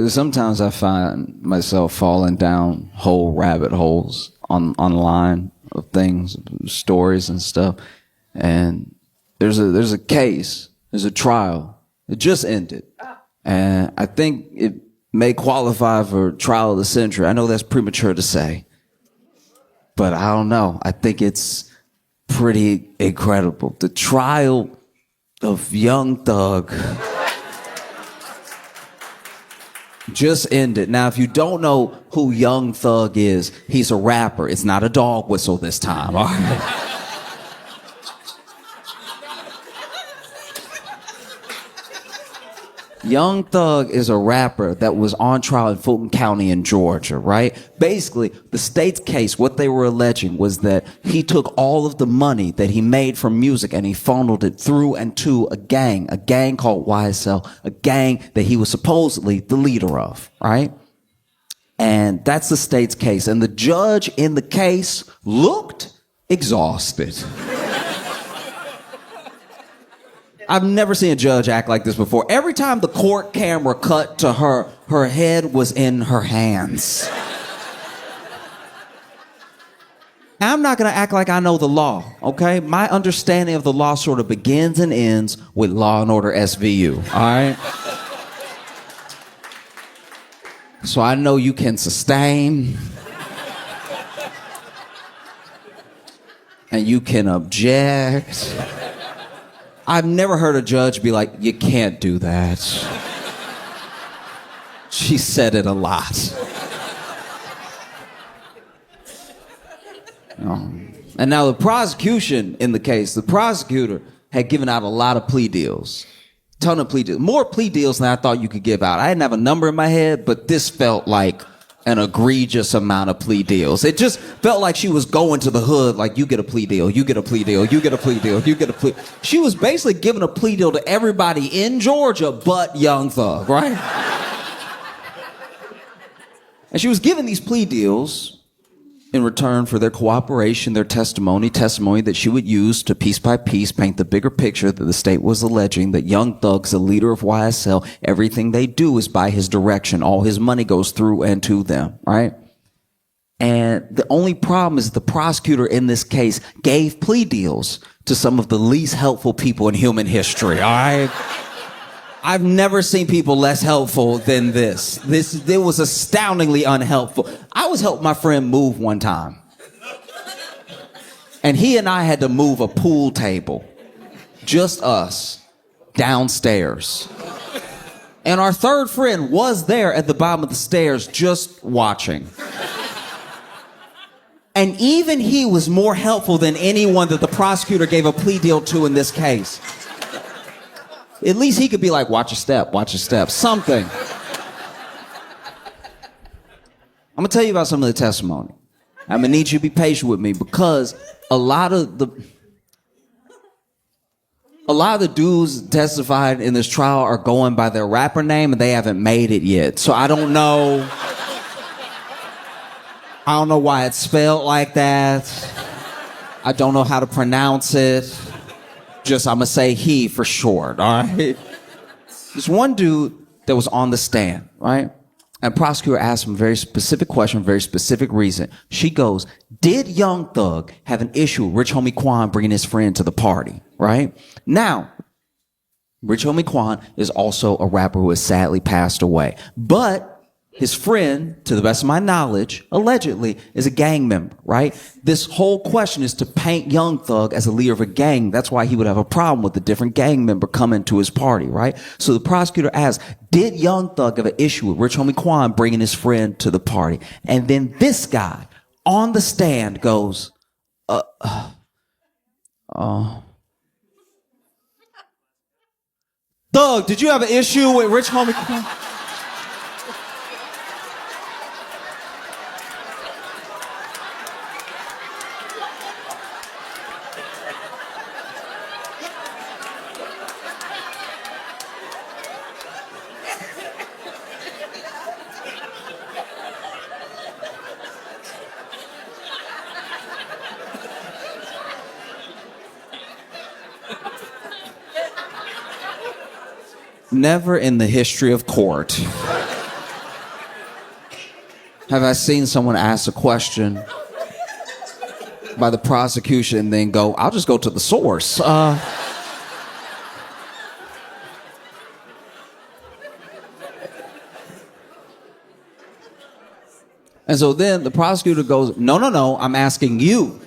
Sometimes I find myself falling down whole rabbit holes online of things, stories and stuff. And there's a case, there's a trial. It just ended. And I think it may qualify for trial of the century. I know that's premature to say, but I don't know. I think it's pretty incredible. The trial of Young Thug just ended. Now, if you don't know who Young Thug is, he's a rapper. It's not a dog whistle this time, all right? Young Thug is a rapper that was on trial in Fulton County in Georgia, right? Basically, the state's case, what they were alleging was that he took all of the money that he made from music and he funneled it through and to a gang called YSL, a gang that he was supposedly the leader of, right? And that's the state's case. And the judge in the case looked exhausted. I've never seen a judge act like this before. Every time the court camera cut to her, her head was in her hands. Now, I'm not going to act like I know the law, okay? My understanding of the law sort of begins and ends with Law and Order SVU, all right? So I know you can sustain and you can object. I've never heard a judge be like, you can't do that. She said it a lot. And now the prosecution in the case, the prosecutor had given out a lot of plea deals. Ton of plea deals. More plea deals than I thought you could give out. I didn't have a number in my head, but this felt like an egregious amount of plea deals. It just felt like she was going to the hood like, you get a plea deal, you get a plea deal, you get a plea deal, you get a plea. She was basically giving a plea deal to everybody in Georgia but Young Thug, right? And she was giving these plea deals in return for their cooperation, their testimony that she would use to piece by piece paint the bigger picture that the state was alleging that Young Thug's the leader of YSL. Everything they do is by his direction. All his money goes through and to them, right? And the only problem is the prosecutor in this case gave plea deals to some of the least helpful people in human history, all right? I've never seen people less helpful than this. It was astoundingly unhelpful. I was helping my friend move one time. And he and I had to move a pool table. Just us. Downstairs. And our third friend was there at the bottom of the stairs just watching. And even he was more helpful than anyone that the prosecutor gave a plea deal to in this case. At least he could be like, watch your step, something. I'm gonna tell you about some of the testimony. I'm gonna need you to be patient with me because a lot of the dudes testified in this trial are going by their rapper name and they haven't made it yet. So I don't know why it's spelled like that. I don't know how to pronounce it. I'm gonna say he for short, all right? There's one dude that was on the stand, right? And prosecutor asked him a very specific question, very specific reason. She goes, did Young Thug have an issue with Rich Homie Quan bringing his friend to the party, right? Now, Rich Homie Quan is also a rapper who has sadly passed away. But his friend, to the best of my knowledge, allegedly, is a gang member, right? This whole question is to paint Young Thug as a leader of a gang. That's why he would have a problem with a different gang member coming to his party, right? So the prosecutor asked, did Young Thug have an issue with Rich Homie Quan bringing his friend to the party? And then this guy on the stand goes, Thug, did you have an issue with Rich Homie Quan? Never in the history of court have I seen someone ask a question by the prosecution and then go, I'll just go to the source. And so then the prosecutor goes, no, I'm asking you.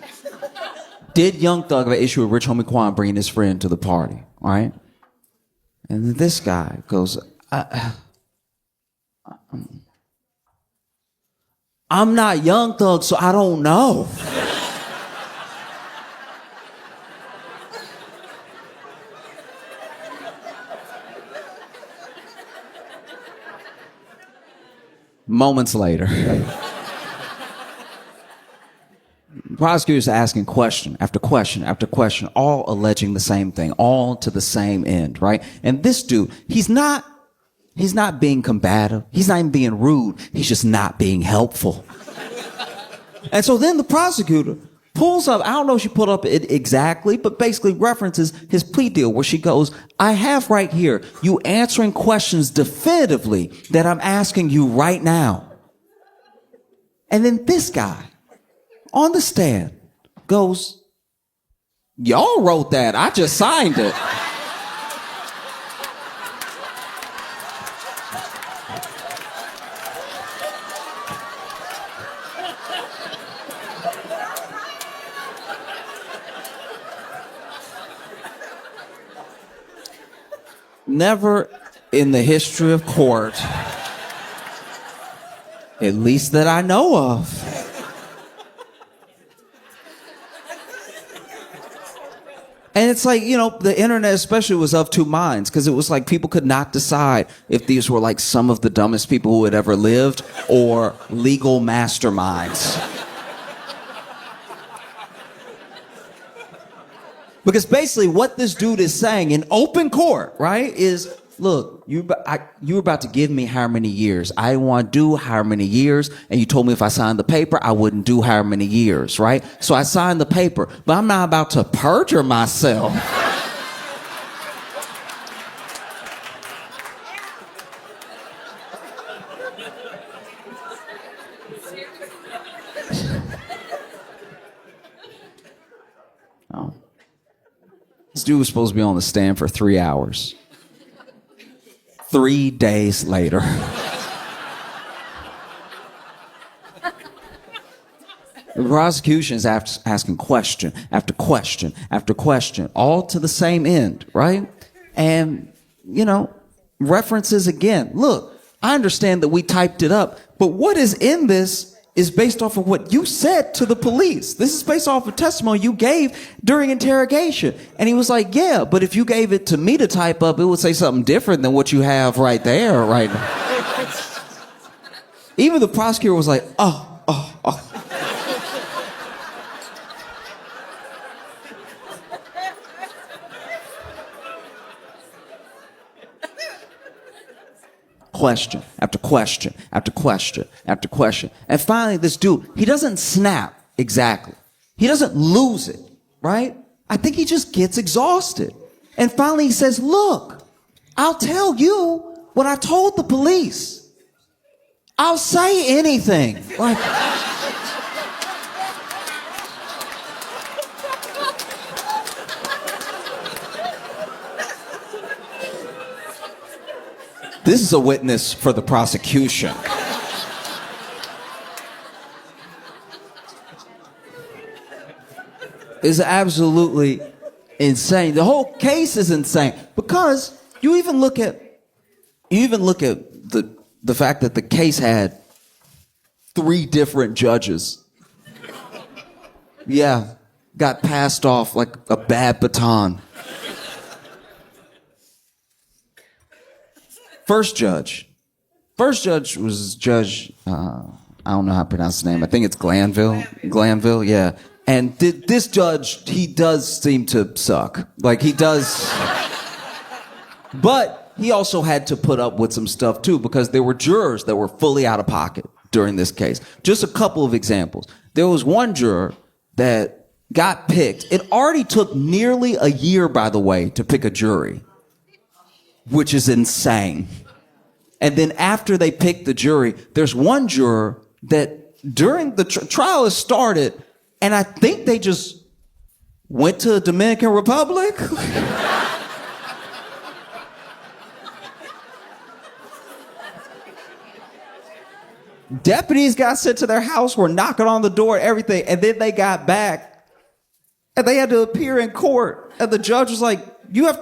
Did Young Thug have an issue with Rich Homie Quan bringing his friend to the party? All right? And then this guy goes, I'm not Young Thug, so I don't know. Moments later, prosecutors are asking question after question after question, all alleging the same thing, all to the same end, right? And this dude, he's not being combative. He's not even being rude. He's just not being helpful. And so then the prosecutor pulls up, I don't know if she pulled up it exactly, but basically references his plea deal where she goes, I have right here you answering questions definitively that I'm asking you right now. And then this guy on the stand goes, y'all wrote that. I just signed it. Never in the history of court, at least that I know of. And it's like, the internet especially was of two minds, because it was like people could not decide if these were like some of the dumbest people who had ever lived or legal masterminds. Because basically what this dude is saying in open court, right, is, look, you were about to give me how many years? I didn't want to do how many years, and you told me if I signed the paper, I wouldn't do how many years, right? So I signed the paper, but I'm not about to perjure myself. Oh. This dude was supposed to be on the stand for 3 hours. 3 days later. The prosecution is asking question after question after question, all to the same end, right? And, references again. Look, I understand that we typed it up, but what is in this is based off of what you said to the police. This is based off of testimony you gave during interrogation. And he was like, yeah, but if you gave it to me to type up, it would say something different than what you have right there, right now. Even the prosecutor was like, oh. Question after question after question after question. And finally, this dude, he doesn't snap exactly. He doesn't lose it, right? I think he just gets exhausted. And finally he says, look, I'll tell you what I told the police. I'll say anything. Like, this is a witness for the prosecution. It's absolutely insane. The whole case is insane because you even look at the fact that the case had 3 different judges. Yeah, got passed off like a bad baton. First judge was Judge, I don't know how to pronounce his name. I think it's Glanville, yeah. And this judge, he does seem to suck. Like, he does. But he also had to put up with some stuff, too, because there were jurors that were fully out of pocket during this case. Just a couple of examples. There was one juror that got picked. It already took nearly a year, by the way, to pick a jury, which is insane. And then after they picked the jury, there's one juror that during the trial has started, and I think they just went to the Dominican Republic. Deputies got sent to their house, were knocking on the door, everything, and then they got back, and they had to appear in court, and the judge was like, you have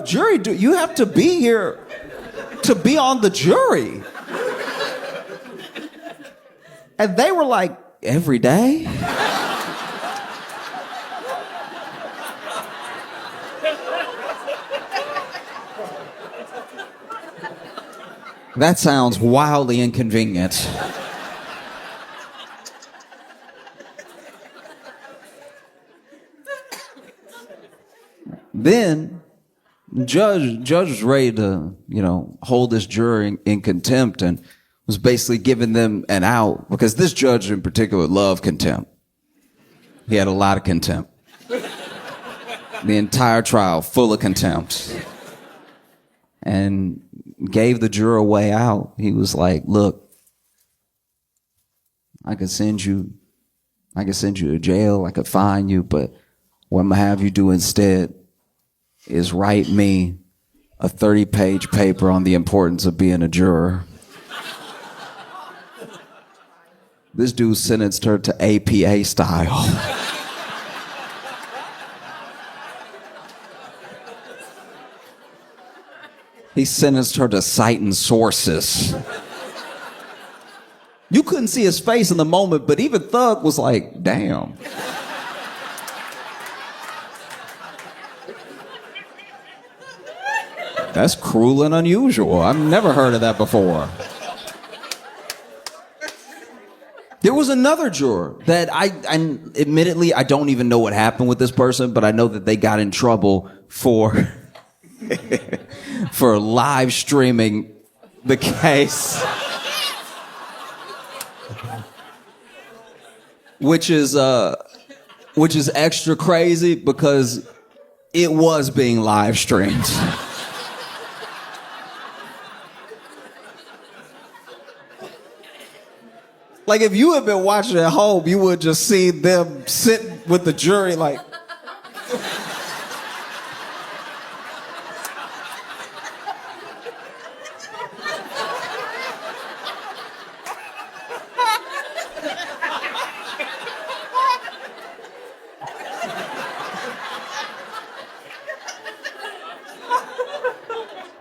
jury, you have to be here to be on the jury. And they were like, every day? That sounds wildly inconvenient. Then, judge was ready to, hold this jury in contempt and was basically giving them an out because this judge in particular loved contempt. He had a lot of contempt. The entire trial full of contempt. And gave the juror a way out. He was like, look, I could send you to jail, I could fine you, but what I'm gonna have you do instead is write me a 30-page paper on the importance of being a juror. This dude sentenced her to APA style. He sentenced her to citing sources. You couldn't see his face in the moment, but even Thug was like, damn. That's cruel and unusual. I've never heard of that before. There was another juror that admittedly, I don't even know what happened with this person, but I know that they got in trouble for for live streaming the case. Which is extra crazy because it was being live streamed. Like if you had been watching at home, you would just see them sit with the jury like.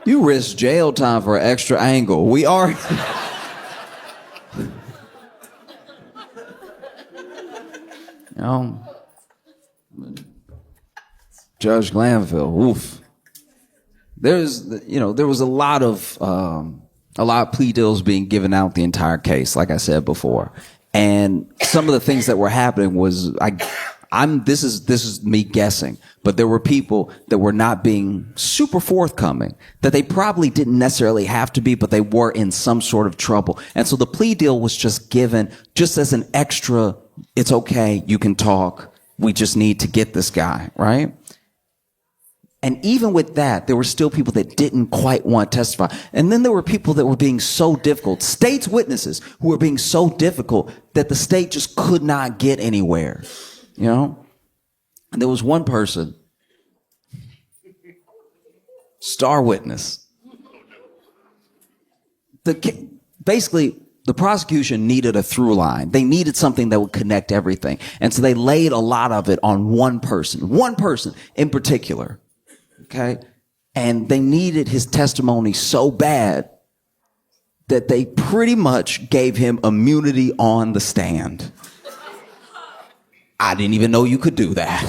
You risk jail time for an extra angle. We are. Judge Glanville, oof. There was a lot of plea deals being given out the entire case, like I said before. And some of the things that were happening was, this is me guessing, but there were people that were not being super forthcoming, that they probably didn't necessarily have to be, but they were in some sort of trouble. And so the plea deal was just given just as an extra, it's okay, you can talk, we just need to get this guy, right? And even with that, there were still people that didn't quite want to testify. And then there were people that were being so difficult, state's witnesses who were being so difficult that the state just could not get anywhere, And there was one person, star witness. Basically, the prosecution needed a through line. They needed something that would connect everything. And so they laid a lot of it on one person in particular. Okay? And they needed his testimony so bad that they pretty much gave him immunity on the stand. I didn't even know you could do that.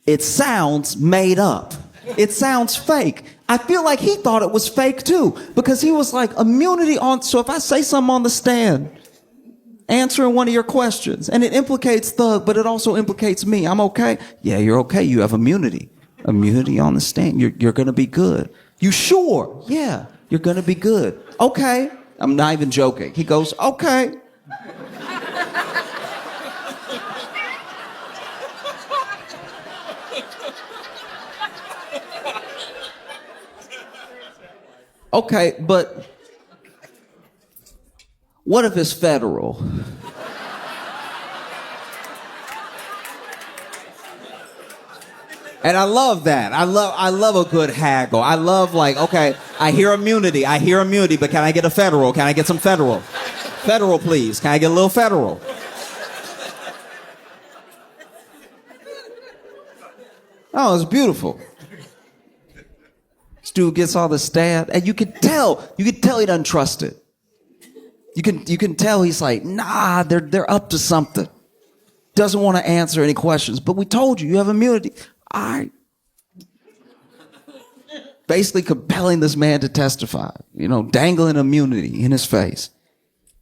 It sounds made up. It sounds fake. I feel like he thought it was fake too, because he was like, immunity on, so if I say something on the stand, answering one of your questions, and it implicates Thug, but it also implicates me, I'm okay? Yeah, you're okay. You have immunity. Immunity on the stand. You're going to be good. You sure? Yeah, you're going to be good. Okay. I'm not even joking. He goes, okay. Okay, but What if it's federal? And I love that. I love a good haggle. I love like, okay, I hear immunity, but can I get a federal? Can I get some federal? Federal, please. Can I get a little federal? Oh, it's beautiful. This dude gets all the stab, and you can tell he doesn't trust it. You can tell he's like, nah, they're up to something. Doesn't want to answer any questions, but we told you have immunity. All right. Basically compelling this man to testify, dangling immunity in his face.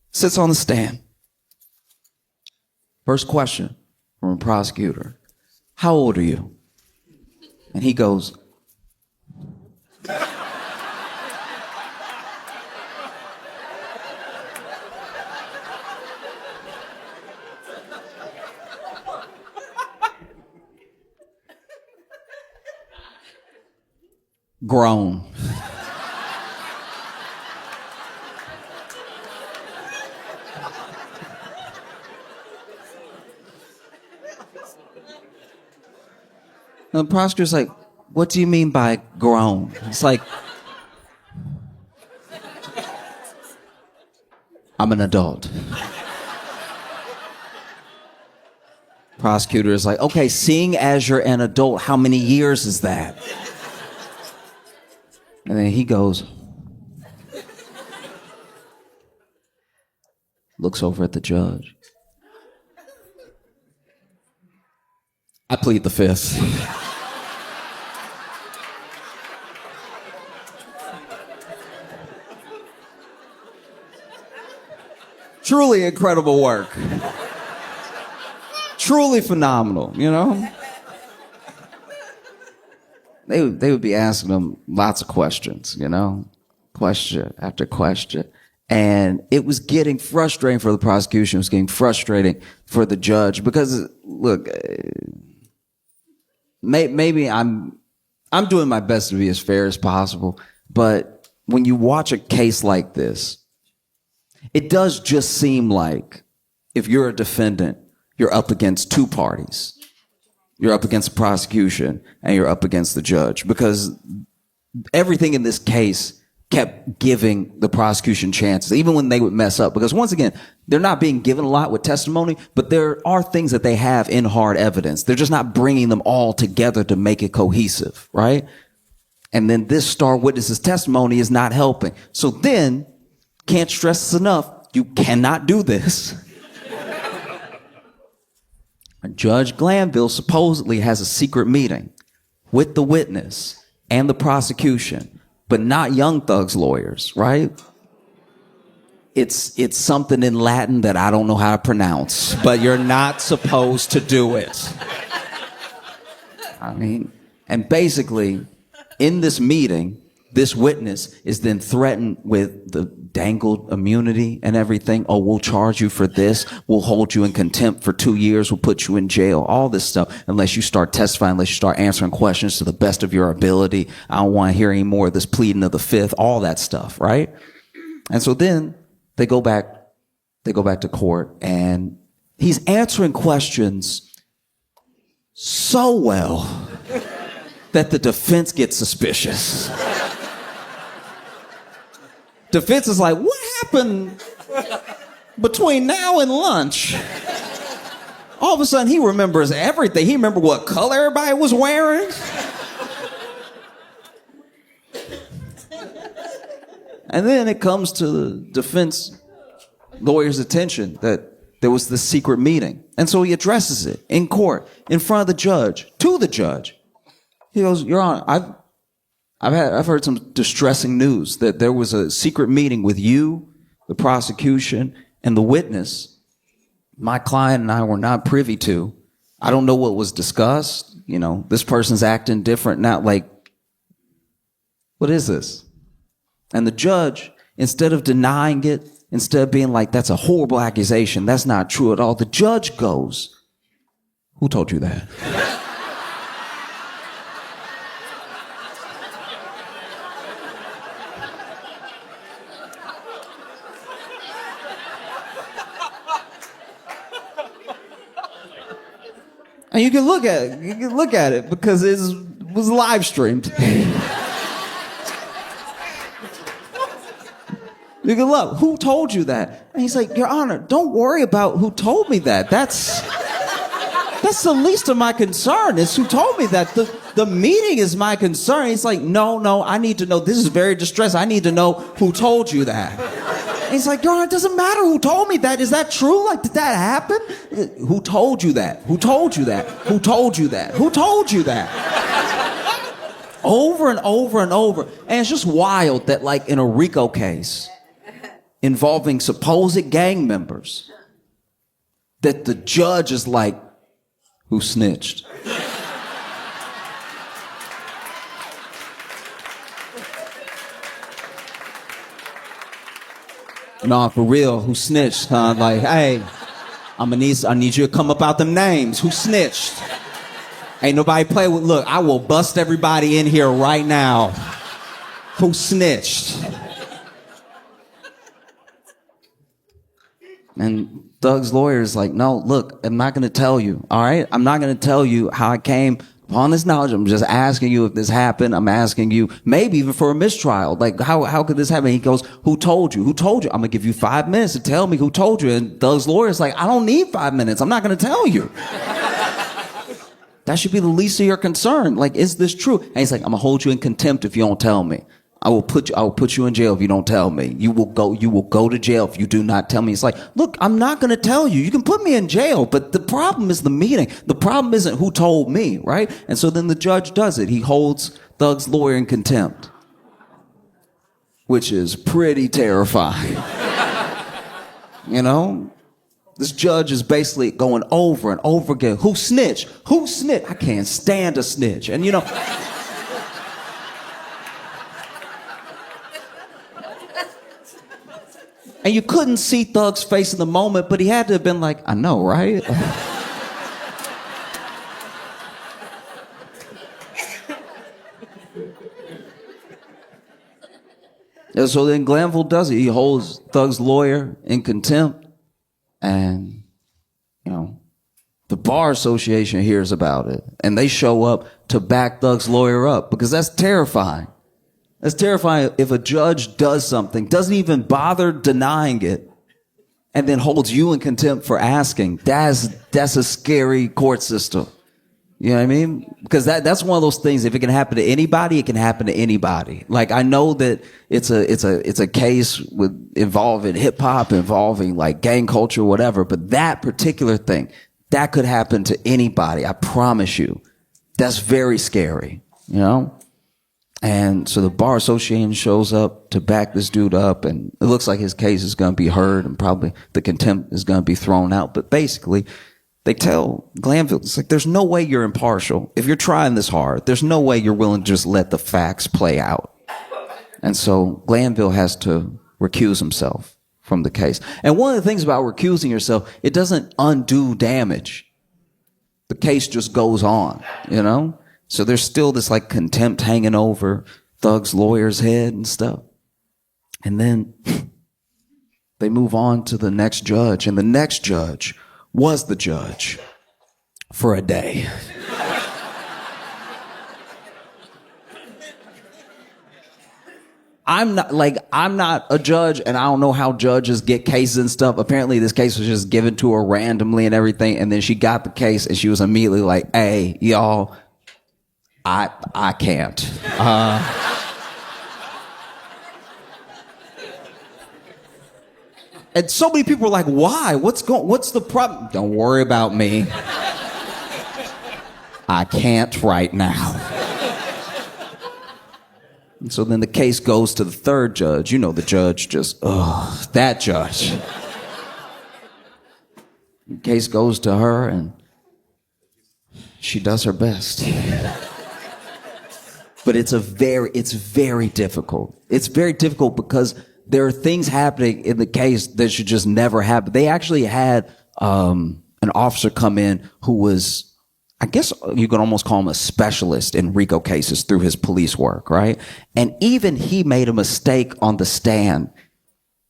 Sits on the stand. First question from a prosecutor. How old are you? And he goes, grown. And the prosecutor's like, what do you mean by grown? It's like, I'm an adult. Prosecutor is like, okay, seeing as you're an adult, how many years is that? And then he goes, looks over at the judge. I plead the fifth. Truly incredible work. Truly phenomenal, They would be asking him lots of questions, question after question. And it was getting frustrating for the prosecution. It was getting frustrating for the judge because, look, maybe I'm doing my best to be as fair as possible. But when you watch a case like this, it does just seem like if you're a defendant, you're up against two parties. You're up against the prosecution and you're up against the judge because everything in this case kept giving the prosecution chances, even when they would mess up. Because once again, they're not being given a lot with testimony, but there are things that they have in hard evidence. They're just not bringing them all together to make it cohesive, right? And then this star witness's testimony is not helping. So then, can't stress this enough, you cannot do this. Judge Glanville supposedly has a secret meeting with the witness and the prosecution, but not Young Thug's lawyers, right? It's something in Latin that I don't know how to pronounce, but you're not supposed to do it. And basically, in this meeting, this witness is then threatened with the dangled immunity and everything. Oh, we'll charge you for this. We'll hold you in contempt for 2 years. We'll put you in jail. All this stuff, unless you start testifying, unless you start answering questions to the best of your ability. I don't want to hear any more of this pleading of the fifth, all that stuff, right? And so then they go back to court and he's answering questions so well that the defense gets suspicious. Defense is like, what happened between now and lunch? All of a sudden, he remembers everything. He remembered what color everybody was wearing. And then it comes to the defense lawyer's attention that there was this secret meeting. And so he addresses it in court, in front of the judge, to the judge. He goes, Your Honor, I've heard some distressing news that there was a secret meeting with you, the prosecution, and the witness. My client and I were not privy to. I don't know what was discussed. This person's acting different now. Like, what is this? And the judge, instead of denying it, instead of being like, that's a horrible accusation, that's not true at all, the judge goes, who told you that? And you can look at it. You can look at it because it was live streamed. You can look. Who told you that? And he's like, Your Honor, don't worry about who told me that. That's the least of my concern. It's who told me that. The meeting is my concern. He's like, no, I need to know. This is very distressing. I need to know who told you that. And he's like, Your Honor, it doesn't matter who told me that. Is that true? Like, did that happen? Who told you that? Who told you that? Who told you that? Who told you that? Over and over and over. And it's just wild that, like, in a RICO case involving supposed gang members, that the judge is like, who snitched? No, for real, who snitched, huh? Like, hey, I need you to come up out them names. Who snitched? Ain't nobody play with, look, I will bust everybody in here right now. Who snitched? And Doug's lawyer is like, no, look, I'm not going to tell you, all right? I'm not going to tell you how I came upon this knowledge. I'm just asking you if this happened. I'm asking you maybe even for a mistrial. Like, how could this happen? He goes, who told you? Who told you? I'm going to give you 5 minutes to tell me who told you. And Doug's lawyer is like, I don't need 5 minutes. I'm not going to tell you. That should be the least of your concern. Like, is this true? And he's like, I'm going to hold you in contempt if you don't tell me. I will put you in jail if you don't tell me. You will go to jail if you do not tell me. It's like, look, I'm not going to tell you. You can put me in jail, but the problem is the meeting. The problem isn't who told me, right? And so then the judge does it. He holds Doug's lawyer in contempt, which is pretty terrifying. You know? This judge is basically going over and over again. Who snitched? Who snitched? I can't stand a snitch. And you know, and you couldn't see Thug's face in the moment, but he had to have been like, I know, right? And so then Glanville does it. He holds Thug's lawyer in contempt. And, you know, the Bar Association hears about it. And they show up to back Thug's lawyer up because that's terrifying. That's terrifying if a judge does something, doesn't even bother denying it, and then holds you in contempt for asking. That's a scary court system. You know what I mean? Because that's one of those things. If it can happen to anybody, it can happen to anybody. Like, I know that it's a case involving hip hop, involving like gang culture, whatever. But that particular thing, that could happen to anybody. I promise you. That's very scary. You know? And so the Bar Association shows up to back this dude up, and it looks like his case is going to be heard, and probably the contempt is going to be thrown out. But basically, they tell Glanville, it's like, there's no way you're impartial. If you're trying this hard, there's no way you're willing to just let the facts play out. And so Glanville has to recuse himself from the case. And one of the things about recusing yourself, it doesn't undo damage. The case just goes on, you know? So there's still this like contempt hanging over Thug's lawyer's head and stuff. And then they move on to the next judge, and the next judge was the judge for a day. I'm not a judge, and I don't know how judges get cases and stuff. Apparently this case was just given to her randomly and everything. And then she got the case and she was immediately like, hey, y'all, I can't. And so many people were like, why? What's the problem? Don't worry about me. I can't right now. And so then the case goes to the third judge. You know, the judge that judge. The case goes to her, and she does her best. But it's very difficult. It's very difficult because there are things happening in the case that should just never happen. They actually had an officer come in who was, I guess you could almost call him a specialist in RICO cases through his police work, right? And even he made a mistake on the stand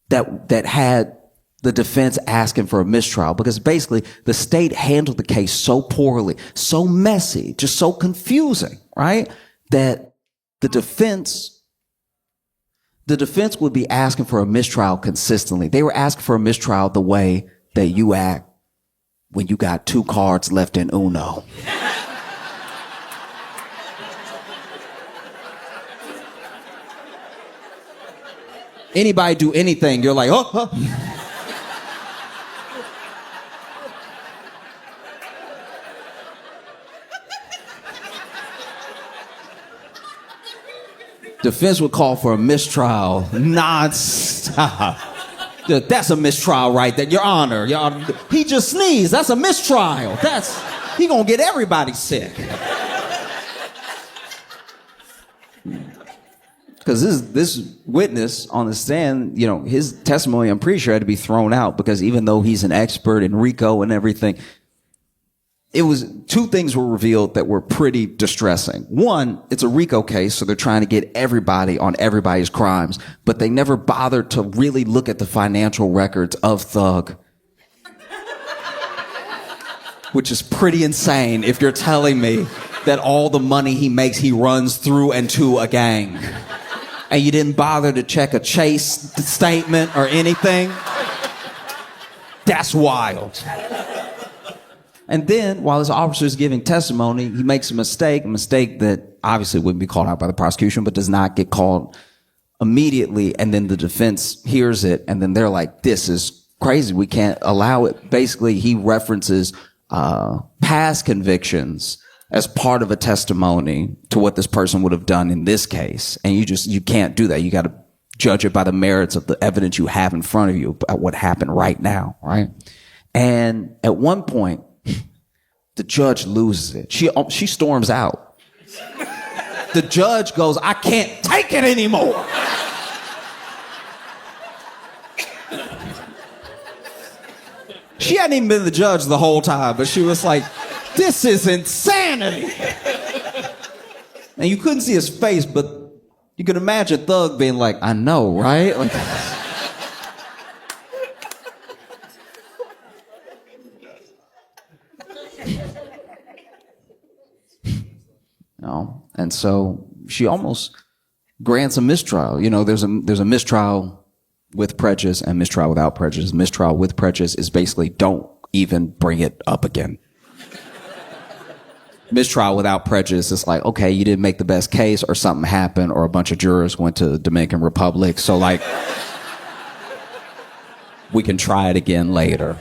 that had the defense asking for a mistrial because basically the state handled the case so poorly, so messy, just so confusing, right? That the defense would be asking for a mistrial consistently. They were asking for a mistrial the way that you act when you got 2 cards left in Uno. Anybody do anything, you're like, oh. Defense would call for a mistrial nonstop. That's a mistrial right there, Your Honor. He just sneezed. That's a mistrial. He gonna get everybody sick. Because this witness on the stand, his testimony, I'm pretty sure, had to be thrown out because even though he's an expert in RICO and everything, it was 2 things were revealed that were pretty distressing. One, it's a RICO case, so they're trying to get everybody on everybody's crimes, but they never bothered to really look at the financial records of Thug. Which is pretty insane if you're telling me that all the money he makes, he runs through and to a gang. And you didn't bother to check a Chase statement or anything? That's wild. And then, while this officer is giving testimony, he makes a mistake that obviously wouldn't be called out by the prosecution, but does not get called immediately. And then the defense hears it, and then they're like, this is crazy. We can't allow it. Basically, he references past convictions as part of a testimony to what this person would have done in this case. And you can't do that. You got to judge it by the merits of the evidence you have in front of you about what happened right now, right? And at one point, the judge loses it. She storms out. The judge goes, I can't take it anymore. She hadn't even been the judge the whole time, but she was like, this is insanity. And you couldn't see his face, but you could imagine Thug being like, I know, right? Like, and so she almost grants a mistrial. There's a mistrial with prejudice and mistrial without prejudice. Mistrial with prejudice is basically don't even bring it up again. Mistrial without prejudice is like, okay, you didn't make the best case or something happened or a bunch of jurors went to the Dominican Republic. So we can try it again later.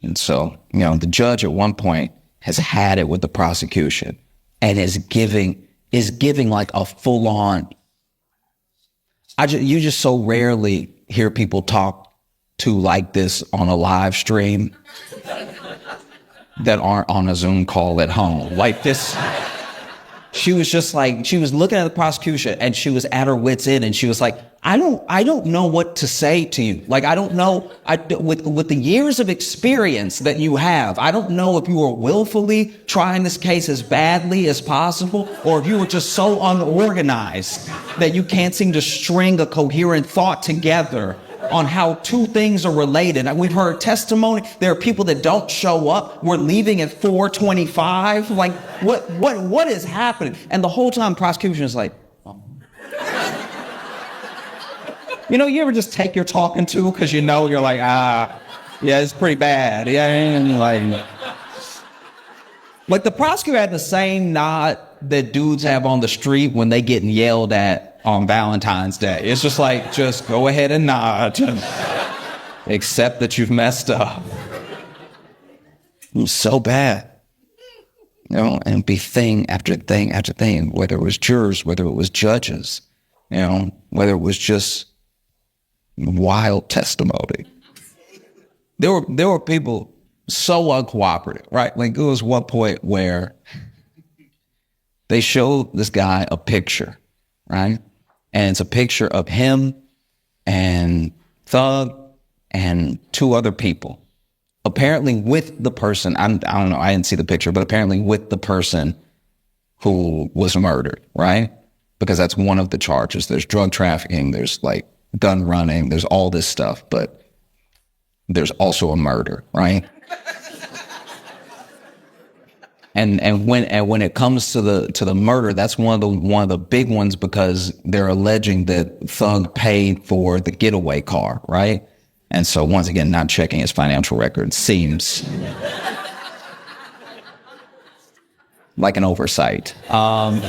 And so, the judge at one point has had it with the prosecution and is giving like a full on. You just so rarely hear people talk to like this on a live stream that aren't on a Zoom call at home. Like this, she was looking at the prosecution and she was at her wit's end and she was like, I don't know what to say to you. Like, I don't know, with the years of experience that you have, I don't know if you were willfully trying this case as badly as possible or if you were just so unorganized that you can't seem to string a coherent thought together on how 2 things are related. We've heard testimony. There are people that don't show up. We're leaving at 4:25. Like, what is happening? And the whole time, prosecution is like, oh. You ever just take your talking to because you're like, yeah, it's pretty bad. Yeah, and like the prosecutor had the same nod that dudes have on the street when they getting yelled at on Valentine's Day. It's just like, just go ahead and nod. Accept that you've messed up. It was so bad. And it'd be thing after thing after thing, whether it was jurors, whether it was judges, whether it was just wild testimony. There were people so uncooperative, right? Like there was one point where they showed this guy a picture, right? And it's a picture of him and Thug and 2 other people. Apparently with the person, I don't know, I didn't see the picture, but apparently with the person who was murdered, right? because that's one of the charges. There's drug trafficking, there's like gun running, there's all this stuff, but there's also a murder, right? And when it comes to the murder, that's one of the big ones, because they're alleging that Thug paid for the getaway car, right? And so once again, not checking his financial record seems like an oversight. I'm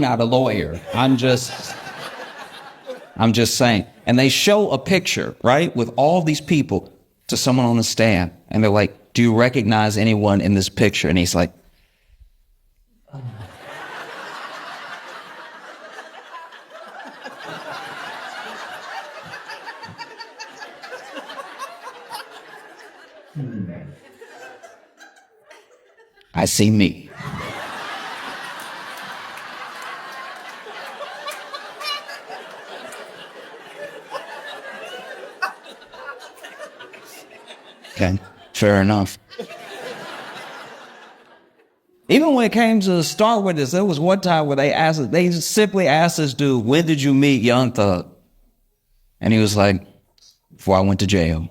not a lawyer. I'm just saying. And they show a picture, right, with all these people to someone on the stand. And they're like, do you recognize anyone in this picture? And he's like, I see me. Okay, fair enough. Even when it came to start with this, there was one time where they simply asked this dude, when did you meet Young Thug? And he was like, before I went to jail.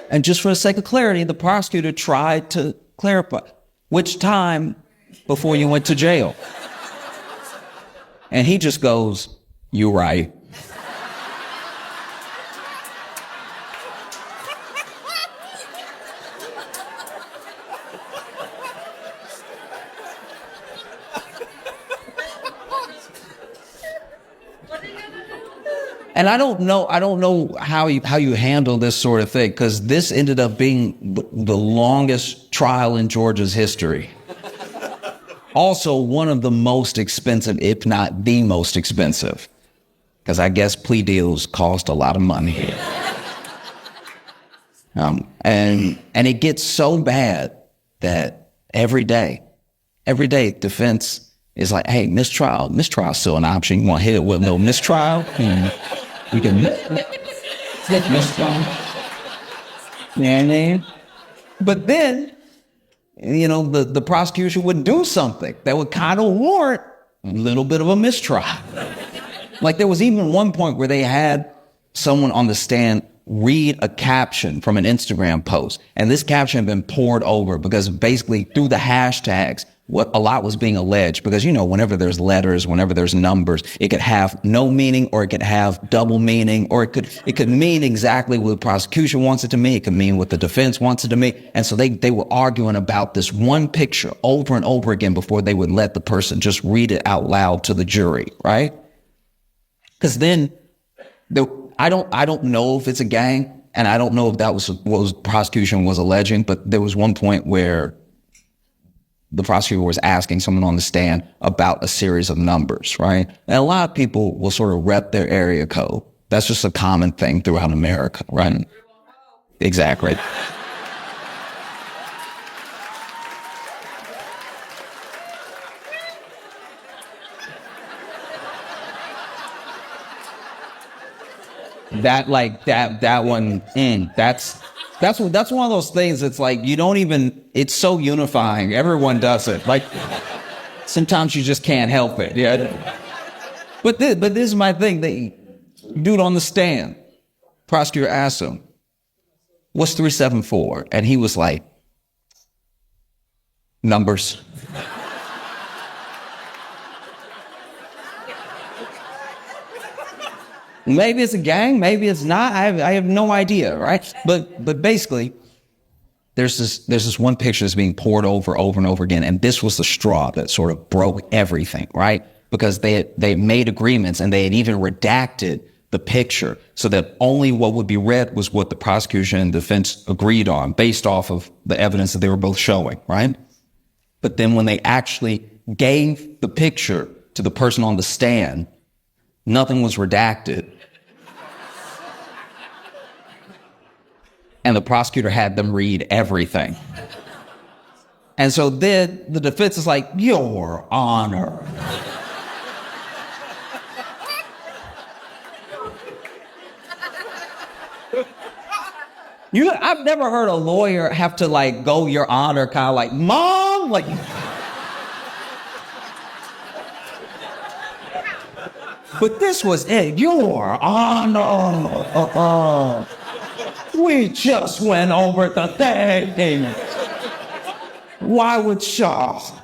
And just for the sake of clarity, the prosecutor tried to clarify, which time before you went to jail? And he just goes, you right. And I don't know how you handle this sort of thing, because this ended up being the longest trial in Georgia's history. Also, one of the most expensive, if not the most expensive, because I guess plea deals cost a lot of money. And it gets so bad that every day, defense is like, hey, mistrial's still an option. You want to hit it with no mistrial? We can mistrial. You know what I mean? But then, you know, the prosecution would do something that would kind of warrant a little bit of a mistrial. Like there was even one point where they had someone on the stand read a caption from an Instagram post. And this caption had been poured over because basically through the hashtags, what a lot was being alleged, because, you know, whenever there's letters, whenever there's numbers, it could have no meaning, or it could have double meaning, or it could mean exactly what the prosecution wants it to mean. It could mean what the defense wants it to mean. And so they were arguing about this one picture over and over again before they would let the person just read it out loud to the jury, right? Because then I don't know if it's a gang, and I don't know if that was what the prosecution was alleging, but there was one point where the prosecutor was asking someone on the stand about a series of numbers, right? And a lot of people will sort of rep their area code. That's just a common thing throughout America, right? Exactly. That one, that's one of those things. It's like, it's so unifying. Everyone does it. Like, sometimes you just can't help it. Yeah. But this is my thing. Dude on the stand, prosecutor asked him, what's 374? And he was like, numbers. Maybe it's a gang, maybe it's not. I have no idea, right? But basically, there's this one picture that's being poured over and over again, and this was the straw that sort of broke everything, right? Because they made agreements, and they had even redacted the picture so that only what would be read was what the prosecution and defense agreed on, based off of the evidence that they were both showing, right? But then when they actually gave the picture to the person on the stand, nothing was redacted. And the prosecutor had them read everything. And so then the defense is like, Your Honor. I've never heard a lawyer have to like go, Your Honor, kind of like, Mom, like. But this was it, Your Honor. We just went over the thing. Why would y'all?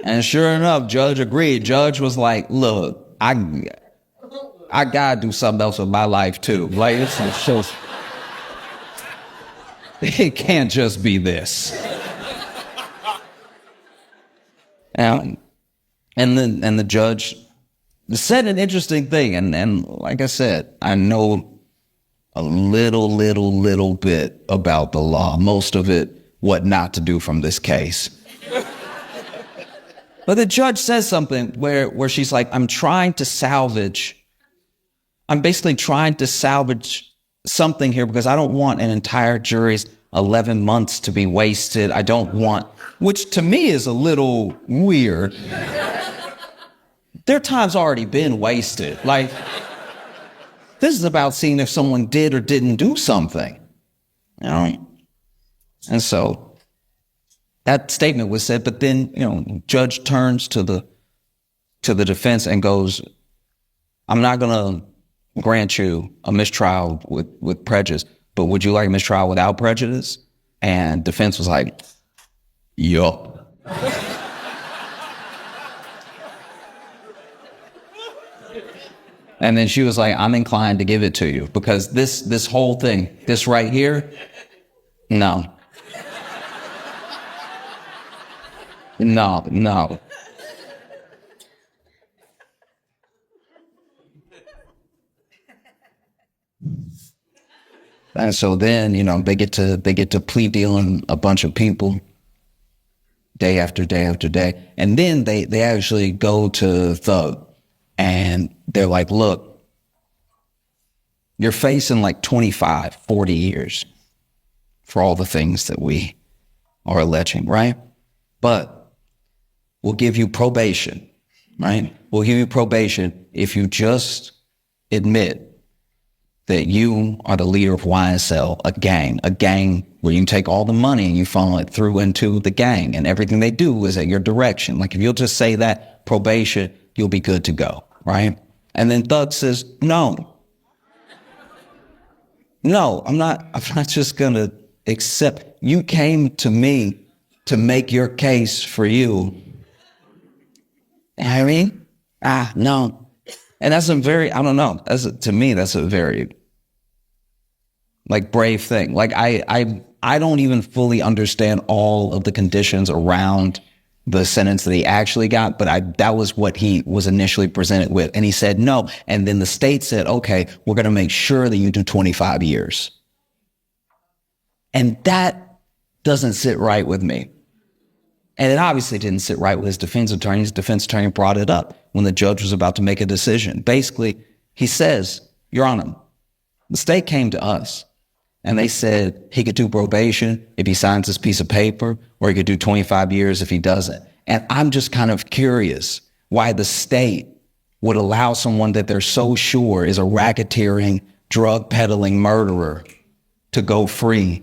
And sure enough, Judge agreed. Judge was like, look, I gotta do something else with my life too. Like, it's just, it can't just be this. And the judge said an interesting thing. And like I said, I know a little bit about the law, most of it, what not to do from this case. But the judge says something where she's like, I'm basically trying to salvage something here because I don't want an entire jury's 11 months to be wasted. I don't want, which to me is a little weird. Their time's already been wasted. Like, this is about seeing if someone did or didn't do something, you know? And so that statement was said, but then, judge turns to the defense and goes, I'm not going to grant you a mistrial with prejudice, but would you like a mistrial without prejudice? And defense was like, yup. And then she was like, I'm inclined to give it to you because this whole thing, this right here, no. No. And so then, they get to plea dealing a bunch of people day after day after day. And then they actually go to Thug and they're like, look, you're facing like 25, 40 years for all the things that we are alleging, right? But we'll give you probation, right? We'll give you probation if you just admit that you are the leader of YSL, a gang where you take all the money and you funnel it through into the gang and everything they do is at your direction. Like if you'll just say that probation, you'll be good to go, right? And then Thug says, no, I'm not just gonna accept. You came to me to make your case for you. You know what I mean? No. And that's a very, I don't know. To me, that's a very brave thing. Like I don't even fully understand all of the conditions around the sentence that he actually got, but that was what he was initially presented with. And he said no. And then the state said, okay, we're going to make sure that you do 25 years. And that doesn't sit right with me. And it obviously didn't sit right with his defense attorney. His defense attorney brought it up when the judge was about to make a decision. Basically, he says, Your Honor, the state came to us and they said he could do probation if he signs this piece of paper, or he could do 25 years if he doesn't. And I'm just kind of curious why the state would allow someone that they're so sure is a racketeering, drug peddling murderer to go free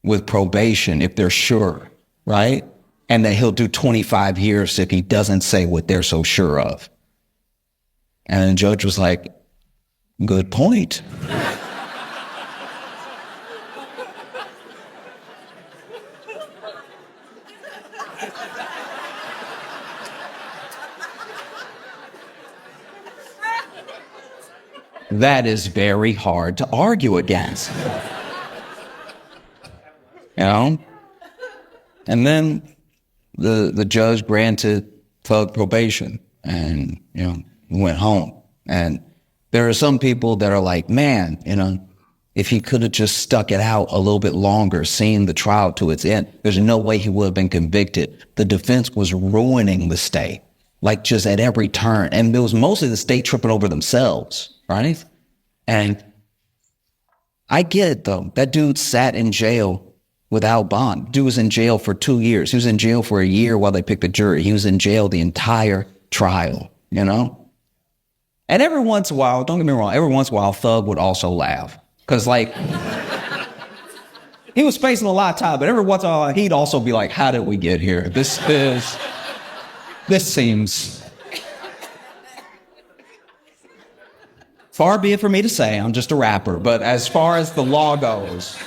with probation if they're sure, right? And that he'll do 25 years if he doesn't say what they're so sure of. And the judge was like, good point. That is very hard to argue against. And then the judge granted Thug probation and, went home. And there are some people that are like, man, if he could have just stuck it out a little bit longer, seen the trial to its end, there's no way he would have been convicted. The defense was ruining the state, just at every turn. And it was mostly the state tripping over themselves, right? And I get it, though. That dude sat in jail without bond. Dude was in jail for 2 years. He was in jail for a year while they picked a jury. He was in jail the entire trial, And every once in a while, don't get me wrong, every once in a while, Thug would also laugh. Because, like, he was spacing a lot of time, but every once in a while, he'd also be like, how did we get here? This seems... Far be it for me to say, I'm just a rapper, but as far as the law goes...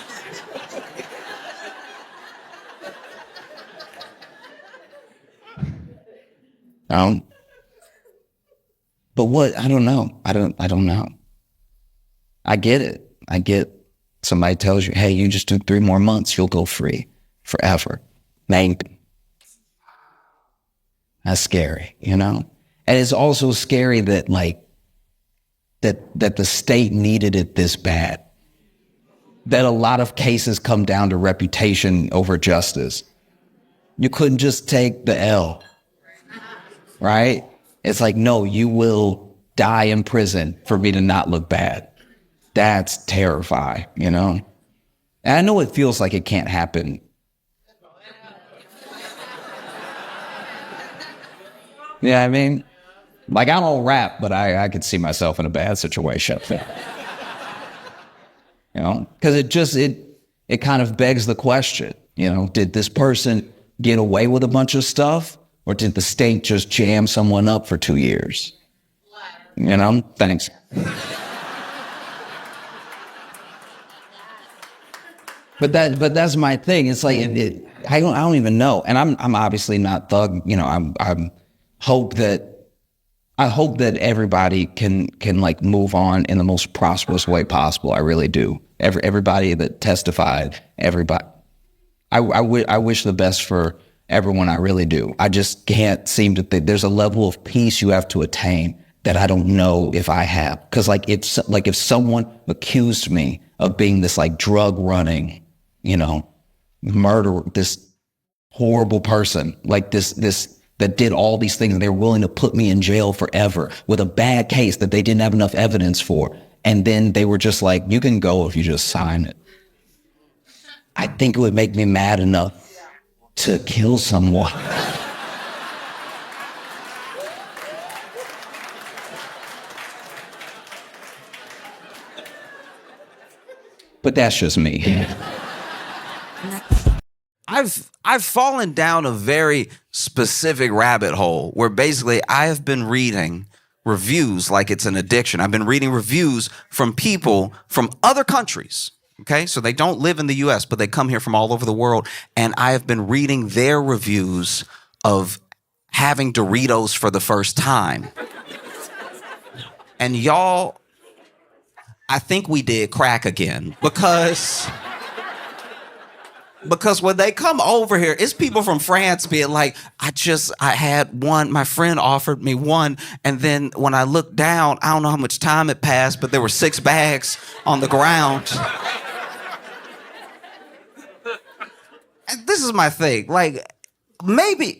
But what? I don't know. I don't know. I get it. I get somebody tells you, hey, you just do 3 more months, you'll go free forever. Maybe. That's scary, you know? And it's also scary that that the state needed it this bad. That a lot of cases come down to reputation over justice. You couldn't just take the L, right? It's like, no, you will die in prison for me to not look bad. That's terrifying, you know? And I know it feels like it can't happen. Yeah, I mean, like, I don't rap, but I could see myself in a bad situation. You know, because it kind of begs the question, you know, did this person get away with a bunch of stuff, or did the state just jam someone up for 2 years? You know, thanks. But that's my thing. It's like I don't even know, and I'm obviously not Thug. You know, I hope that everybody can like move on in the most prosperous way possible. I really do. Everybody that testified, everybody. I wish the best for everyone. I really do. I just can't seem to think there's a level of peace you have to attain that I don't know if I have. Because if someone accused me of being this like drug running, you know, murderer, this horrible person, like this that did all these things, and they were willing to put me in jail forever with a bad case that they didn't have enough evidence for. And then they were just like, you can go if you just sign it. I think it would make me mad enough to kill someone. But that's just me. I've fallen down a very specific rabbit hole where basically I have been reading reviews like it's an addiction. I've been reading reviews from people from other countries. Okay, so they don't live in the US, but they come here from all over the world. And I have been reading their reviews of having Doritos for the first time. And y'all, I think we did crack again because when they come over here, it's people from France being like, I had one, my friend offered me one, and then when I looked down, I don't know how much time had passed, but there were 6 bags on the ground. And this is my thing, like, maybe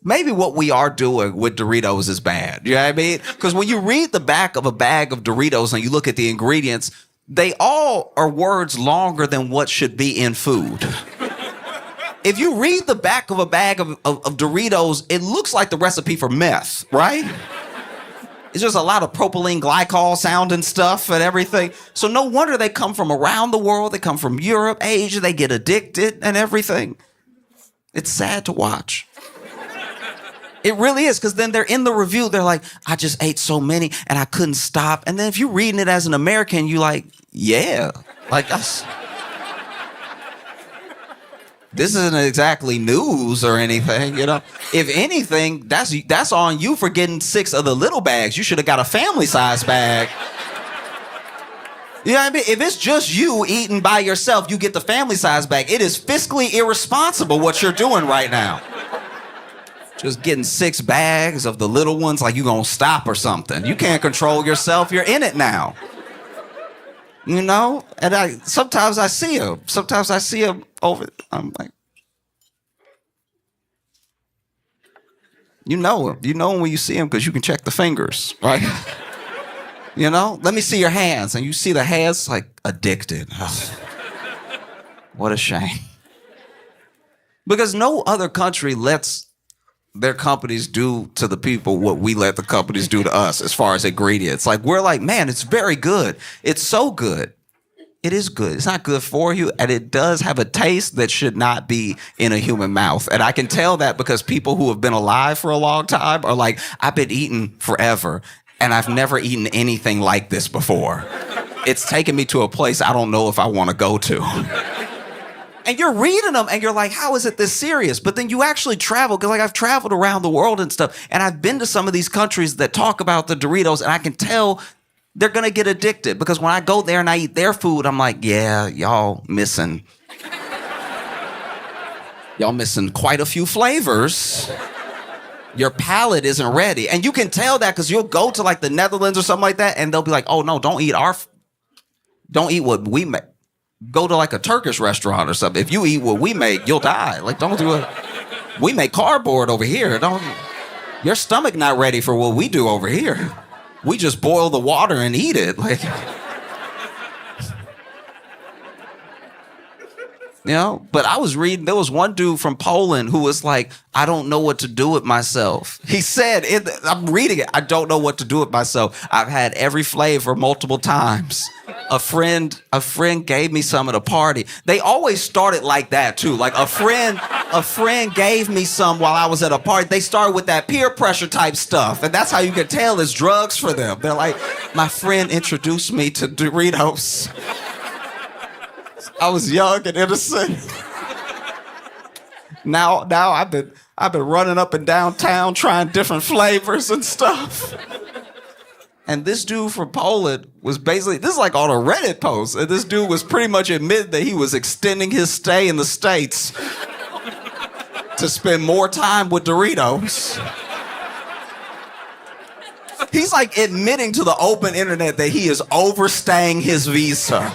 what we are doing with Doritos is bad, you know what I mean? Because when you read the back of a bag of Doritos and you look at the ingredients, they all are words longer than what should be in food. If you read the back of a bag of Doritos, it looks like the recipe for meth, right? It's just a lot of propylene glycol sounding stuff and everything. So no wonder they come from around the world. They come from Europe, Asia. They get addicted and everything. It's sad to watch. It really is, because then they're in the review. They're like, I just ate so many and I couldn't stop. And then if you're reading it as an American, you like, yeah, like that's... This isn't exactly news or anything, you know? If anything, that's on you for getting 6 of the little bags. You should have got a family-size bag. You know what I mean? If it's just you eating by yourself, you get the family-size bag. It is fiscally irresponsible what you're doing right now. Just getting 6 bags of the little ones like you gonna stop or something. You can't control yourself. You're in it now. You know? And sometimes I see him. Sometimes I see him over. I'm like, you know him. You know him when you see him because you can check the fingers, right? You know? Let me see your hands. And you see the hands like addicted. Oh, what a shame. Because no other country lets their companies do to the people what we let the companies do to us as far as ingredients. Like, we're like, man, it's very good. It's so good. It is good. It's not good for you, and it does have a taste that should not be in a human mouth. And I can tell that because people who have been alive for a long time are like, I've been eating forever, and I've never eaten anything like this before. It's taken me to a place I don't know if I want to go to. And you're reading them, and you're like, how is it this serious? But then you actually travel, because like I've traveled around the world and stuff, and I've been to some of these countries that talk about the Doritos, and I can tell they're going to get addicted, because when I go there and I eat their food, I'm like, yeah, y'all missing quite a few flavors. Your palate isn't ready. And you can tell that because you'll go to like the Netherlands or something like that, and they'll be like, oh no, don't eat what we make. Go to like a Turkish restaurant or something. If you eat what we make, you'll die. Like, don't do it. We make cardboard over here. Your stomach not ready for what we do over here. We just boil the water and eat it. Like, you know, but I was reading, there was one dude from Poland who was like, I don't know what to do with myself. He said, I'm reading it, I don't know what to do with myself. I've had every flavor multiple times. A friend gave me some at a party. They always started like that too. Like a friend gave me some while I was at a party. They started with that peer pressure type stuff. And that's how you can tell it's drugs for them. They're like, my friend introduced me to Doritos. I was young and innocent. Now I've been running up and down town trying different flavors and stuff. And this dude from Poland was basically, this is like on a Reddit post, and this dude was pretty much admitting that he was extending his stay in the States to spend more time with Doritos. He's like admitting to the open internet that he is overstaying his visa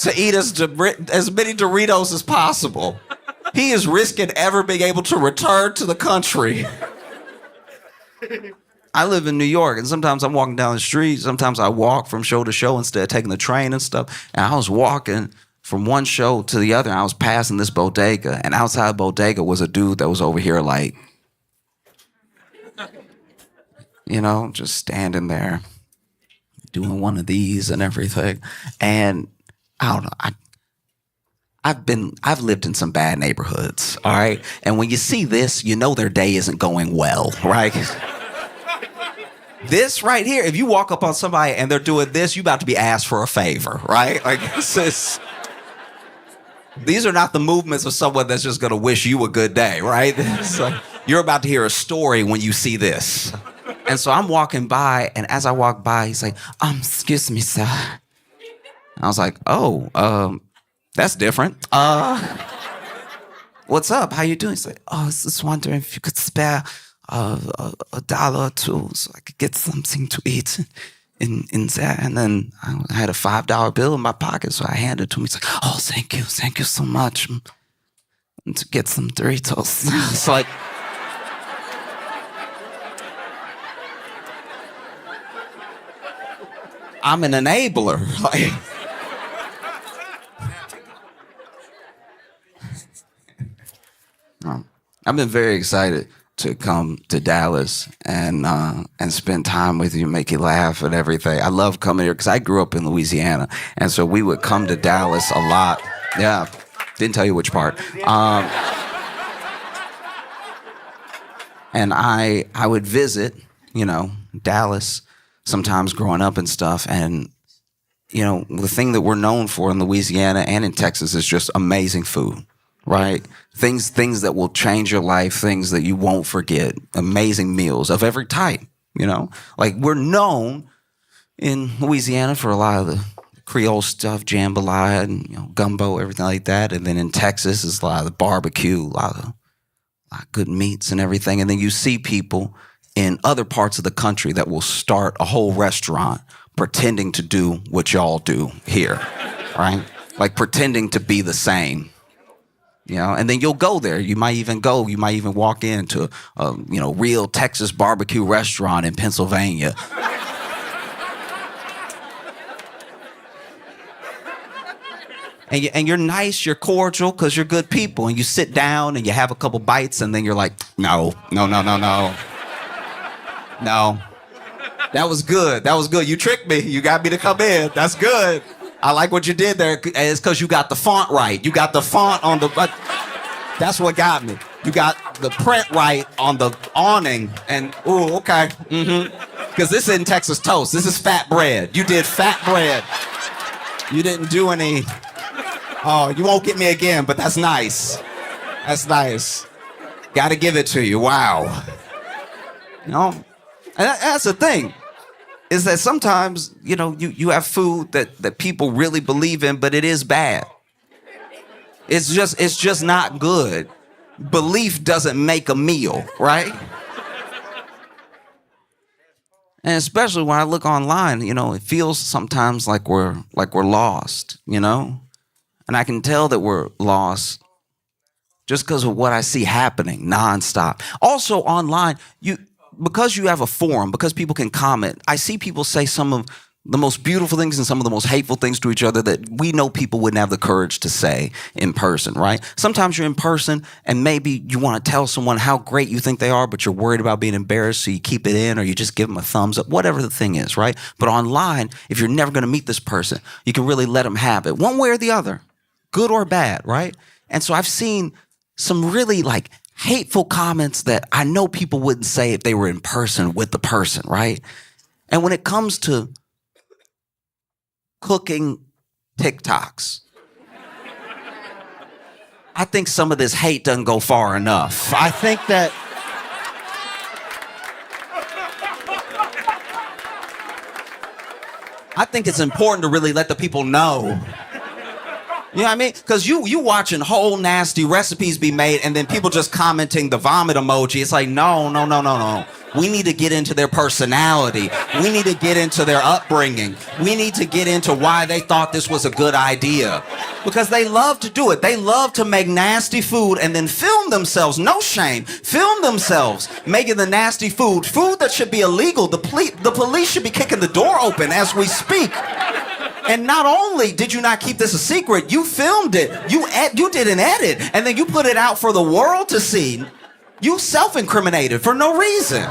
to eat as many Doritos as possible. He is risking ever being able to return to the country. I live in New York, and sometimes I'm walking down the street. Sometimes I walk from show to show instead of taking the train and stuff. And I was walking from one show to the other, and I was passing this bodega. And outside bodega was a dude that was over here like, you know, just standing there, doing one of these and everything. And I don't know. I've lived in some bad neighborhoods, all right? And when you see this, you know their day isn't going well, right? This right here, if you walk up on somebody and they're doing this, you about to be asked for a favor, right? Like, these are not the movements of someone that's just gonna wish you a good day, right? Like, you're about to hear a story when you see this. And so I'm walking by, and as I walk by, he's like, excuse me, sir. I was like, oh, that's different. What's up? How you doing? He's like, I was just wondering if you could spare $1 or $2 so I could get something to eat in there. And then I had a $5 bill in my pocket, so I handed it to him. He's like, oh, thank you so much. And to get some Doritos. It's like, I'm an enabler. Like, I've been very excited to come to Dallas and spend time with you, make you laugh and everything. I love coming here because I grew up in Louisiana, and so we would come to Dallas a lot. Yeah, didn't tell you which part. And I would visit, you know, Dallas sometimes growing up and stuff, and you know, the thing that we're known for in Louisiana and in Texas is just amazing food. Right? Things that will change your life, things that you won't forget, amazing meals of every type, you know? Like, we're known in Louisiana for a lot of the Creole stuff, jambalaya and, you know, gumbo, everything like that. And then in Texas, it's a lot of the barbecue, a lot of good meats and everything. And then you see people in other parts of the country that will start a whole restaurant pretending to do what y'all do here, right? Like pretending to be the same. You know, and then you'll go there. You might even walk into a, you know, real Texas barbecue restaurant in Pennsylvania. and you're nice, you're cordial because you're good people, and you sit down and you have a couple bites, and then you're like, no. That was good. You tricked me. You got me to come in. That's good. I like what you did there. It's because you got the font right. You got the font on the... That's what got me. You got the print right on the awning. And, ooh, okay. Because this isn't Texas toast. This is fat bread. You did fat bread. You didn't do any... Oh, you won't get me again, but that's nice. That's nice. Got to give it to you. Wow. You know? And that's the thing, is that sometimes, you know, you have food that people really believe in, but it is bad. It's just not good. Belief doesn't make a meal, right? And especially when I look online, you know, it feels sometimes like we're lost, you know? And I can tell that we're lost just because of what I see happening nonstop. Also online, because you have a forum, because people can comment, I see people say some of the most beautiful things and some of the most hateful things to each other that we know people wouldn't have the courage to say in person, right? Sometimes you're in person and maybe you want to tell someone how great you think they are, but you're worried about being embarrassed, so you keep it in or you just give them a thumbs up, whatever the thing is, right? But online, if you're never going to meet this person, you can really let them have it one way or the other, good or bad, right? And so I've seen some really like hateful comments that I know people wouldn't say if they were in person with the person, right? And when it comes to cooking TikToks, I think some of this hate doesn't go far enough. I think it's important to really let the people know. You know what I mean? Because you watching whole nasty recipes be made and then people just commenting the vomit emoji. It's like, no. We need to get into their personality. We need to get into their upbringing. We need to get into why they thought this was a good idea. Because they love to do it. They love to make nasty food and then film themselves, no shame, film themselves making the nasty food that should be illegal. The police should be kicking the door open as we speak. And not only did you not keep this a secret, you filmed it. You did an edit, and then you put it out for the world to see. You self-incriminated for no reason.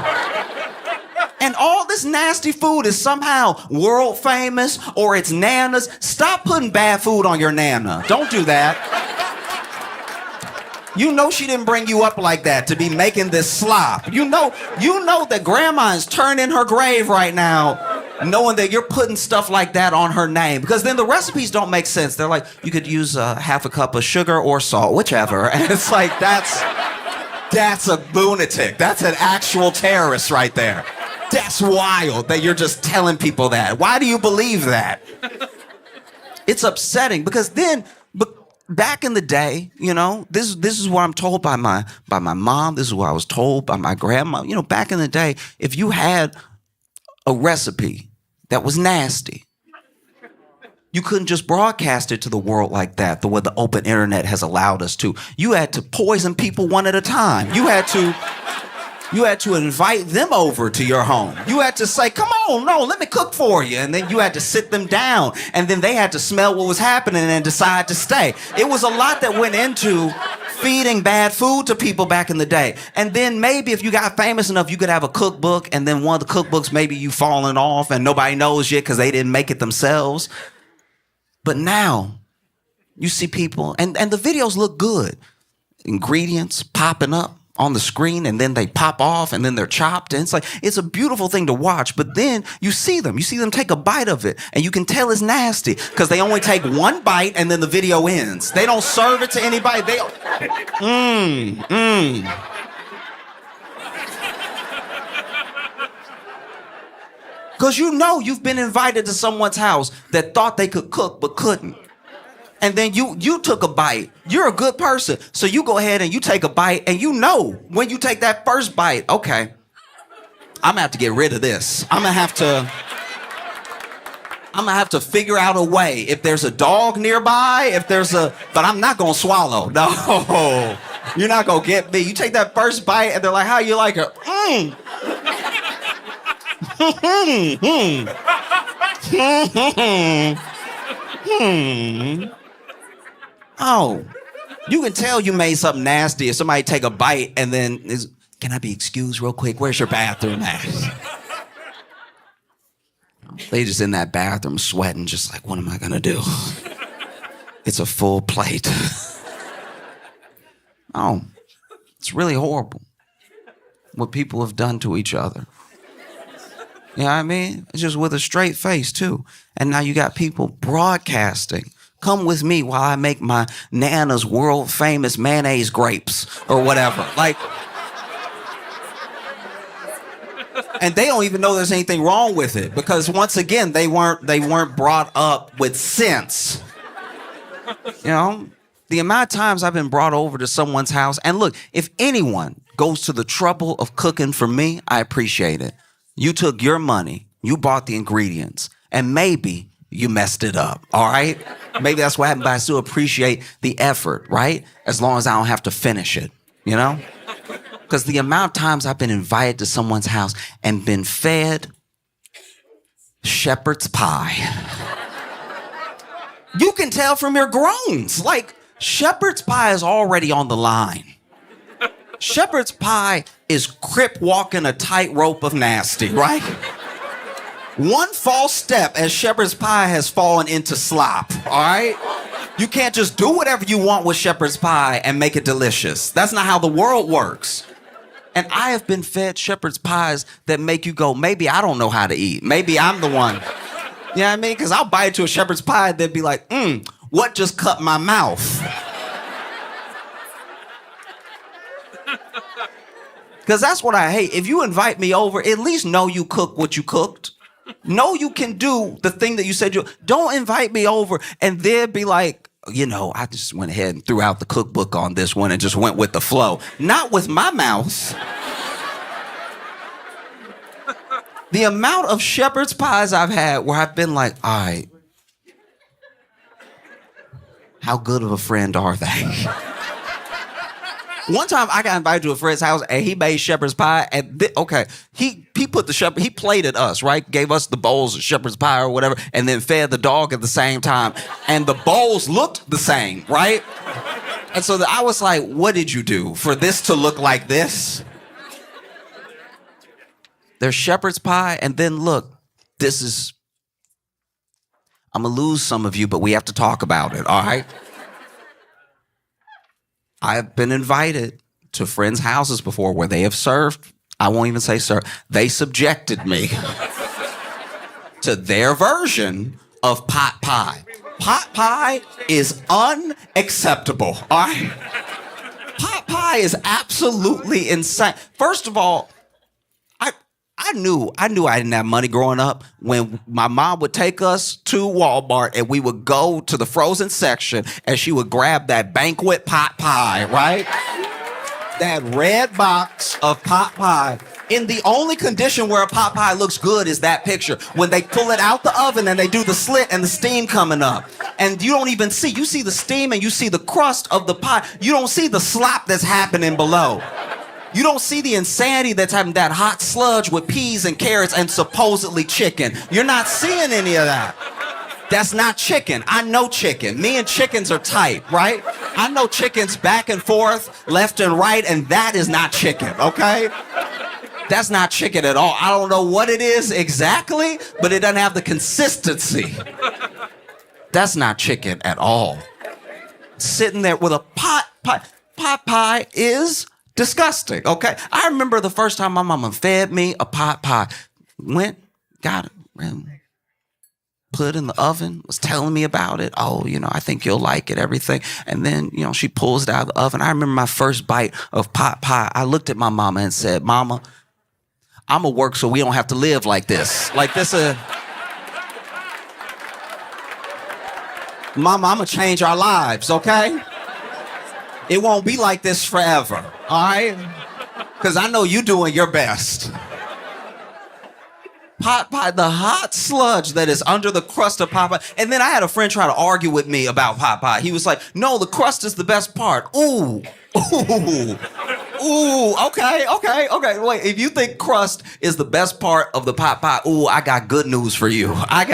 And all this nasty food is somehow world famous or it's Nana's. Stop putting bad food on your Nana. Don't do that. You know she didn't bring you up like that to be making this slop. You know that grandma is turning her grave right now knowing that you're putting stuff like that on her name, because then the recipes don't make sense. They're like, you could use half a cup of sugar or salt, whichever. And it's like, that's a lunatic. That's an actual terrorist right there. That's wild that you're just telling people that. Why do you believe that? It's upsetting because then, back in the day, you know, this is what I'm told by my mom. This is what I was told by my grandma. You know, back in the day, if you had a recipe that was nasty, you couldn't just broadcast it to the world like that, the way the open internet has allowed us to. You had to poison people one at a time. You had to invite them over to your home. You had to say, come on, no, let me cook for you. And then you had to sit them down. And then they had to smell what was happening and decide to stay. It was a lot that went into feeding bad food to people back in the day. And then maybe if you got famous enough, you could have a cookbook, and then one of the cookbooks, maybe you falling off and nobody knows yet because they didn't make it themselves. But now you see people, and the videos look good. Ingredients popping up on the screen, and then they pop off, and then they're chopped. And it's a beautiful thing to watch. But then you see them take a bite of it, and you can tell it's nasty because they only take one bite, and then the video ends. They don't serve it to anybody. Because you know you've been invited to someone's house that thought they could cook but couldn't. And then you took a bite. You're a good person. So you go ahead and you take a bite, and you know when you take that first bite, okay, I'm gonna have to get rid of this. I'm gonna have to figure out a way. If there's a dog nearby, but I'm not gonna swallow. No, you're not gonna get me. You take that first bite and they're like, how you like it? Oh, you can tell you made something nasty if somebody take a bite and then can I be excused real quick? Where's your bathroom at? They just in that bathroom sweating, just like, what am I gonna do? It's a full plate. Oh, it's really horrible what people have done to each other. You know what I mean? It's just with a straight face, too. And now you got people broadcasting. Come with me while I make my Nana's world famous mayonnaise grapes or whatever. Like, and they don't even know there's anything wrong with it because once again, they weren't brought up with sense. You know, the amount of times I've been brought over to someone's house, and look, if anyone goes to the trouble of cooking for me, I appreciate it. You took your money, you bought the ingredients, and maybe you messed it up, all right? Maybe that's what happened, but I still appreciate the effort, right? As long as I don't have to finish it, you know? Because the amount of times I've been invited to someone's house and been fed shepherd's pie. You can tell from your groans. Like, shepherd's pie is already on the line. Shepherd's pie is crip walking a tightrope of nasty, right? One false step as shepherd's pie has fallen into slop, all right? You can't just do whatever you want with shepherd's pie and make it delicious. That's not how the world works. And I have been fed shepherd's pies that make you go, maybe I don't know how to eat. Maybe I'm the one. You know what I mean? Because I'll bite into a shepherd's pie that'd be like, what just cut my mouth? Because that's what I hate. If you invite me over, at least know you cook what you cooked. Know you can do the thing that you said you... Don't invite me over and then be like, you know, I just went ahead and threw out the cookbook on this one and just went with the flow. Not with my mouth. The amount of shepherd's pies I've had where I've been like, all right, how good of a friend are they? One time I got invited to a friend's house and he made shepherd's pie and he put he plated us, right? Gave us the bowls of shepherd's pie or whatever and then fed the dog at the same time. And the bowls looked the same, right? And so I was like, what did you do for this to look like this? There's shepherd's pie and then look, I'm gonna lose some of you, but we have to talk about it, all right? I've been invited to friends' houses before where they have served, I won't even say served, they subjected me to their version of pot pie. Pot pie is unacceptable, all right? Pot pie is absolutely insane. First of all, I knew I didn't have money growing up when my mom would take us to Walmart and we would go to the frozen section and she would grab that banquet pot pie, right? That red box of pot pie. In the only condition where a pot pie looks good is that picture. When they pull it out the oven and they do the slit and the steam coming up. And you don't even see. You see the steam and you see the crust of the pie. You don't see the slop that's happening below. You don't see the insanity that's having that hot sludge with peas and carrots and supposedly chicken. You're not seeing any of that. That's not chicken. I know chicken. Me and chickens are tight, right? I know chickens back and forth, left and right, and that is not chicken, okay? That's not chicken at all. I don't know what it is exactly, but it doesn't have the consistency. That's not chicken at all. Sitting there with a pot pie is disgusting, okay? I remember the first time my mama fed me a pot pie. Went, got it, put it in the oven, was telling me about it. Oh, you know, I think you'll like it, everything. And then, you know, she pulls it out of the oven. I remember my first bite of pot pie. I looked at my mama and said, Mama, I'm gonna work so we don't have to live like this. Like this, Mama, I'm gonna change our lives, okay? It won't be like this forever, all right? Because I know you're doing your best. Pot pie, the hot sludge that is under the crust of pot pie. And then I had a friend try to argue with me about pot pie. He was like, no, the crust is the best part. Ooh, okay. Wait, if you think crust is the best part of the pot pie, ooh, I got good news for you. I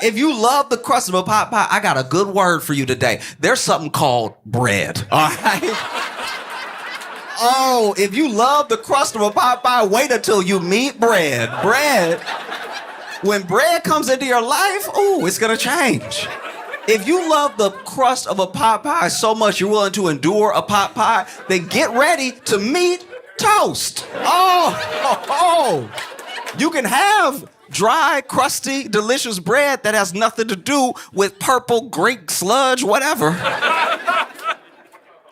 If you love the crust of a pot pie, I got a good word for you today. There's something called bread, all right? Oh, if you love the crust of a pot pie, wait until you meet bread. Bread, when bread comes into your life, ooh, it's gonna change. If you love the crust of a pot pie so much you're willing to endure a pot pie, then get ready to meet toast. Oh. You can have dry, crusty, delicious bread that has nothing to do with purple Greek sludge, whatever.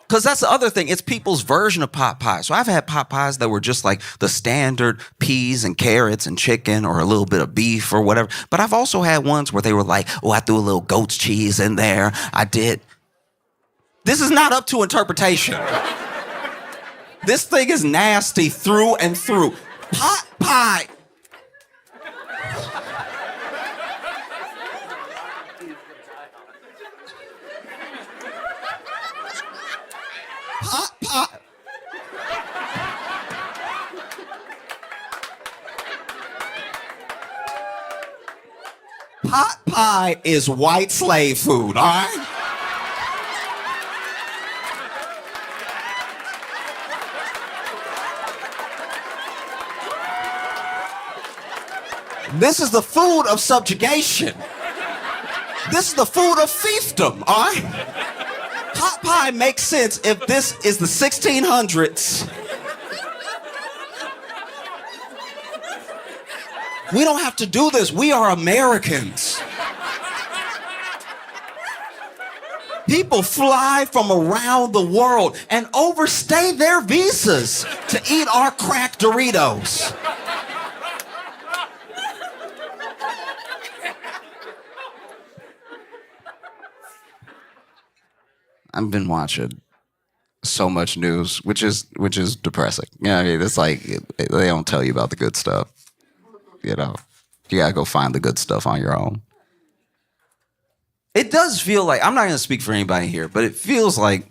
Because that's the other thing. It's people's version of pot pie. So I've had pot pies that were just like the standard peas and carrots and chicken or a little bit of beef or whatever. But I've also had ones where they were like, oh, I threw a little goat's cheese in there. I did. This is not up to interpretation. This thing is nasty through and through. Pot pie. Pot pie. Pot pie is white slave food, all right? This is the food of subjugation. This is the food of fiefdom, all right? Pot pie makes sense if this is the 1600s. We don't have to do this. We are Americans. People fly from around the world and overstay their visas to eat our crack Doritos. I've been watching so much news, which is depressing. You know, I mean, it's like they don't tell you about the good stuff. You know, you gotta go find the good stuff on your own. It does feel like, I'm not gonna speak for anybody here, but it feels like,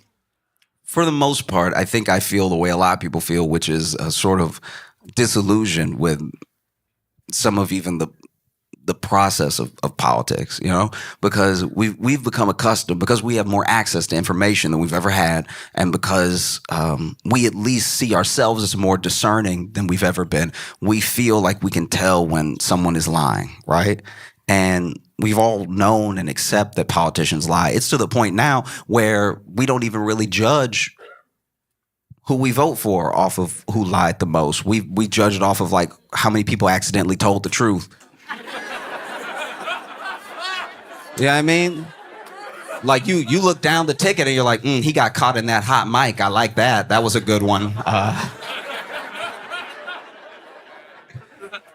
for the most part, I think I feel the way a lot of people feel, which is a sort of disillusion with some of even the process of politics, you know, because we've become accustomed, because we have more access to information than we've ever had, and because we at least see ourselves as more discerning than we've ever been. We feel like we can tell when someone is lying, right? And we've all known and accept that politicians lie. It's to the point now where we don't even really judge who we vote for off of who lied the most. We judge it off of like how many people accidentally told the truth. You know what I mean? Like you look down the ticket and you're like, he got caught in that hot mic. I like that. That was a good one.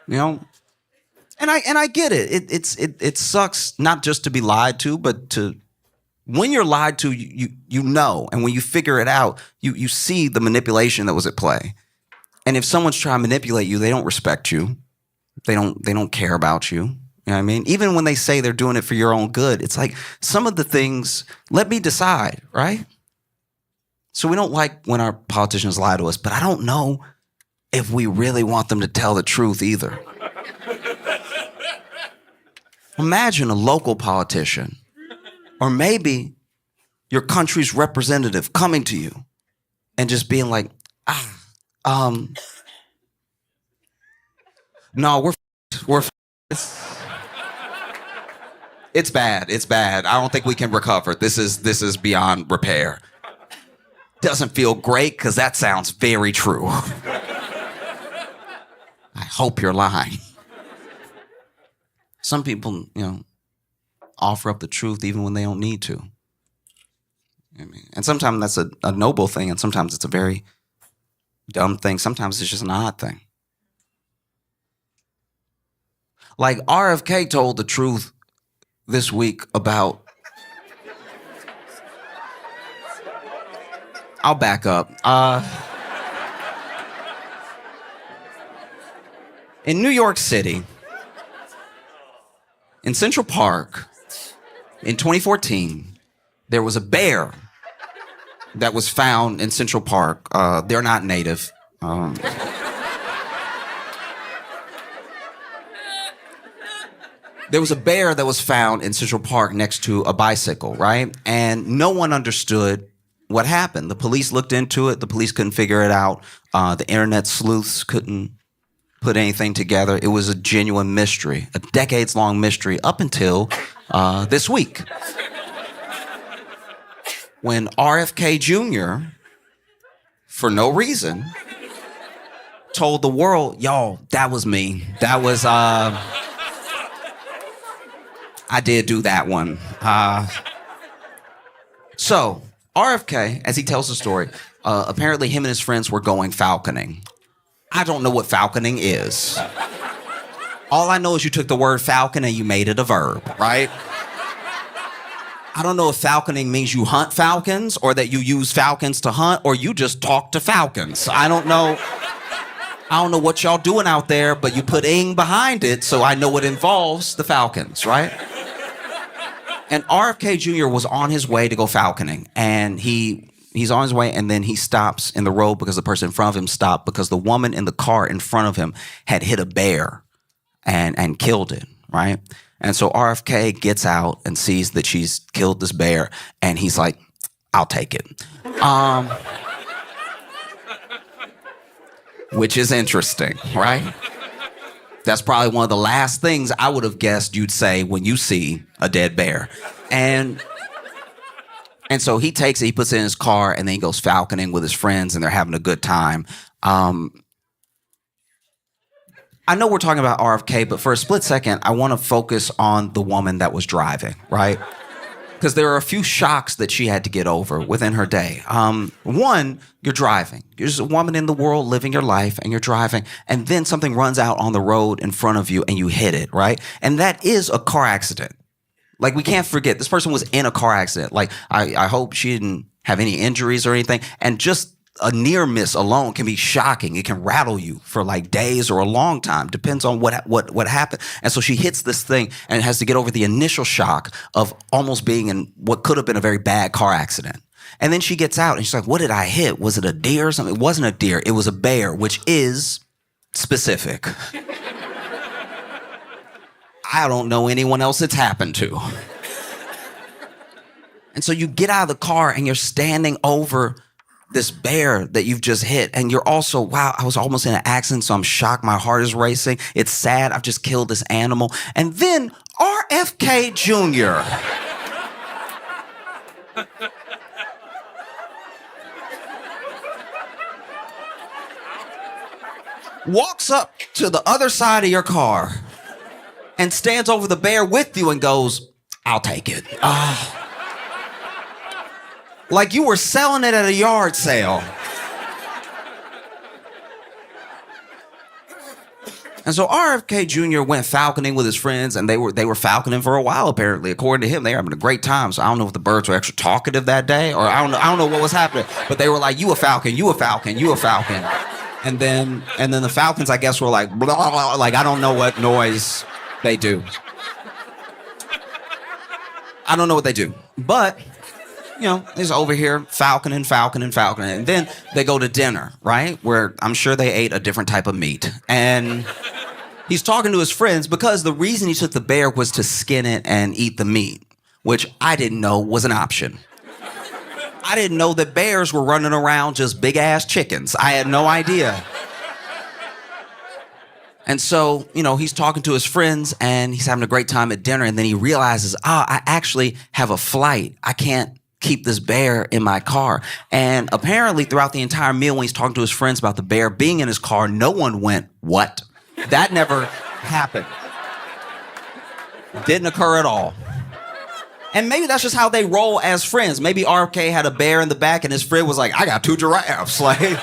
You know, and I get it. It sucks not just to be lied to, but to, when you're lied to, you know, and when you figure it out, you see the manipulation that was at play. And if someone's trying to manipulate you, they don't respect you. They don't care about you. You know what I mean? Even when they say they're doing it for your own good, it's like some of the things, let me decide, right? So we don't like when our politicians lie to us, but I don't know if we really want them to tell the truth either. Imagine a local politician, or maybe your country's representative coming to you and just being like, no, we're it's bad. It's bad. I don't think we can recover. This is beyond repair. Doesn't feel great because that sounds very true. I hope you're lying. Some people, you know, offer up the truth even when they don't need to. I mean, and sometimes that's a noble thing, and sometimes it's a very dumb thing. Sometimes it's just an odd thing. Like RFK told the truth this week about, I'll back up. In New York City, in Central Park, in 2014, there was a bear that was found in Central Park. They're not native. There was a bear that was found in Central Park next to a bicycle, right? And no one understood what happened. The police looked into it. The police couldn't figure it out. The internet sleuths couldn't put anything together. It was a genuine mystery, a decades-long mystery up until this week, when RFK Jr., for no reason, told the world, y'all, that was me. That was, I did do that one. So RFK, as he tells the story, apparently him and his friends were going falconing. I don't know what falconing is. All I know is you took the word falcon and you made it a verb, right? I don't know if falconing means you hunt falcons or that you use falcons to hunt or you just talk to falcons. I don't know what y'all doing out there, but you put ing behind it, so I know it involves the falcons, right? And RFK Jr. was on his way to go falconing, and he's on his way, and then he stops in the road because the person in front of him stopped because the woman in the car in front of him had hit a bear and killed it, right? And so RFK gets out and sees that she's killed this bear, and he's like, I'll take it. Which is interesting, right? That's probably one of the last things I would have guessed you'd say when you see a dead bear. And so he takes it, he puts it in his car, and then he goes falconing with his friends, and they're having a good time. I know we're talking about RFK, but for a split second, I want to focus on the woman that was driving, right? Because there are a few shocks that she had to get over within her day. One, you're driving. You're just a woman in the world living your life, and you're driving, and then something runs out on the road in front of you, and you hit it, right? And that is a car accident. Like, we can't forget, this person was in a car accident. Like, I hope she didn't have any injuries or anything. And just a near miss alone can be shocking. It can rattle you for like days or a long time. Depends on what happened. And so she hits this thing and has to get over the initial shock of almost being in what could have been a very bad car accident. And then she gets out and she's like, what did I hit? Was it a deer or something? It wasn't a deer. It was a bear, which is specific. I don't know anyone else it's happened to. And so you get out of the car and you're standing over this bear that you've just hit. And you're also, wow, I was almost in an accident, so I'm shocked. My heart is racing. It's sad. I've just killed this animal. And then RFK Jr. walks up to the other side of your car and stands over the bear with you and goes, I'll take it. Like you were selling it at a yard sale. And so RFK Jr. went falconing with his friends, and they were falconing for a while, apparently. According to him, they were having a great time. So I don't know if the birds were extra talkative that day, or I don't know what was happening. But they were like, you a falcon, you a falcon, you a falcon. And then the falcons, I guess, were like, blah, blah, blah, like I don't know what noise they do. I don't know what they do. But you know, he's over here falconing. And then they go to dinner, right? Where I'm sure they ate a different type of meat. And he's talking to his friends because the reason he took the bear was to skin it and eat the meat, which I didn't know was an option. I didn't know that bears were running around just big ass chickens. I had no idea. And so, you know, he's talking to his friends and he's having a great time at dinner. And then he realizes, I actually have a flight. I can't keep this bear in my car. And apparently throughout the entire meal, when he's talking to his friends about the bear being in his car, no one went, what? That never happened. Didn't occur at all. And maybe that's just how they roll as friends. Maybe RFK had a bear in the back and his friend was like, I got 2 giraffes. Like,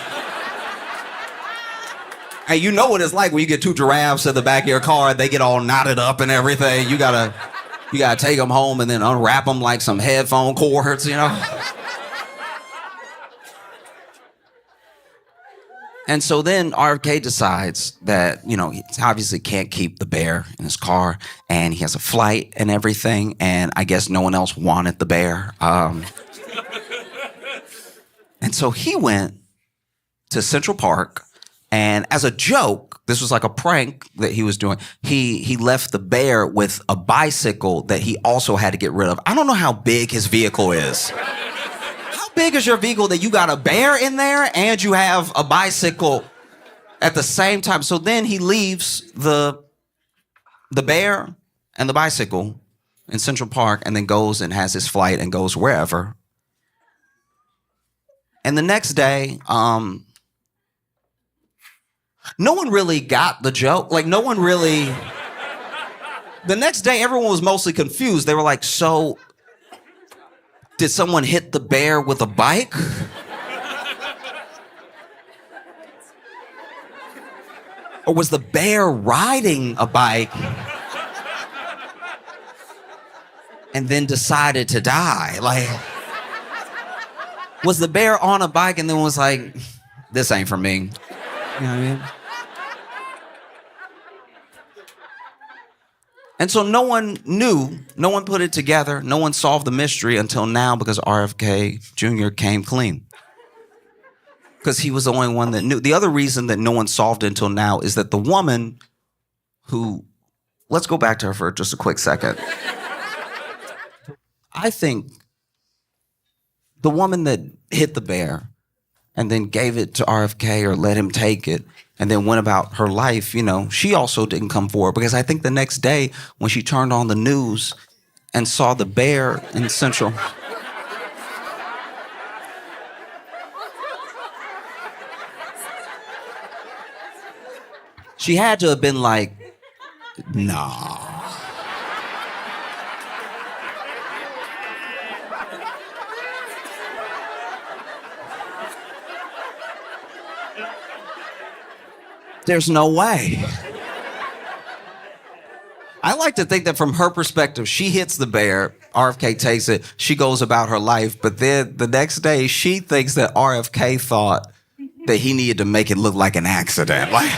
and you know what it's like when you get 2 giraffes in the back of your car, they get all knotted up and everything. You gotta take them home and then unwrap them like some headphone cords, you know? And so then RFK decides that, you know, he obviously can't keep the bear in his car and he has a flight and everything. And I guess no one else wanted the bear. And so he went to Central Park And as a joke, this was like a prank that he was doing. He left the bear with a bicycle that he also had to get rid of. I don't know how big his vehicle is. How big is your vehicle that you got a bear in there and you have a bicycle at the same time? So then he leaves the bear and the bicycle in Central Park and then goes and has his flight and goes wherever. And the next day, no one really got the joke. Like, no one really... The next day, everyone was mostly confused. They were like, so, did someone hit the bear with a bike? Or was the bear riding a bike and then decided to die? Like, was the bear on a bike and then was like, this ain't for me? You know what I mean? And so no one knew, no one put it together, no one solved the mystery until now because RFK Jr. came clean. Because he was the only one that knew. The other reason that no one solved it until now is that the woman who, let's go back to her for just a quick second. I think the woman that hit the bear and then gave it to RFK or let him take it and then went about her life, you know, she also didn't come forward because I think the next day when she turned on the news and saw the bear in Central... She had to have been like, nah. There's no way. I like to think that from her perspective, she hits the bear, RFK takes it, she goes about her life, but then the next day, she thinks that RFK thought that he needed to make it look like an accident. Like,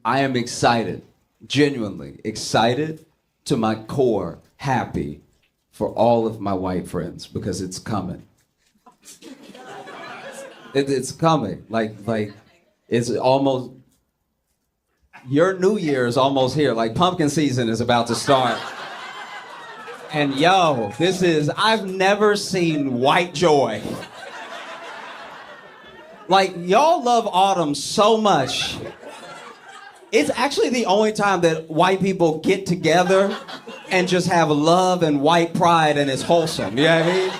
I am excited, genuinely excited to my core, happy for all of my white friends because it's coming. It's coming. Like it's almost, your New Year is almost here. Like pumpkin season is about to start. And yo, I've never seen white joy. Like, y'all love autumn so much. It's actually the only time that white people get together and just have love and white pride and it's wholesome. You know what I mean?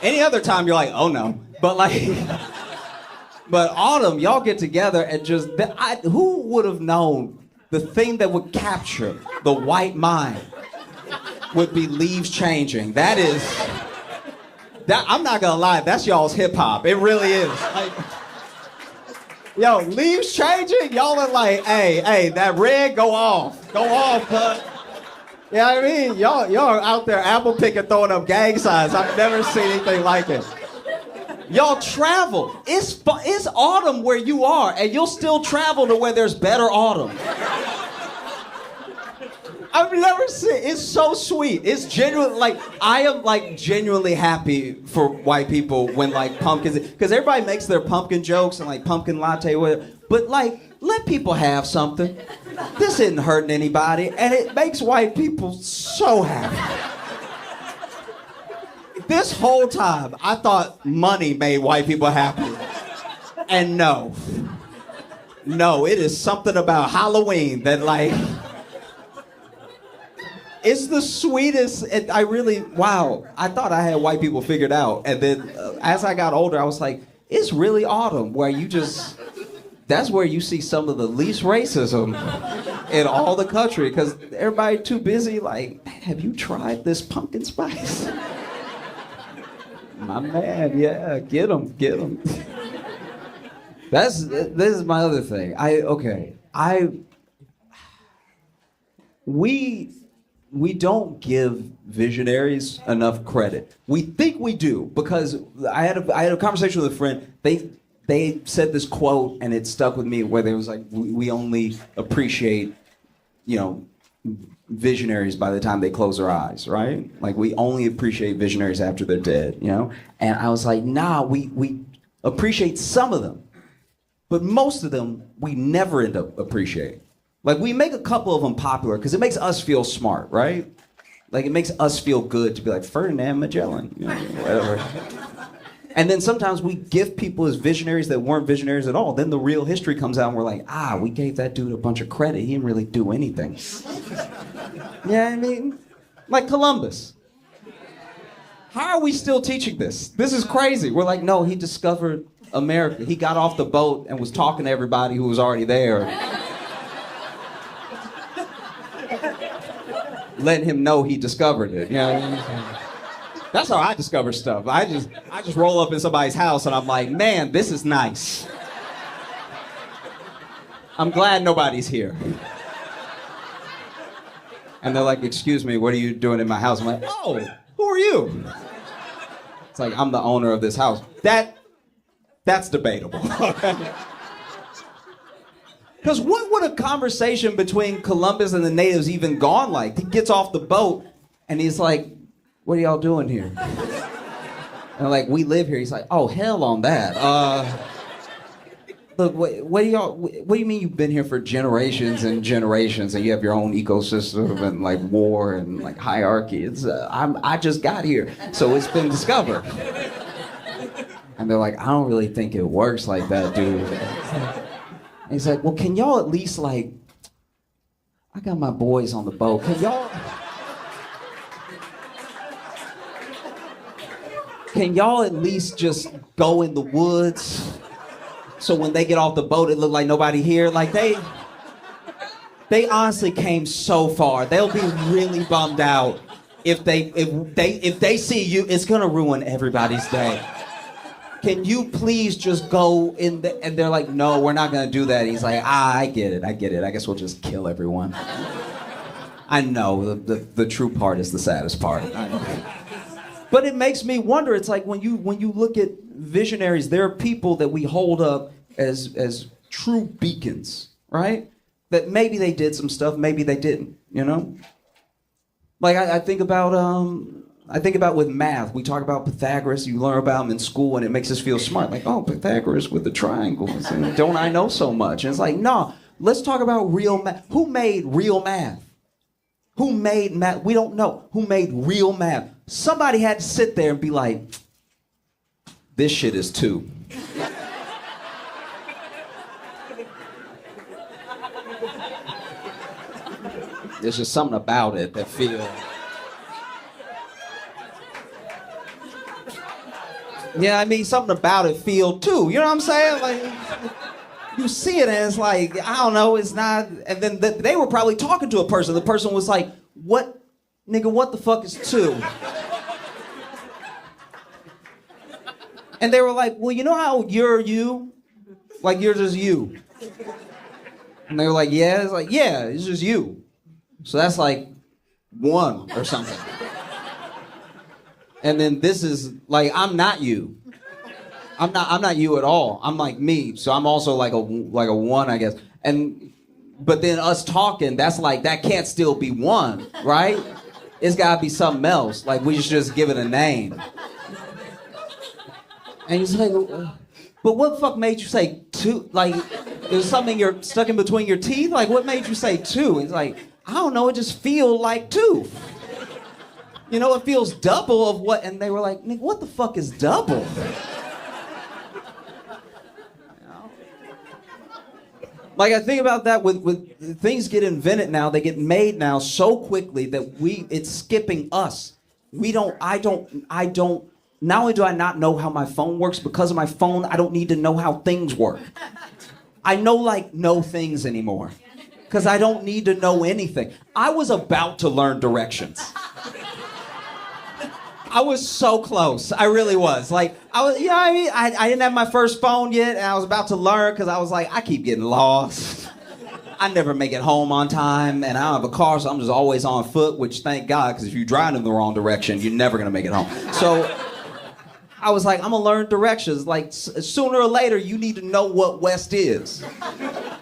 Any other time you're like, oh no. But autumn, y'all get together and just, who would have known the thing that would capture the white mind would be leaves changing. I'm not gonna lie, that's y'all's hip hop. It really is. Like, yo, leaves changing? Y'all are like, hey, that red, go off, bud. You know what I mean? Y'all are out there apple picking, throwing up gang signs. I've never seen anything like it. Y'all travel. It's autumn where you are, and you'll still travel to where there's better autumn. I've never seen, it's so sweet. It's genuine, like, I am like genuinely happy for white people when like pumpkins, because everybody makes their pumpkin jokes and like pumpkin latte, whatever, but like, let people have something. This isn't hurting anybody, and it makes white people so happy. This whole time, I thought money made white people happy. And no, it is something about Halloween that like, it's the sweetest. Wow. I thought I had white people figured out. And then as I got older, I was like, it's really autumn where that's where you see some of the least racism in all the country. Because everybody too busy like, have you tried this pumpkin spice? My man, yeah, get them. This is my other thing. we don't give visionaries enough credit. We think we do because I had a conversation with a friend. They said this quote and it stuck with me where they was like, we only appreciate, visionaries by the time they close their eyes, right? Like we only appreciate visionaries after they're dead, And I was like, nah, we appreciate some of them, but most of them we never end up appreciating. Like we make a couple of them popular because it makes us feel smart, right? Like it makes us feel good to be like Ferdinand Magellan, whatever. And then sometimes we give people as visionaries that weren't visionaries at all. Then the real history comes out and we're like, we gave that dude a bunch of credit. He didn't really do anything. You know what I mean? Like Columbus. How are we still teaching this? This is crazy. We're like, no, he discovered America. He got off the boat and was talking to everybody who was already there. Letting him know he discovered it. You know what I mean? That's how I discover stuff. I just roll up in somebody's house and I'm like, man, this is nice. I'm glad nobody's here. And they're like, excuse me, what are you doing in my house? I'm like, oh, who are you? It's like, I'm the owner of this house. That's debatable. Because what would a conversation between Columbus and the natives even gone like? He gets off the boat and he's like, what are y'all doing here? And I'm like, we live here. He's like, oh, hell on that. Look, what do you mean you've been here for generations and generations and you have your own ecosystem and like war and like hierarchy? I just got here, so it's been discovered. And they're like, I don't really think it works like that, dude. And he's like, well, can y'all at least like, I got my boys on the boat. Can y'all at least just go in the woods? So when they get off the boat, it look like nobody here. Like they honestly came so far. They'll be really bummed out if they see you. It's gonna ruin everybody's day. Can you please just go in the? And they're like, no, we're not gonna do that. He's like, I get it. I guess we'll just kill everyone. I know the true part is the saddest part. But it makes me wonder. It's like when you look at visionaries, there are people that we hold up as true beacons, right? That maybe they did some stuff, maybe they didn't. Like I think about with math. We talk about Pythagoras. You learn about him in school, and it makes us feel smart. Like, oh, Pythagoras with the triangles, and don't I know so much? And it's like, no, let's talk about real math. Who made real math? Who made math? We don't know. Who made real math? Somebody had to sit there and be like, this shit is 2. There's just something about it that feels... Yeah, I mean, something about it feel 2. You know what I'm saying? Like, you see it and it's like, I don't know, it's not... And then they were probably talking to a person. The person was like, what the fuck is 2? And they were like, well, you know how you're you? Like, you're just you. And they were like, yeah? It's like, yeah, it's just you. So that's like 1 or something. And then this is, like, I'm not you. I'm not you at all. I'm like me. So I'm also like a 1, I guess. But then us talking, that's like, that can't still be 1, right? It's gotta be something else. Like, we should just give it a name. And he's like, but what the fuck made you say 2? Like, there's something stuck in between your teeth? Like, what made you say 2? He's like, I don't know, it just feels like 2. It feels double of what, and they were like, nigga, what the fuck is double? Like, I think about that with things get invented now, they get made now so quickly that it's skipping us. I don't, not only do I not know how my phone works, because of my phone, I don't need to know how things work. I know things anymore. Because I don't need to know anything. I was about to learn directions. I was so close. I really was. Like, I was, I didn't have my first phone yet, and I was about to learn because I was like, I keep getting lost. I never make it home on time, and I don't have a car, so I'm just always on foot, which thank God, because if you drive in the wrong direction, you're never gonna make it home. So I was like, I'm gonna learn directions. Like, sooner or later, you need to know what west is.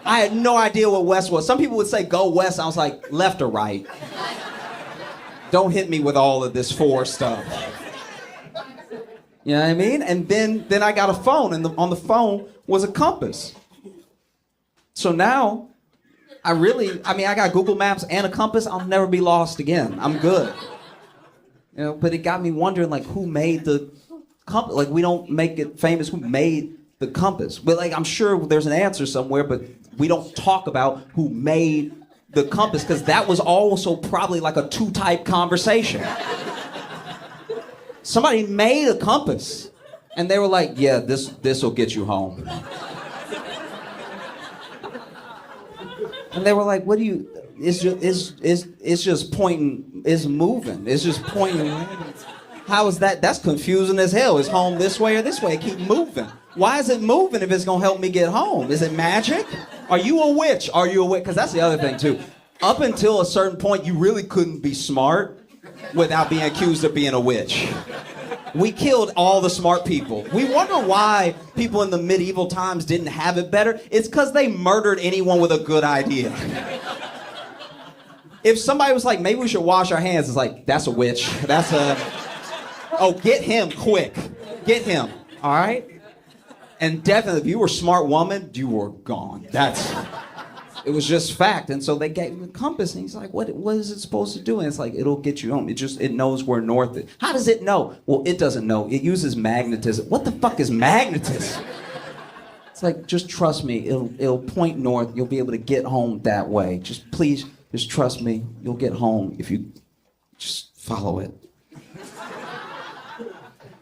I had no idea what west was. Some people would say, go west. I was like, left or right? Don't hit me with all of this four stuff. You know what I mean? And then I got a phone, and on the phone was a compass. So now, I got Google Maps and a compass. I'll never be lost again. I'm good. You know, but it got me wondering, like, who made the compass? Like, we don't make it famous. Who made the compass? But like, I'm sure there's an answer somewhere, but we don't talk about who made the compass, because that was also probably like a two-type conversation. Somebody made a compass, and they were like, yeah, this will get you home. And they were like, what do you, it's just pointing, it's moving, it's just pointing. How is that? That's confusing as hell. Is home this way or this way? Keep moving. Why is it moving if it's gonna help me get home? Is it magic? Are you a witch? Are you a witch? Because that's the other thing too. Up until a certain point, you really couldn't be smart without being accused of being a witch. We killed all the smart people. We wonder why people in the medieval times didn't have it better. It's because they murdered anyone with a good idea. If somebody was like, maybe we should wash our hands, it's like, that's a witch. That's a... Oh, get him quick. Get him, all right? And definitely, if you were a smart woman, you were gone. It was just fact. And so they gave him the compass, and he's like, what is it supposed to do? And it's like, it'll get you home. It knows where north is. How does it know? Well, it doesn't know. It uses magnetism. What the fuck is magnetism? It's like, just trust me. It'll point north. You'll be able to get home that way. Please trust me. You'll get home if you just follow it.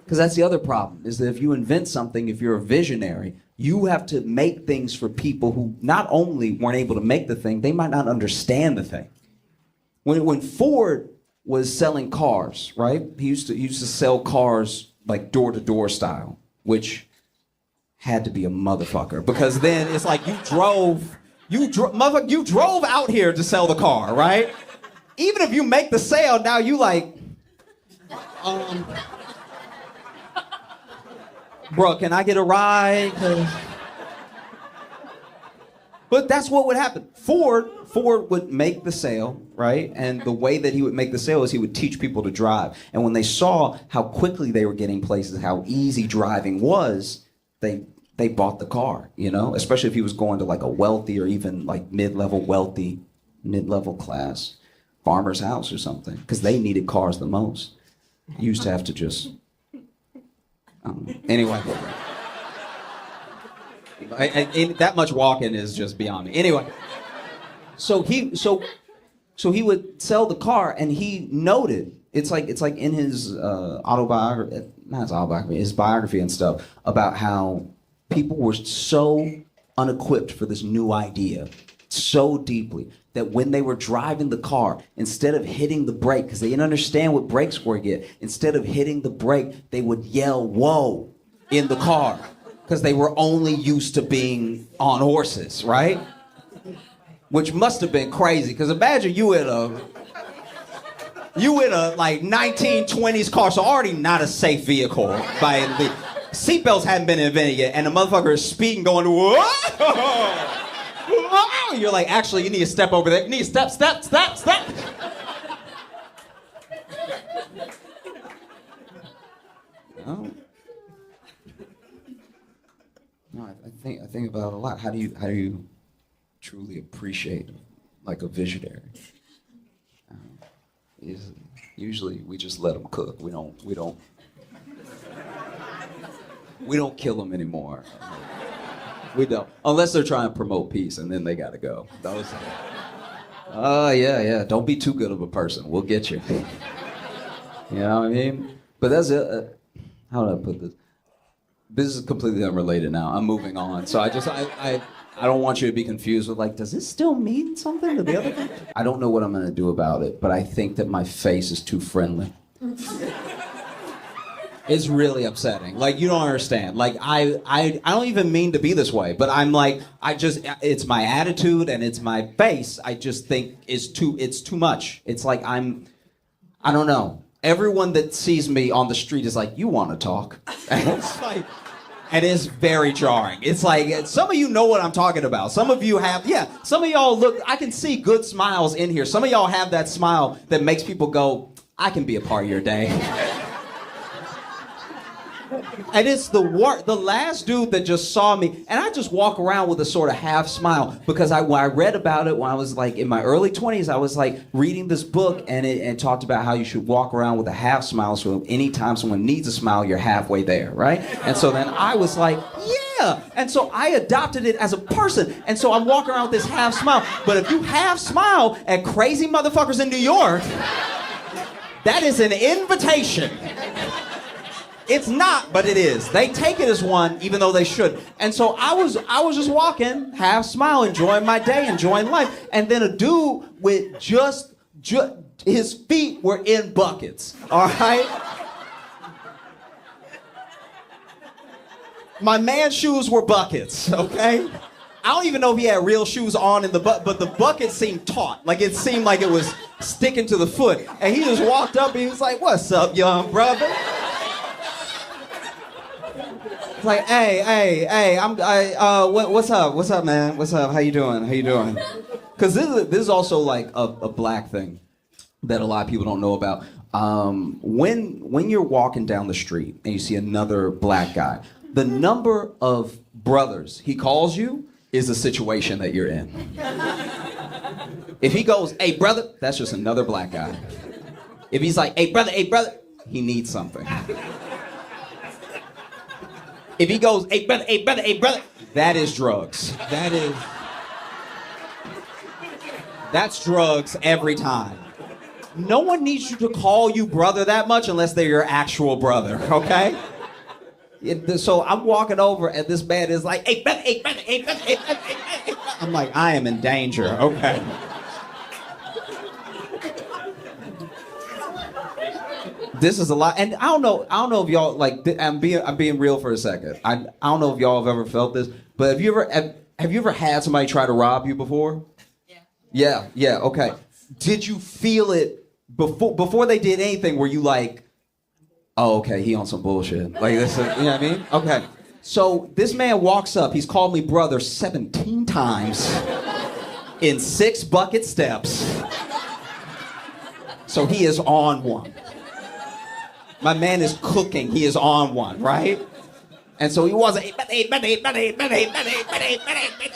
Because that's the other problem, is that if you invent something, if you're a visionary, you have to make things for people who not only weren't able to make the thing, they might not understand the thing. When Ford was selling cars, right? He used to sell cars like door-to-door style, which had to be a motherfucker, because then it's like you drove out here to sell the car, right? Even if you make the sale, now you like, bro, can I get a ride? But that's what would happen. Ford would make the sale, right? And the way that he would make the sale is he would teach people to drive. And when they saw how quickly they were getting places, how easy driving was, they bought the car, you know? Especially if he was going to like a wealthy or even like mid-level class farmer's house or something, because they needed cars the most. You used to have to just... Anyway, that much walking is just beyond me. Anyway, so he would sell the car, and he noted it's like in his autobiography, not his autobiography, his biography and stuff, about how people were so unequipped for this new idea so deeply that when they were driving the car, instead of hitting the brake, because they didn't understand what brakes were yet, instead of hitting the brake, they would yell, whoa, in the car, because they were only used to being on horses, right? Which must have been crazy, because imagine you in a like 1920s car, so already not a safe vehicle by the seatbelts hadn't been invented yet, and the motherfucker is speeding going, whoa! You're like, actually, you need to step over there. You need to step. No, I think about it a lot. How do you truly appreciate like a visionary? Usually we just let them cook. We don't kill them anymore. We don't. Unless they're trying to promote peace, and then they gotta go. Yeah. Don't be too good of a person. We'll get you. You know what I mean? But that's it. How do I put this? This is completely unrelated now. I'm moving on. So I don't want you to be confused with like, does this still mean something to the other thing? I don't know what I'm gonna do about it, but I think that my face is too friendly. It's really upsetting. Like, you don't understand. Like, I don't even mean to be this way, but I'm like, it's my attitude and it's my face. I just think it's too much. It's like I don't know. Everyone that sees me on the street is like, you want to talk? And it's like, and it's very jarring. It's like, some of you know what I'm talking about. Some of you have, some of y'all look, I can see good smiles in here. Some of y'all have that smile that makes people go, I can be a part of your day. And it's the last dude that just saw me, and I just walk around with a sort of half smile because when I read about it when I was like in my early 20s, I was like reading this book and it talked about how you should walk around with a half smile, so anytime someone needs a smile, you're halfway there, right? And so then I was like, yeah, and so I adopted it as a person, and so I'm walking around with this half smile. But if you half smile at crazy motherfuckers in New York, that is an invitation. It's not, but it is. They take it as one, even though they should. And so I was just walking, half smile, enjoying my day, enjoying life. And then a dude with just his feet were in buckets. All right? My man's shoes were buckets, okay? I don't even know if he had real shoes on in but the bucket seemed taut. Like it seemed like it was sticking to the foot. And he just walked up and he was like, "What's up, young brother?" Like, hey, what's up, man? What's up? How you doing? Because this is also like a black thing that a lot of people don't know about. When you're walking down the street and you see another black guy, the number of brothers he calls you is the situation that you're in. If he goes, "Hey, brother," that's just another black guy. If he's like, hey, brother," he needs something. If he goes, hey, brother, that is drugs. That's drugs every time. No one needs you to call you brother that much unless they're your actual brother, okay? So I'm walking over and this man is like, hey, brother. I'm like, I am in danger, okay? This is a lot, and I don't know if y'all like. I'm being real for a second. I don't know if y'all have ever felt this, but have you ever had somebody try to rob you before? Yeah. Yeah. Okay. Did you feel it before they did anything? Were you like, oh, okay, he on some bullshit? Like this, you know what I mean? Okay. So this man walks up. He's called me brother 17 times in 6 bucket steps. So he is on one. My man is cooking. He is on one, right? And so he was,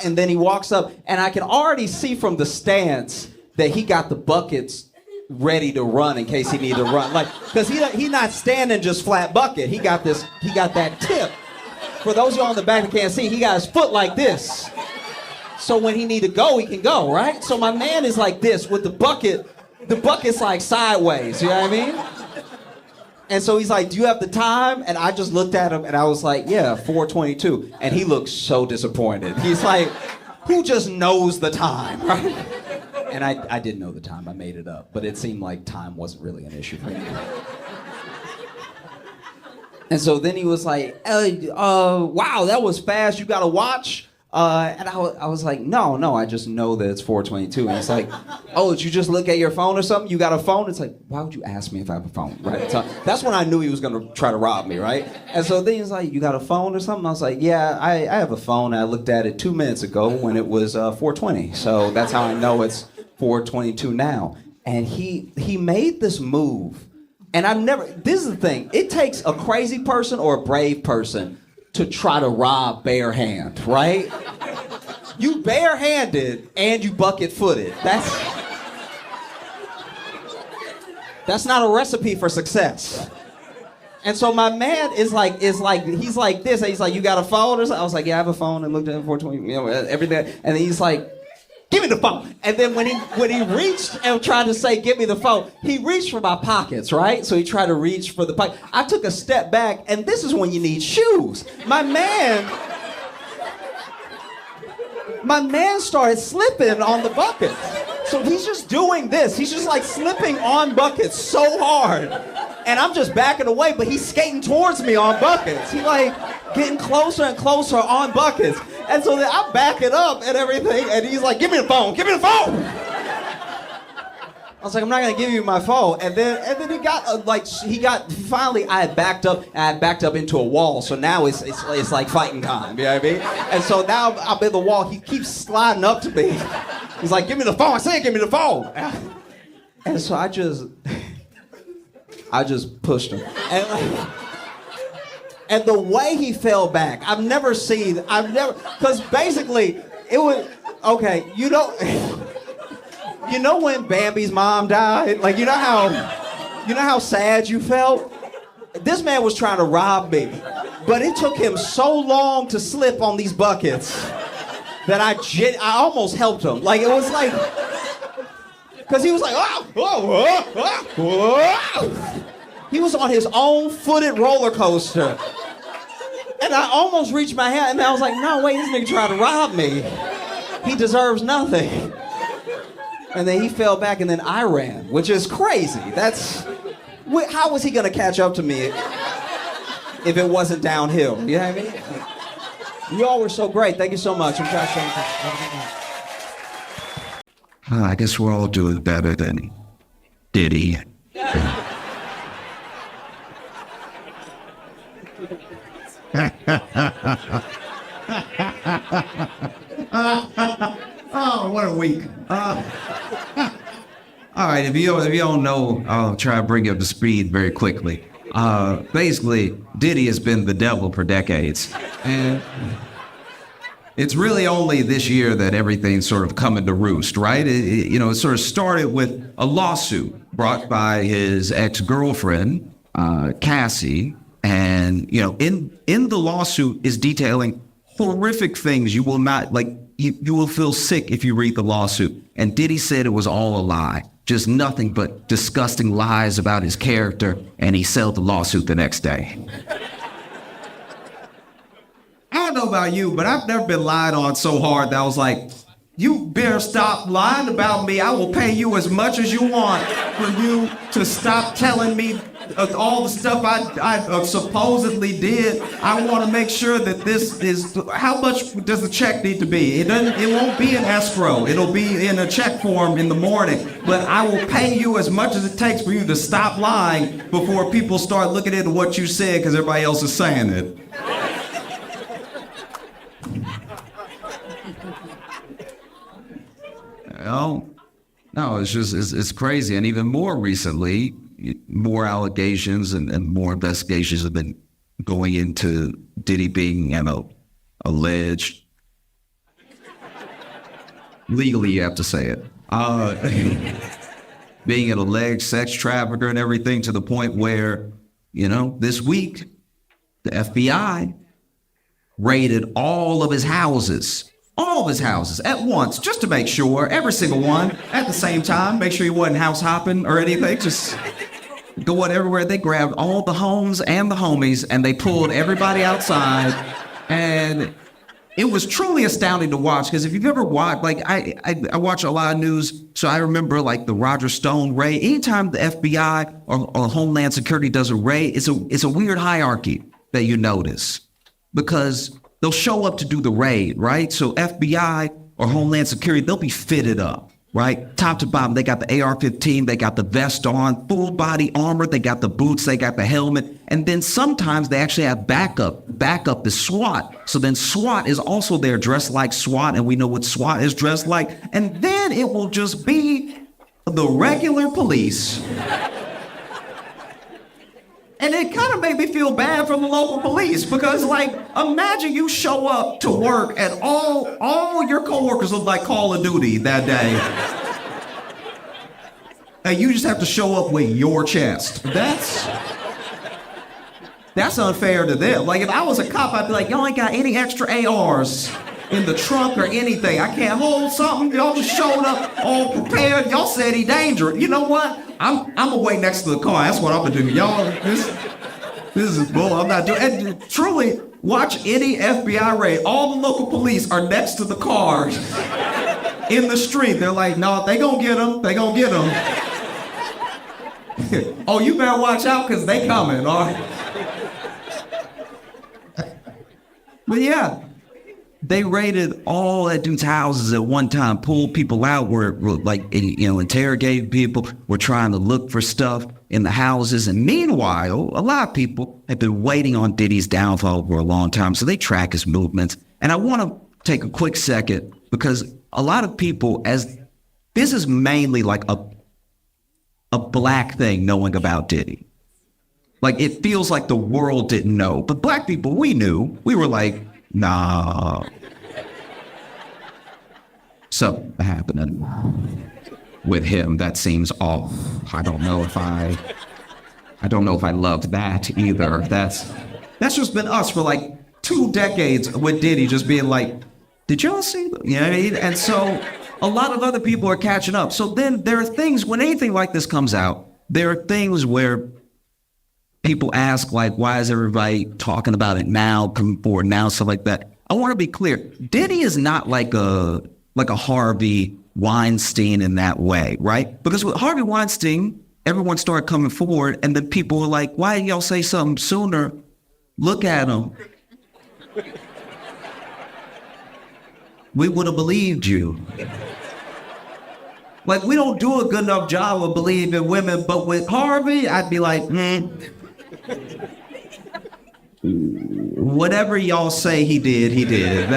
and then he walks up, and I can already see from the stance that he got the buckets ready to run in case he needed to run. Like, because he not standing just flat bucket. He got that tip. For those of you on the back that can't see, he got his foot like this. So when he need to go, he can go, right? So my man is like this with the bucket. The bucket's like sideways, you know what I mean? And so he's like, do you have the time? And I just looked at him and I was like, yeah, 4:22. And he looked so disappointed. He's like, who just knows the time, right? And I didn't know the time, I made it up. But it seemed like time wasn't really an issue for me. And so then he was like, wow, that was fast, you got a watch? And I was like, no, I just know that it's 4:22. And it's like, oh, did you just look at your phone or something? You got a phone? It's like, why would you ask me if I have a phone, right? So that's when I knew he was going to try to rob me, right? And so then he's like, you got a phone or something? I was like, yeah, I have a phone. I looked at it 2 minutes ago when it was 4:20. So that's how I know it's 4:22 now. And he made this move. And this is the thing. It takes a crazy person or a brave person to try to rob bare-hand, right? You bare-handed and you bucket-footed. That's not a recipe for success. And so my man he's like this, and he's like, you got a phone or something? I was like, yeah, I have a phone, and looked at it 4:20, you know, everything. And then he's like, give me the phone. And then when he reached and tried to say, give me the phone, he reached for my pockets, right? So he tried to reach for the pocket. I took a step back, and this is when you need shoes. My man started slipping on the bucket. So he's just doing this. He's just like slipping on buckets so hard And I'm just backing away, but he's skating towards me on buckets. He like getting closer and closer on buckets. And so then I'm backing up and everything, and he's like, give me the phone, give me the phone. I was like, I'm not gonna give you my phone. And then he got finally I had backed up into a wall. So now it's like fighting time, you know what I mean? And so now I'm in the wall, he keeps sliding up to me. He's like, give me the phone, I said give me the phone. And so I just pushed him. And the way he fell back, because basically it was, okay, you know when Bambi's mom died? Like, you know how sad you felt? This man was trying to rob me, but it took him so long to slip on these buckets that I almost helped him. Like, it was like, because he was like, he was on his own footed roller coaster. And I almost reached my hand, and I was like, no, wait, this nigga tried to rob me. He deserves nothing. And then he fell back, and then I ran, which is crazy. How was he gonna catch up to me if it wasn't downhill? You know what I mean? You all were so great. Thank you so much. I'm Josh Shanker. I guess we're all doing better than Diddy. Oh, what a week. All right, if you don't know, I'll try to bring you up to speed very quickly. Basically, Diddy has been the devil for decades. And it's really only this year that everything's sort of coming to roost, right? It sort of started with a lawsuit brought by his ex-girlfriend, Cassie. And, in the lawsuit is detailing horrific things you will not, like, you will feel sick if you read the lawsuit. And Diddy said it was all a lie. Just nothing but disgusting lies about his character, and he settled the lawsuit the next day. I don't know about you, but I've never been lied on so hard that I was like, you better stop lying about me. I will pay you as much as you want for you to stop telling me all the stuff I supposedly did. I want to make sure that this is, how much does the check need to be? It won't be in escrow. It'll be in a check form in the morning. But I will pay you as much as it takes for you to stop lying before people start looking into what you said because everybody else is saying it. No, it's crazy. And even more recently, more allegations and more investigations have been going into Diddy being alleged. Legally, you have to say it. Being an alleged sex trafficker and everything, to the point where, this week, the FBI raided all of his houses at once, just to make sure, every single one at the same time, make sure he wasn't house hopping or anything, just going everywhere. They grabbed all the homes and the homies and they pulled everybody outside. And it was truly astounding to watch, because if you've ever watched, like I watch a lot of news, so I remember like the Roger Stone raid. Anytime the FBI or Homeland Security does a raid, it's a weird hierarchy that you notice, because they'll show up to do the raid, right? So FBI or Homeland Security, they'll be fitted up, right? Top to bottom, they got the AR-15, they got the vest on, full body armor, they got the boots, they got the helmet. And then sometimes they actually have backup. Backup is SWAT. So then SWAT is also there dressed like SWAT, and we know what SWAT is dressed like. And then it will just be the regular police. And it kind of made me feel bad for the local police, because, like, imagine you show up to work and all your coworkers look like Call of Duty that day. And you just have to show up with your chest. That's unfair to them. Like, if I was a cop, I'd be like, y'all ain't got any extra ARs in the trunk or anything. I can't hold something. Y'all just showed up all prepared. Y'all said he dangerous. You know what? I'm gonna wait next to the car. That's what I'm gonna do. Y'all, this is bull. I'm not doing. And truly, watch any FBI raid. All the local police are next to the cars in the street. They're like, no, they gonna get him. They gonna get him. Oh, you better watch out because they coming, all right? But yeah, they raided all that dude's houses at one time, pulled people out, were like, interrogating people, were trying to look for stuff in the houses. And meanwhile, a lot of people have been waiting on Diddy's downfall for a long time, so they track his movements. And I want to take a quick second because a lot of people, as this is mainly like a black thing knowing about Diddy. Like, it feels like the world didn't know. But black people, we knew. We were like, nah. Something happening with him that seems off. I don't know if I loved that either. That's just been us for like 2 decades with Diddy just being like, did y'all see that? You know what I mean? And so a lot of other people are catching up. So then there are things, when anything like this comes out, there are things where people ask, like, why is everybody talking about it now, coming forward now, stuff like that. I want to be clear. Diddy is not like a Harvey Weinstein in that way, right? Because with Harvey Weinstein, everyone started coming forward, and then people were like, why didn't y'all say something sooner? Look at him. We would have believed you. Like, we don't do a good enough job of believing women, but with Harvey, I'd be like, whatever y'all say he did, he did.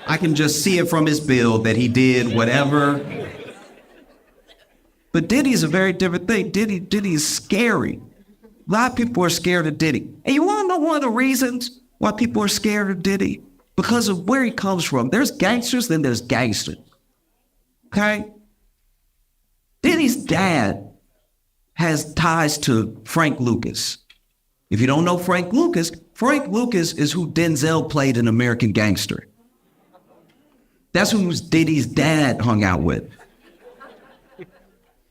I can just see it from his build that he did whatever. But Diddy's a very different thing. Diddy is scary. A lot of people are scared of Diddy. And you want to know one of the reasons why people are scared of Diddy? Because of where he comes from. There's gangsters, then there's gangsters. Okay? Diddy's dad has ties to Frank Lucas. If you don't know Frank Lucas is who Denzel played in American Gangster. That's who Diddy's dad hung out with.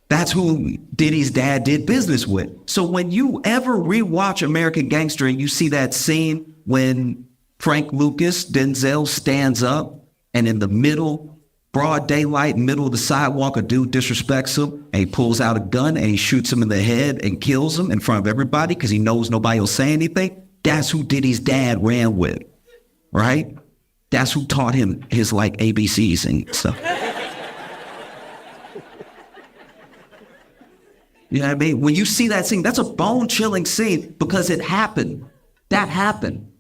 That's who Diddy's dad did business with. So when you ever rewatch American Gangster and you see that scene when Frank Lucas, Denzel, stands up and in the middle, broad daylight, middle of the sidewalk, a dude disrespects him and he pulls out a gun and he shoots him in the head and kills him in front of everybody because he knows nobody will say anything. That's who Diddy's dad ran with, right? That's who taught him his like ABCs and stuff. You know what I mean? When you see that scene, that's a bone-chilling scene because it happened. That happened.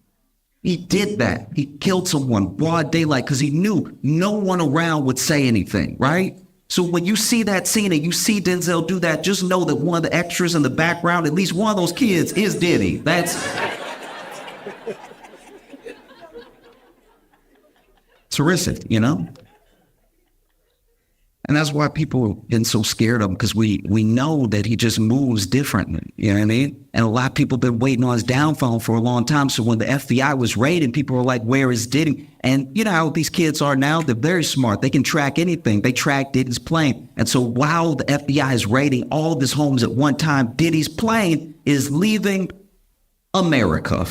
He did that. He killed someone broad daylight because he knew no one around would say anything, right? So when you see that scene and you see Denzel do that, just know that one of the extras in the background, at least one of those kids, is Diddy. That's terrific, you know? And that's why people have been so scared of him, because we know that he just moves differently, you know what I mean? And a lot of people have been waiting on his downfall for a long time. So when the FBI was raiding, people were like, where is Diddy? And you know how these kids are now? They're very smart. They can track anything. They track Diddy's plane. And so while the FBI is raiding all of his homes at one time, Diddy's plane is leaving America.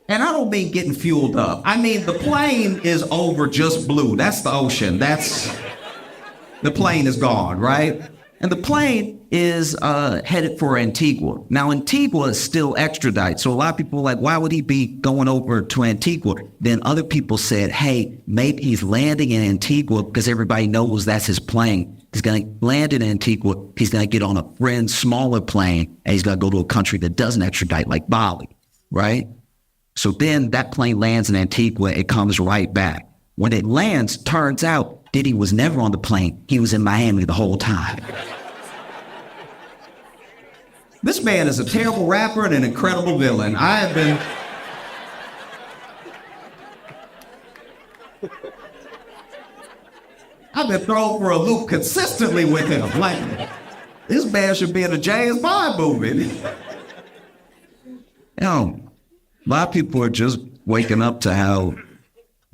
And I don't mean getting fueled up. I mean, the plane is over just blue. That's the ocean. The plane is gone, right? And the plane is headed for Antigua. Now, Antigua is still extradite. So a lot of people are like, why would he be going over to Antigua? Then other people said, hey, maybe he's landing in Antigua because everybody knows that's his plane. He's going to land in Antigua. He's going to get on a friend's smaller plane, and he's going to go to a country that doesn't extradite, like Bali, right? So then that plane lands in Antigua, it comes right back. When it lands, turns out Diddy was never on the plane. He was in Miami the whole time. This man is a terrible rapper and an incredible villain. I've been thrown for a loop consistently with him. Like, this man should be in a James Bond movie. A lot of people are just waking up to how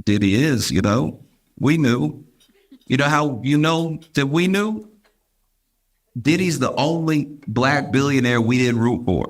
Diddy is, you know? We knew. You know how you know that we knew? Diddy's the only black billionaire we didn't root for.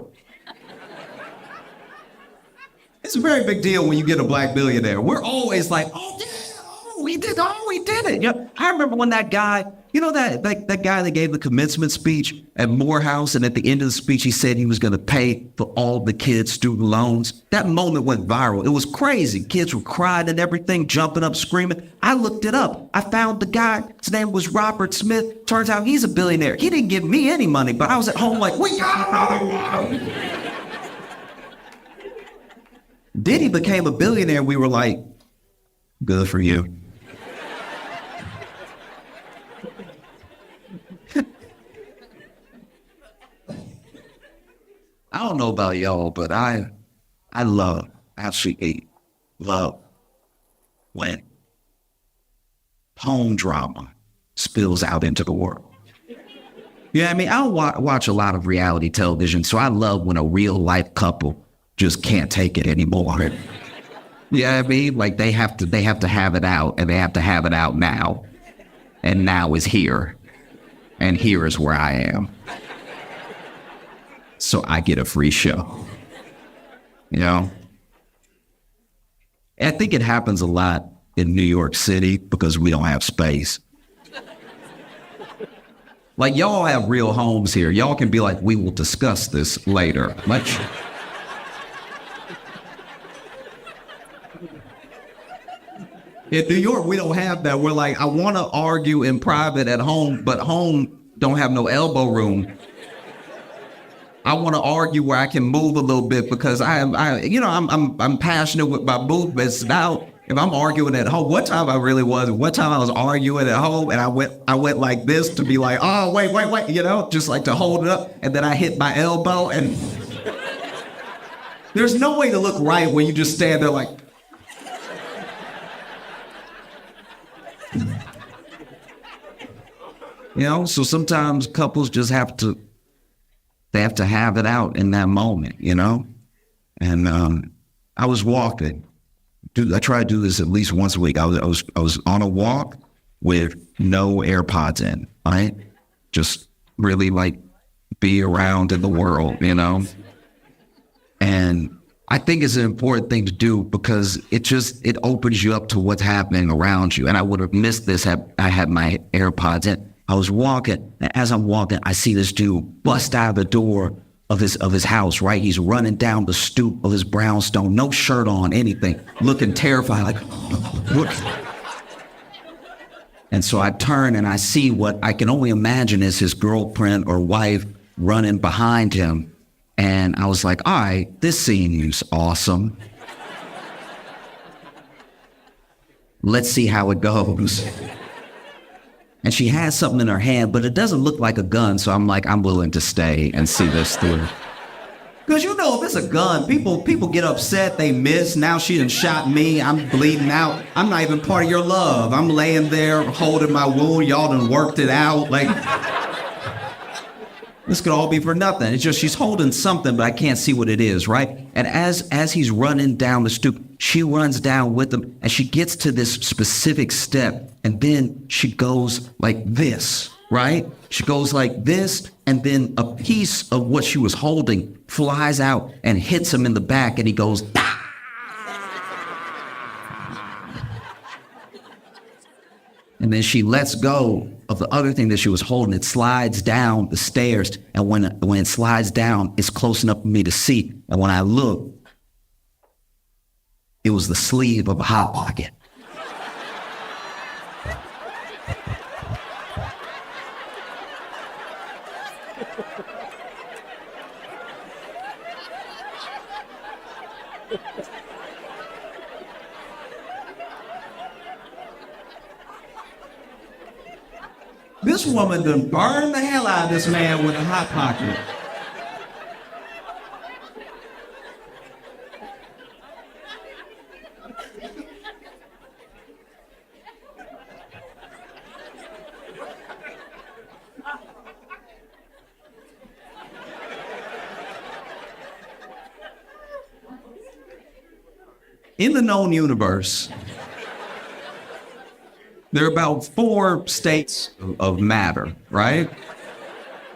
It's a very big deal when you get a black billionaire. We're always like, oh, yeah, he did it. Yeah, I remember when that guy, that guy that gave the commencement speech at Morehouse, and at the end of the speech, he said he was going to pay for all the kids' student loans. That moment went viral. It was crazy. Kids were crying and everything, jumping up, screaming. I looked it up. I found the guy. His name was Robert Smith. Turns out he's a billionaire. He didn't give me any money, but I was at home like, we got it. Diddy became a billionaire. We were like, good for you. I don't know about y'all, but I absolutely love when home drama spills out into the world. Yeah, I mean, I don't watch a lot of reality television, so I love when a real life couple just can't take it anymore. Yeah, I mean, like they have to have it out, and they have to have it out now. And now is here. And here is where I am. So I get a free show. You know? I think it happens a lot in New York City because we don't have space. Like, y'all have real homes here. Y'all can be like, we will discuss this later. In New York, we don't have that. We're like, I want to argue in private at home, but home don't have no elbow room. I want to argue where I can move a little bit because I'm passionate with my movements. Now, if I'm arguing at home, one time I was arguing at home, and I went like this to be like, oh, wait, just like to hold it up, and then I hit my elbow, and there's no way to look right when you just stand there like. So sometimes couples just have to have it out in that moment, And I was walking. I try to do this at least once a week. I was on a walk with no AirPods in, right? Just really like be around in the world, And I think it's an important thing to do because it opens you up to what's happening around you. And I would have missed this had I had my AirPods in. I was walking, and as I'm walking, I see this dude bust out of the door of his house, right? He's running down the stoop of his brownstone, no shirt on, anything, looking terrified, like, what? And so I turn and I see what I can only imagine is his girlfriend or wife running behind him. And I was like, all right, this seems awesome. Let's see how it goes. And she has something in her hand, but it doesn't look like a gun. So I'm like, I'm willing to stay and see this through. Because if it's a gun, people get upset, they miss. Now she done shot me, I'm bleeding out. I'm not even part of your love. I'm laying there holding my wound. Y'all done worked it out. Like, this could all be for nothing. It's just she's holding something, but I can't see what it is, right? And as he's running down the stoop, she runs down with him, and she gets to this specific step, and then she goes like this, right? She goes like this, and then a piece of what she was holding flies out and hits him in the back, and he goes, ah! And then she lets go of the other thing that she was holding. It slides down the stairs. And when it slides down, it's close enough for me to see. And when I look, it was the sleeve of a Hot Pocket. This woman done burned the hell out of this man with a Hot Pocket. In the known universe, there are about 4 states of matter, right?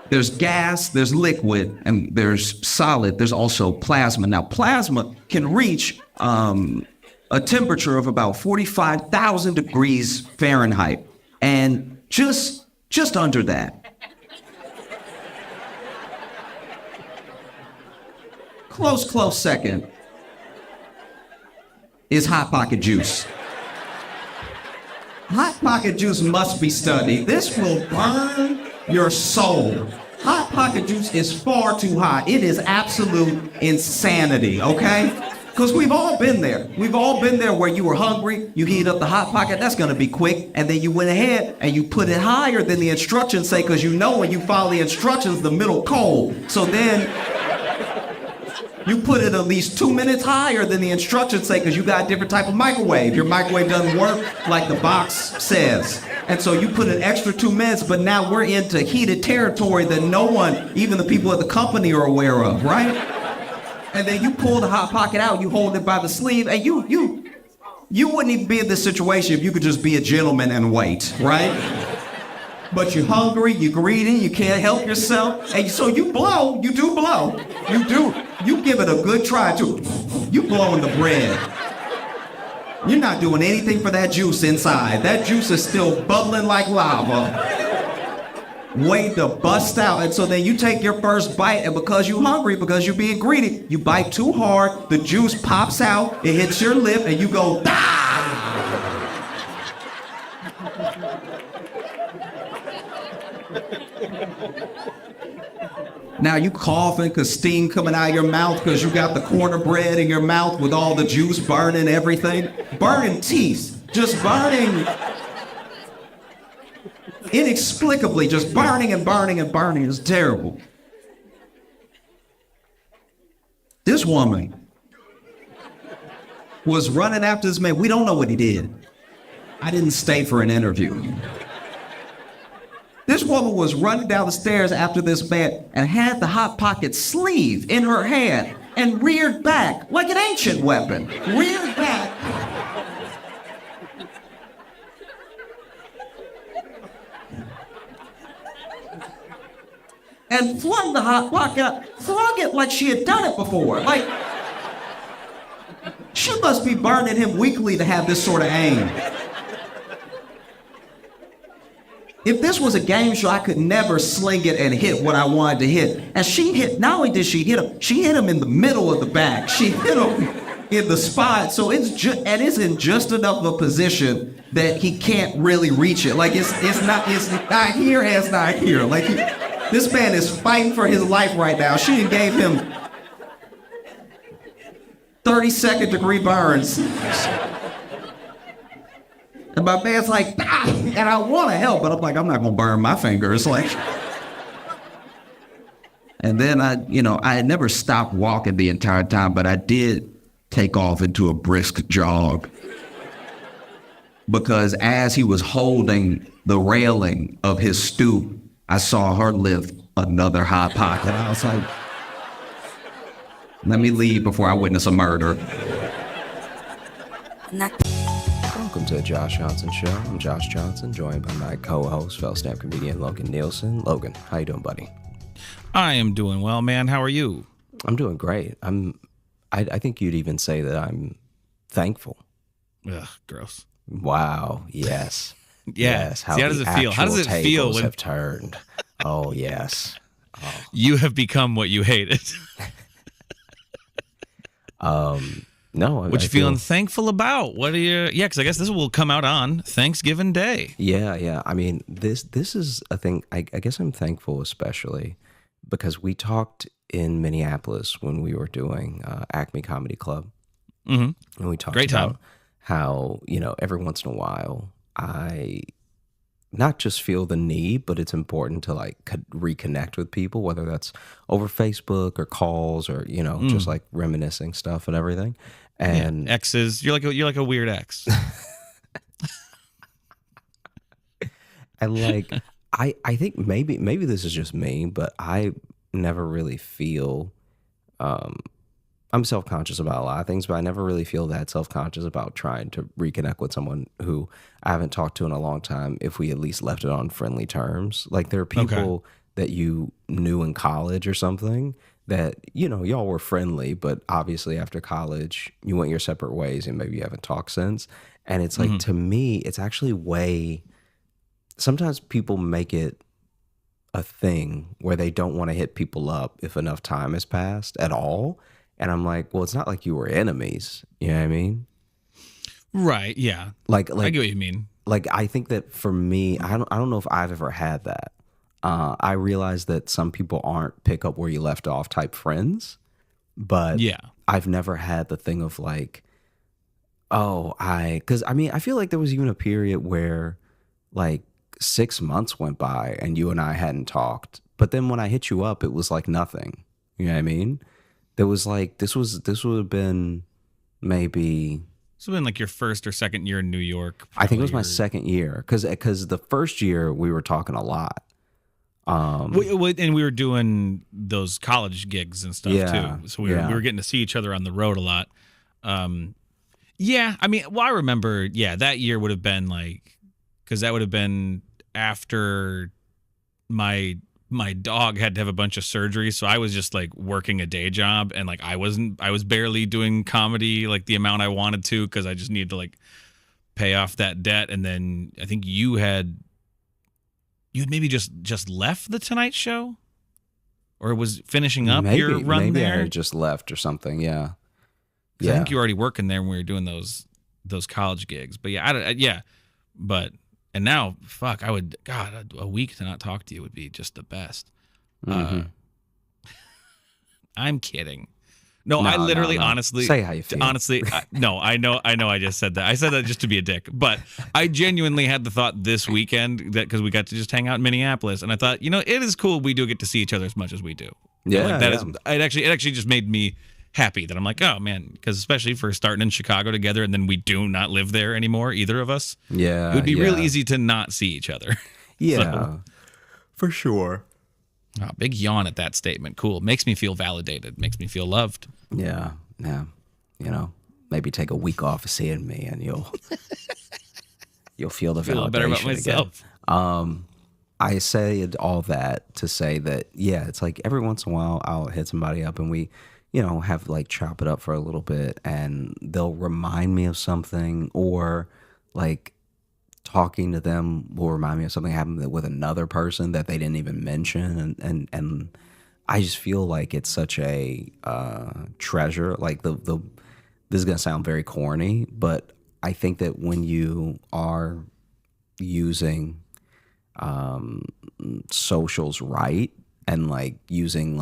There's gas, there's liquid, and there's solid. There's also plasma. Now, plasma can reach a a temperature of about 45,000 degrees Fahrenheit, and just under that. Close second is Hot Pocket juice. Hot Pocket juice must be studied. This will burn your soul. Hot Pocket juice is far too hot. It is absolute insanity, okay? Because we've all been there. We've all been there where you were hungry, you heat up the Hot Pocket, that's gonna be quick, and then you went ahead and you put it higher than the instructions say, because you know when you follow the instructions, the middle cold. So then you put it at least 2 minutes higher than the instructions say, because you got a different type of microwave. Your microwave doesn't work like the box says. And so you put an extra 2 minutes, but now we're into heated territory that no one, even the people at the company, are aware of, right? And then you pull the Hot Pocket out, you hold it by the sleeve, and you wouldn't even be in this situation if you could just be a gentleman and wait, right? But you're hungry, you're greedy, you can't help yourself, and so you blow, you do blow. You do. You give it a good try, too. You blowing the bread. You're not doing anything for that juice inside. That juice is still bubbling like lava. Wait to bust out. And so then you take your first bite, and because you're hungry, because you're being greedy, you bite too hard, the juice pops out, it hits your lip, and you go, ah! Now you coughing because steam coming out of your mouth because you got the corner bread in your mouth with all the juice burning everything. Burning teeth, just burning. Inexplicably, just burning and burning and burning. It's terrible. This woman was running after this man. We don't know what he did. I didn't stay for an interview. This woman was running down the stairs after this man and had the Hot Pocket sleeve in her hand and reared back like an ancient weapon. Reared back. And flung the Hot Pocket out, flung it like she had done it before. Like, she must be burning him weekly to have this sort of aim. If this was a game show, I could never sling it and hit what I wanted to hit. And she hit, not only did she hit him in the middle of the back. She hit him in the spot. So it's in just enough of a position that he can't really reach it. Like it's not here and it's not here. Like this man is fighting for his life right now. She gave him 32nd degree burns. And my man's like, ah, and I want to help, but I'm like, I'm not going to burn my fingers. Like, and then I had never stopped walking the entire time, but I did take off into a brisk jog. Because as he was holding the railing of his stoop, I saw her lift another Hot Pocket. I was like, let me leave before I witness a murder. Welcome to the Josh Johnson Show. I'm Josh Johnson, joined by my co-host, fellow stand-up comedian Logan Nielsen. Logan, how you doing, buddy? I am doing well, man. How are you? I'm doing great. I think you'd even say that I'm thankful. Ugh, gross. Wow. Yes. Yeah. Yes. How does it feel? How does it feel when have turned? Oh yes. Oh. You have become what you hated? No. What you feeling thankful about? What are you? Yeah, because I guess this will come out on Thanksgiving Day. Yeah. I mean, this is a thing. I guess I'm thankful, especially because we talked in Minneapolis when we were doing Acme Comedy Club, and we talked about how every once in a while I not just feel the need, but it's important to like reconnect with people, whether that's over Facebook or calls or just like reminiscing stuff and everything. And exes, you're like a weird ex. And like I think maybe this is just me, but I never really feel I'm self-conscious about a lot of things, but I never really feel that self-conscious about trying to reconnect with someone who I haven't talked to in a long time if we at least left it on friendly terms. Like there are people that you knew in college or something that, you know, y'all were friendly, but obviously after college, you went your separate ways and maybe you haven't talked since. And it's like, to me, it's actually sometimes people make it a thing where they don't want to hit people up if enough time has passed at all. And I'm like, well, it's not like you were enemies. You know what I mean? Right. Yeah. Like I get what you mean. Like, I think that for me, I don't know if I've ever had that. I realize that some people aren't pick up where you left off type friends, but Yeah. I've never had the thing of like, because I mean, I feel like there was even a period where like 6 months went by and you and I hadn't talked. But then when I hit you up, it was like nothing. You know what I mean? There was like, this would have been maybe, This would have been like your first or second year in New York. I think it was probably, my second year, because the first year we were talking a lot. and we were doing those college gigs and stuff Yeah, too. So we were getting to see each other on the road a lot. Yeah, I mean, well, I remember, that year would have been like, because that would have been after my dog had to have a bunch of surgery, so I was just like working a day job, and like I was barely doing comedy like the amount I wanted to, because I just needed to like pay off that debt. And then I think you'd maybe just left the Tonight Show, or was finishing up your run maybe there. I had just left or something. Yeah. 'Cause I think you were already working there when we were doing those college gigs. But and now, fuck, a week to not talk to you would be just the best. I'm kidding. No, I literally, honestly, say how you feel. Honestly, I know. I just said that. I said that just to be a dick, but I genuinely had the thought this weekend that because we got to just hang out in Minneapolis, and I thought, it is cool. We do get to see each other as much as we do. Yeah, like that is. It actually just made me happy that I'm like, oh man, because especially for starting in Chicago together, and then we do not live there anymore, either of us. Yeah, it would be real easy to not see each other. Yeah, for sure. Oh, big yawn at that statement. Cool. Makes me feel validated. Makes me feel loved. Yeah. Maybe take a week off of seeing me, and you'll feel the Feel a little better about myself. Again. I said all that to say that, it's like every once in a while I'll hit somebody up and we, have like chop it up for a little bit, and they'll remind me of something, or like talking to them will remind me of something happened with another person that they didn't even mention. And I just feel like it's such a treasure. Like this is going to sound very corny, but I think that when you are using socials right, and like using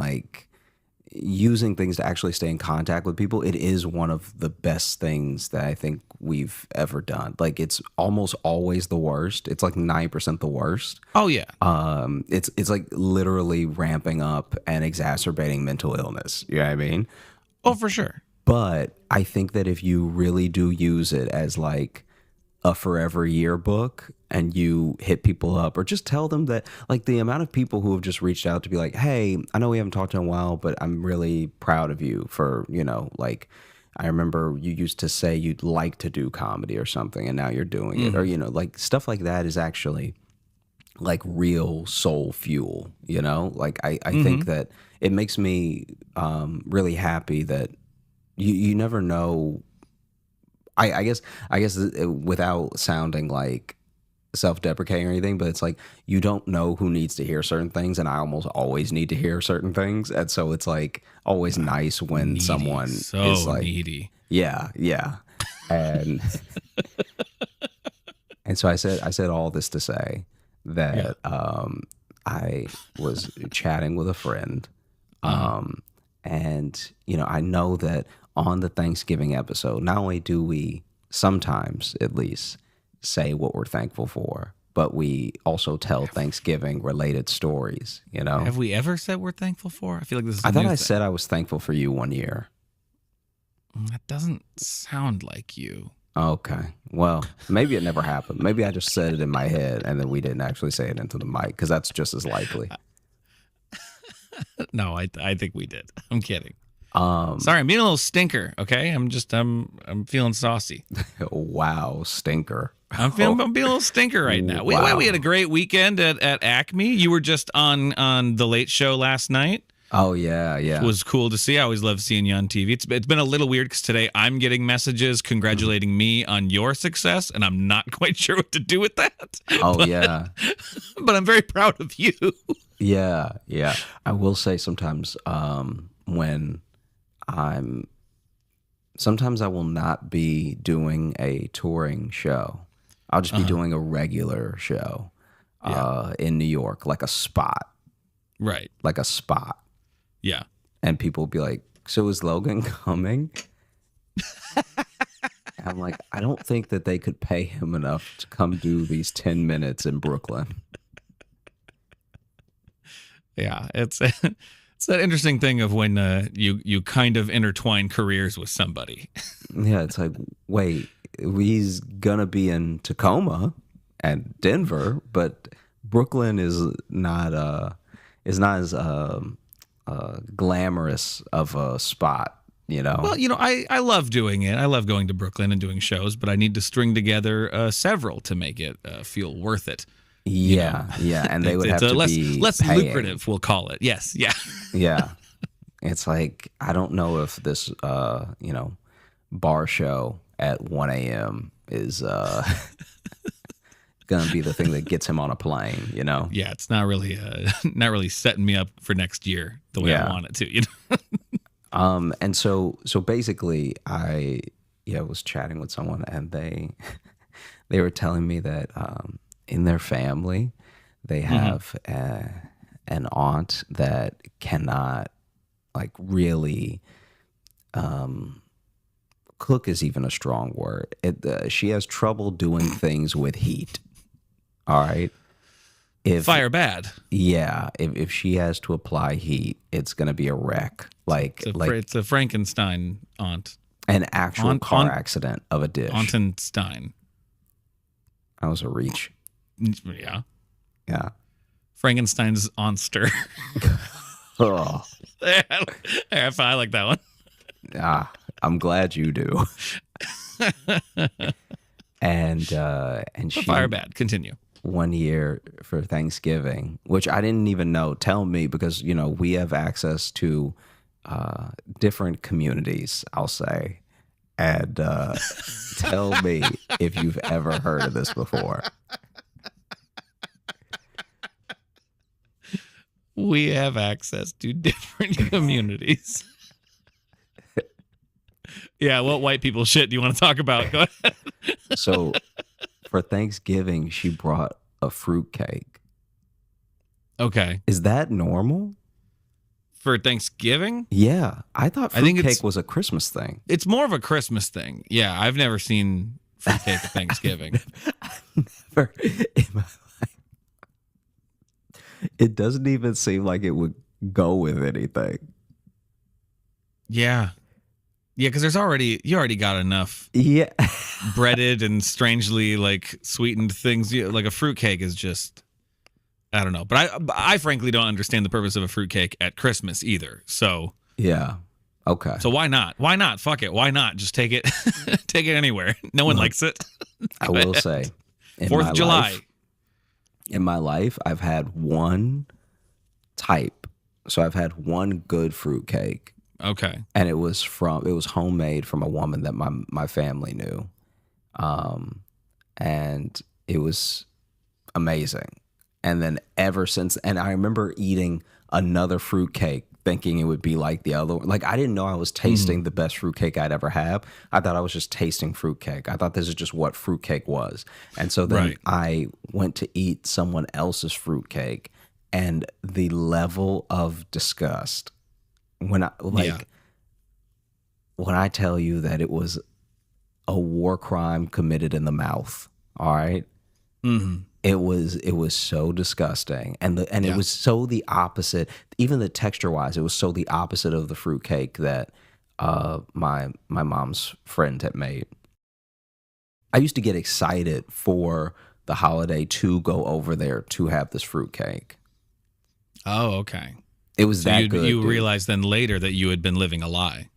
things to actually stay in contact with people, it is one of the best things that I think we've ever done. Like, it's almost always the worst. It's like 9% the worst. Oh yeah. It's like literally ramping up and exacerbating mental illness. You know what I mean? Oh, for sure. But I think that if you really do use it as like a forever yearbook, and you hit people up, or just tell them that, like, the amount of people who have just reached out to be like, hey, I know we haven't talked in a while, but I'm really proud of you for, like, I remember you used to say you'd like to do comedy or something, and now you're doing it, or, like, stuff like that is actually like real soul fuel, like I think that it makes me really happy that you never know. I guess without sounding like self-deprecating or anything, but it's like you don't know who needs to hear certain things, and I almost always need to hear certain things, and so it's like always nice when someone is like needy. Yeah, and and so I said all this to say that I was chatting with a friend, and I know that on the Thanksgiving episode, not only do we sometimes at least say what we're thankful for, but we also tell Thanksgiving related stories, Have we ever said we're thankful for? I feel like this is I thought I said I was thankful for you one year. That doesn't sound like you. Okay. Well, maybe it never happened. Maybe I just said it in my head and then we didn't actually say it into the mic, because that's just as likely. No, I think we did. I'm kidding. Sorry, I'm being a little stinker. Okay, I'm feeling saucy. Wow, stinker. I'm being a little stinker right now. Wow. We had a great weekend at Acme. You were just on the Late Show last night. Oh yeah, yeah. It was cool to see. I always love seeing you on TV. It's been a little weird because today I'm getting messages congratulating me on your success, and I'm not quite sure what to do with that. Oh yeah. But I'm very proud of you. Yeah, yeah. I will say sometimes when sometimes I will not be doing a touring show. I'll just be doing a regular show in New York, like a spot. Right. Like a spot. Yeah. And people will be like, so is Logan coming? And I'm like, I don't think that they could pay him enough to come do these 10 minutes in Brooklyn. Yeah. It's that interesting thing of when you kind of intertwine careers with somebody. Yeah, it's like, wait, he's gonna be in Tacoma and Denver, but Brooklyn is not as glamorous of a spot, you know. Well, I love doing it. I love going to Brooklyn and doing shows, but I need to string together several to make it feel worth it. Yeah, yeah, and they would have to be less paying. lucrative. We'll call it. Yes, yeah. Yeah, it's like I don't know if this bar show at 1 a.m. is gonna be the thing that gets him on a plane, you know. Yeah, it's not really setting me up for next year the way I want it to, And so basically I was chatting with someone and they were telling me that in their family they have an aunt that cannot like really cook is even a strong word. She has trouble doing things with heat. All right. If fire bad. Yeah, if she has to apply heat, it's gonna be a wreck. It's a Frankenstein aunt. An actual car accident of a dish. Auntenstein. That was a reach. Yeah. Yeah. Frankenstein's Onster. Oh. I like that one. Ah, I'm glad you do. And she fire bad. Continue. One year for Thanksgiving, which I didn't even know. Tell me, because we have access to different communities, I'll say, and tell me if you've ever heard of this before. We have access to different communities. Yeah, what white people shit do you want to talk about? Go ahead. So for Thanksgiving, she brought a fruitcake. Okay. Is that normal? For Thanksgiving? Yeah. I thought fruitcake was a Christmas thing. It's more of a Christmas thing. Yeah, I've never seen fruitcake at Thanksgiving. Never in my life. It doesn't even seem like it would go with anything. Yeah. Yeah, because you already got enough breaded and strangely like sweetened things. Like a fruitcake is just, I don't know. But I frankly don't understand the purpose of a fruitcake at Christmas either. So yeah. Okay. So why not? Why not? Fuck it. Why not? Just take it take it anywhere. No one likes it. I will say 4th of July. In my life, I've had one type. So I've had one good fruitcake. Okay. And it was homemade from a woman that my family knew. And it was amazing. And then ever since, and I remember eating another fruitcake thinking it would be like the other one. Like I didn't know I was tasting the best fruitcake I'd ever had. I thought I was just tasting fruitcake. I thought this is just what fruitcake was. And so then I went to eat someone else's fruitcake, and the level of disgust when I tell you that it was a war crime committed in the mouth. All right. Mm-hmm. It was so disgusting, and it was so the opposite. Even the texture wise, it was so the opposite of the fruitcake that my mom's friend had made. I used to get excited for the holiday to go over there to have this fruitcake. Oh, okay. It was that good. You realized then later that you had been living a lie.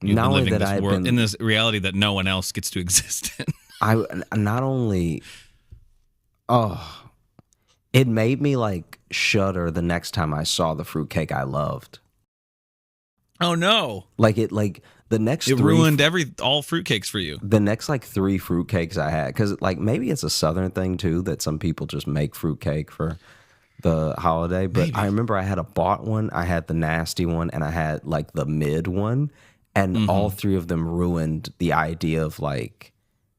You've not been only living that I've been in this reality that no one else gets to exist in. I not only. Oh, It made me like shudder the next time I saw the fruitcake I loved. Oh no! Like the next It three, ruined all fruitcakes for you. the next like 3 fruitcakes I had, because like maybe it's a Southern thing too that some people just make fruitcake for the holiday. But Maybe. I remember I had a bought one, I had the nasty one, and I had like the mid one, and all 3 of them ruined the idea of like,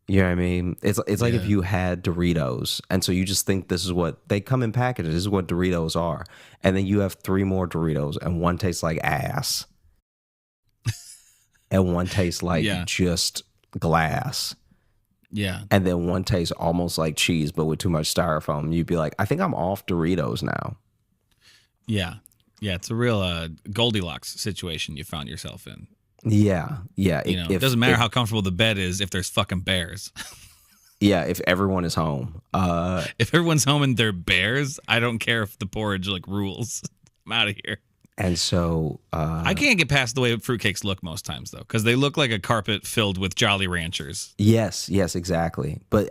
you know what I mean? It's like if you had Doritos, and so you just think this is what they come in packages. This is what Doritos are, and then you have 3 more Doritos, and one tastes like ass, and one tastes like just glass. Yeah. And then one tastes almost like cheese, but with too much styrofoam. You'd be like, I think I'm off Doritos now. Yeah. Yeah. It's a real Goldilocks situation you found yourself in. Yeah. Yeah. It doesn't matter how comfortable the bed is if there's fucking bears. Yeah. If everyone is home. If everyone's home and they're bears, I don't care if the porridge like rules. I'm out of here. And so I can't get past the way fruitcakes look most times though, because they look like a carpet filled with Jolly Ranchers. yes, exactly. But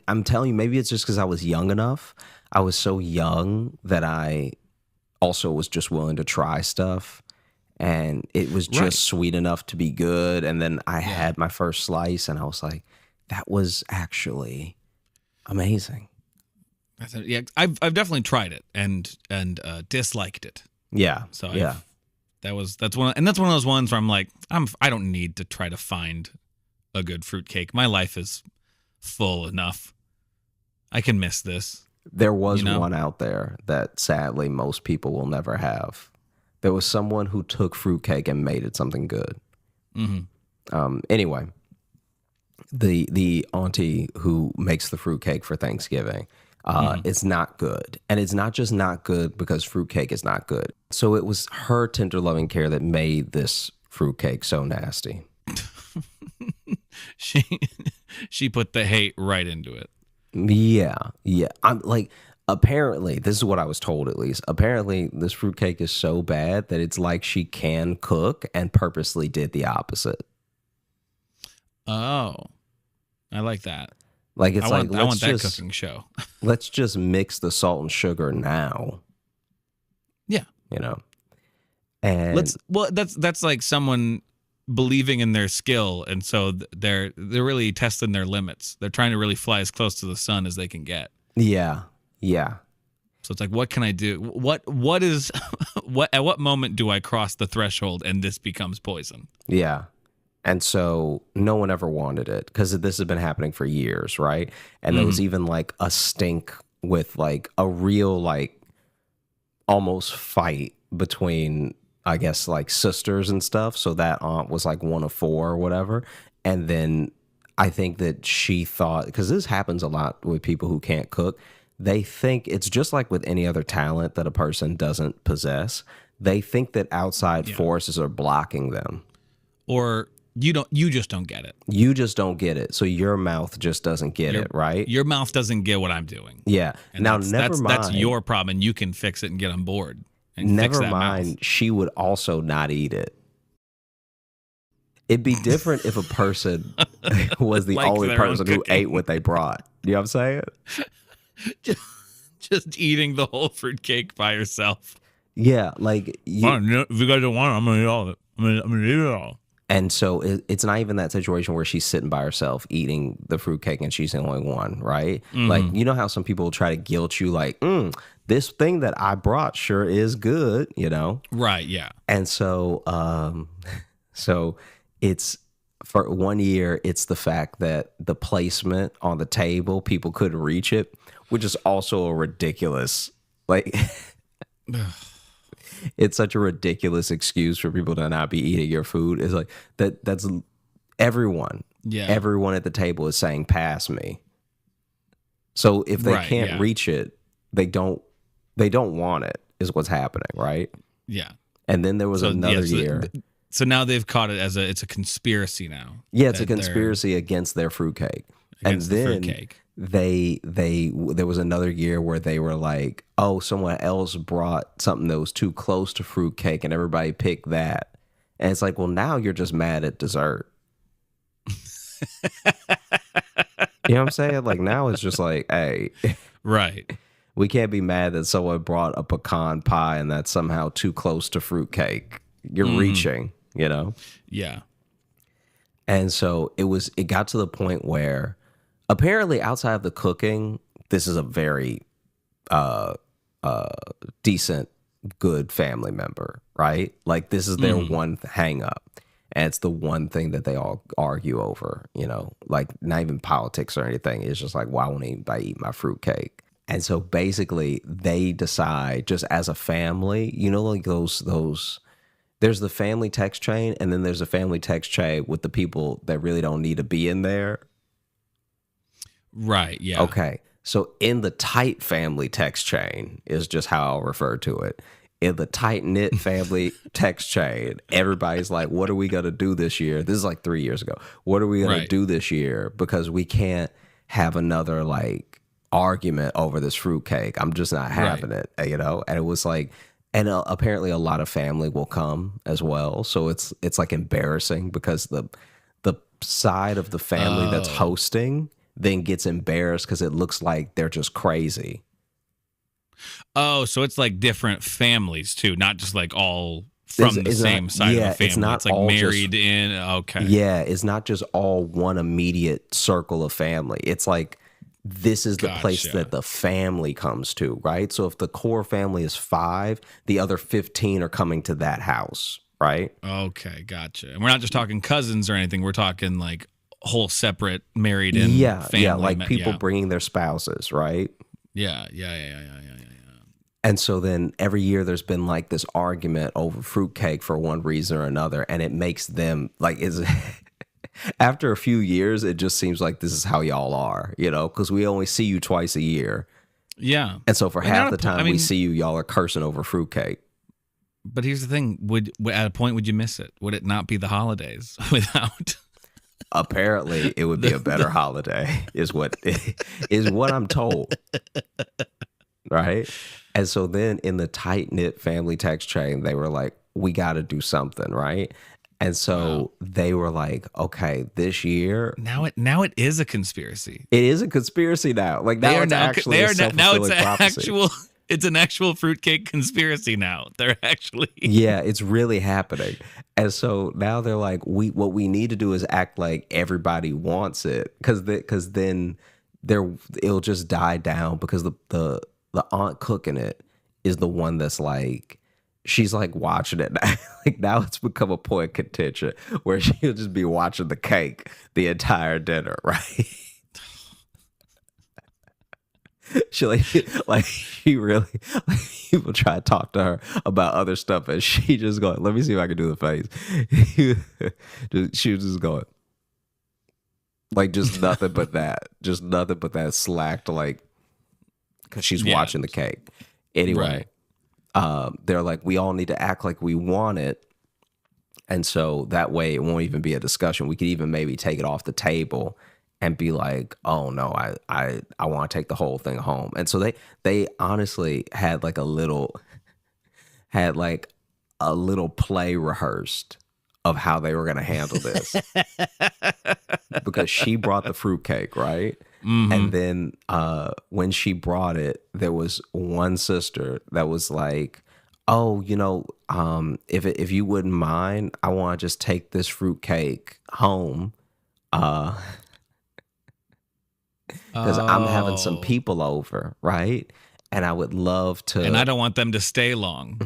I'm telling you, maybe it's just because I was young enough. I was so young that I also was just willing to try stuff, and it was just sweet enough to be good. And then I had my first slice, and I was like, that was actually amazing. Yeah, I've definitely tried it and disliked it. Yeah. So yeah. that's one of those ones where I'm like, I don't need to try to find a good fruitcake. My life is full enough. I can miss this. There was one out there that sadly most people will never have. There was someone who took fruitcake and made it something good. Anyway, the auntie who makes the fruitcake for Thanksgiving, it's not good. And it's not just not good because fruitcake is not good. So it was her tender loving care that made this fruitcake so nasty. She put the hate right into it. Yeah. I'm like, apparently, this is what I was told at least. Apparently, this fruitcake is so bad that it's like she can cook and purposely did the opposite. Oh, I like that. Like it's I want that cooking show. Let's just mix the salt and sugar now. Yeah. And that's like someone believing in their skill, and so they're really testing their limits. They're trying to really fly as close to the sun as they can get. Yeah. So it's like, what can I do? What is at what moment do I cross the threshold and this becomes poison? Yeah. And so no one ever wanted it because this has been happening for years, right? And there was even like a stink with like a real like almost fight between, I guess, like sisters and stuff. So that aunt was like one of 4 or whatever. And then I think that she thought, because this happens a lot with people who can't cook, they think it's just like with any other talent that a person doesn't possess. They think that outside forces are blocking them. Or you just don't get it. You just don't get it. So your mouth just doesn't get it, right? Your mouth doesn't get what I'm doing. Yeah. And now, that's your problem, and you can fix it and get on board. And never fix that mind, mouth. she would also not eat it. It'd be different if a person was the Like only their own person who cooking. ate what they brought. You know what I'm saying? Just eating the whole fruitcake by yourself. Yeah, like Fine, if you guys don't want it, I'm gonna eat all of it. I'm gonna eat it all. and so it's not even that situation where she's sitting by herself eating the fruitcake and she's the only one, right? Like, you know how some people try to guilt you, like, this thing that I brought sure is good, Right, yeah. And so, so it's for 1 year, it's the fact that the placement on the table, people couldn't reach it, which is also a ridiculous, like, it's such a ridiculous excuse for people to not be eating your food. It's like that's everyone. Yeah. Everyone at the table is saying, pass me. So if they can't reach it, they don't want it, is what's happening, right? Yeah. And then there was another year. So now they've caught it as it's a conspiracy now. Yeah, it's a conspiracy against their fruitcake. And then there was another year where they were like, oh, someone else brought something that was too close to fruitcake and everybody picked that. And it's like, well, now you're just mad at dessert. You know what I'm saying? Like now it's just like, hey. Right. We can't be mad that someone brought a pecan pie and that's somehow too close to fruitcake. You're reaching, you know? Yeah. And so it got to the point where apparently outside of the cooking, this is a very decent, good family member, right? Like this is their one hang up. And it's the one thing that they all argue over, you know, like not even politics or anything. It's just like, why won't anybody eat my fruitcake? And so basically they decide just as a family, you know, like those there's the family text chain and then there's a family text chain with the people that really don't need to be in there. Right. Yeah. Okay. So in the tight family text chain is just how I'll refer to it. In the tight knit family text chain, everybody's like, what are we going to do this year? This is like 3 years ago. What are we going to do this year? Because we can't have another like argument over this fruitcake. I'm just not having it, you know? And it was like, and apparently a lot of family will come as well. So it's like embarrassing because the side of the family that's hosting then gets embarrassed because it looks like they're just crazy. Oh, so it's like different families too, not just like all from the same side of the family. It's like married in. Okay. Yeah, it's not just all one immediate circle of family. It's like this is the place that the family comes to, right? So if the core family is 5, the other 15 are coming to that house, right? Okay, gotcha. And we're not just talking cousins or anything. We're talking like whole separate married in family. Yeah, like people bringing their spouses, right? Yeah. And so then every year there's been like this argument over fruitcake for one reason or another, and it makes them like after a few years, it just seems like this is how y'all are, you know, because we only see you twice a year. Yeah. And so for half the time we see you, y'all are cursing over fruitcake. But here's the thing: would at a point would you miss it? Would it not be the holidays without? Apparently, it would be a better holiday, is what I'm told. Right? And so then in the tight-knit family text chain, they were like, we got to do something, right? And so they were like, okay, this year. Now it is a conspiracy. It is a conspiracy now. Like now it's actually a self-fulfilling prophecy. It's an actual fruitcake conspiracy now. They're actually yeah, it's really happening. And so now they're like, what we need to do is act like everybody wants it, because then it'll just die down, because the aunt cooking it is the one that's like, she's like watching it now. Like now it's become a point of contention where she'll just be watching the cake the entire dinner, right? She she really like people try to talk to her about other stuff and she just going, let me see if I can do the face. She was just going like just nothing but that slacked, like because she's watching the cake. Anyway, they're like, we all need to act like we want it, and so that way it won't even be a discussion. We could even maybe take it off the table and be like, oh no, I want to take the whole thing home. And so they honestly had like a little play rehearsed of how they were going to handle this. Because she brought the fruitcake, right? Mm-hmm. And then when she brought it, there was one sister that was like, oh, you know, if you wouldn't mind, I want to just take this fruitcake home. Because I'm having some people over, right? And I would love to. And I don't want them to stay long.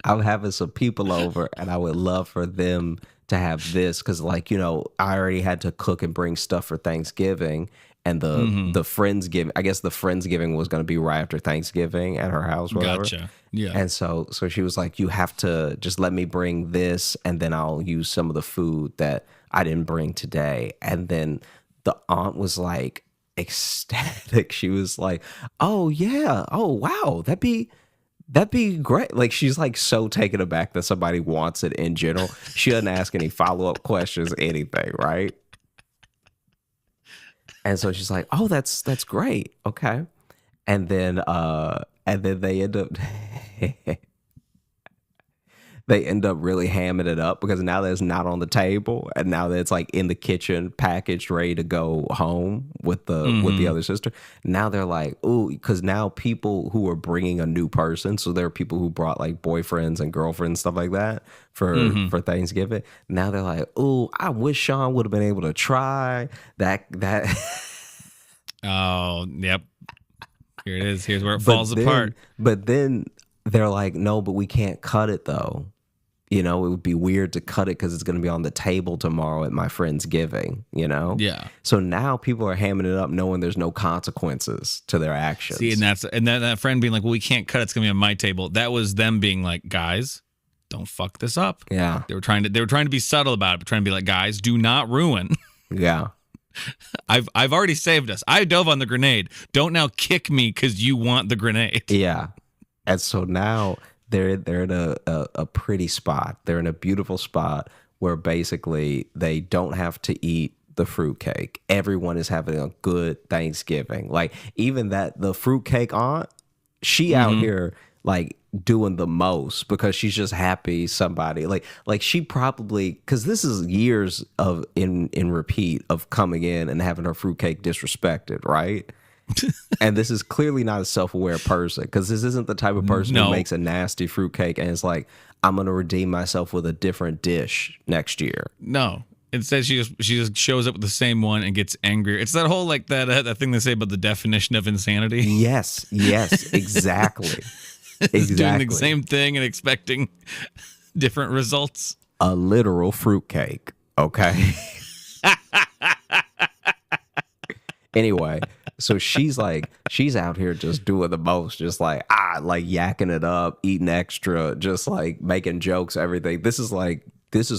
I'm having some people over, and I would love for them to have this. Because, like, you know, I already had to cook and bring stuff for Thanksgiving. And the Friendsgiving, I guess the Friendsgiving was going to be right after Thanksgiving at her house, whatever. Gotcha. Yeah. And so she was like, you have to just let me bring this, and then I'll use some of the food that I didn't bring today. And then the aunt was like ecstatic. She was like, oh yeah, oh wow, that'd be great. Like she's like so taken aback that somebody wants it in general. She doesn't ask any follow-up questions, anything, right? And so she's like, oh, that's great. Okay. And then they end up they end up really hamming it up because now that it's not on the table and now that it's like in the kitchen, packaged, ready to go home with the other sister. Now they're like, ooh, because now people who are bringing a new person, so there are people who brought like boyfriends and girlfriends, stuff like that for Thanksgiving. Now they're like, ooh, I wish Sean would have been able to try that. Oh, yep. Here it is. Here's where it falls apart. But then they're like, no, but we can't cut it though. You know, it would be weird to cut it because it's going to be on the table tomorrow at my friend's giving, you know? Yeah. So now people are hamming it up knowing there's no consequences to their actions. See, and that friend being like, well, we can't cut it. It's going to be on my table. That was them being like, guys, don't fuck this up. Yeah. They were trying to be subtle about it, but trying to be like, guys, do not ruin. Yeah. I've already saved us. I dove on the grenade. Don't now kick me because you want the grenade. Yeah. And so now they're in a pretty spot. They're in a beautiful spot where basically they don't have to eat the fruitcake. Everyone is having a good Thanksgiving. Like even the fruitcake aunt, she out here like doing the most because she's just happy somebody like she probably, because this is years of in repeat of coming in and having her fruitcake disrespected, right? And this is clearly not a self-aware person because this isn't the type of person who makes a nasty fruitcake and is like, I'm gonna redeem myself with a different dish next year. No. Instead, she just shows up with the same one and gets angrier. It's that whole like that thing they say about the definition of insanity. Yes, exactly. Doing the same thing and expecting different results. A literal fruitcake, okay? Anyway, so she's out here just doing the most, just like yakking it up, eating extra, just like making jokes, everything. This is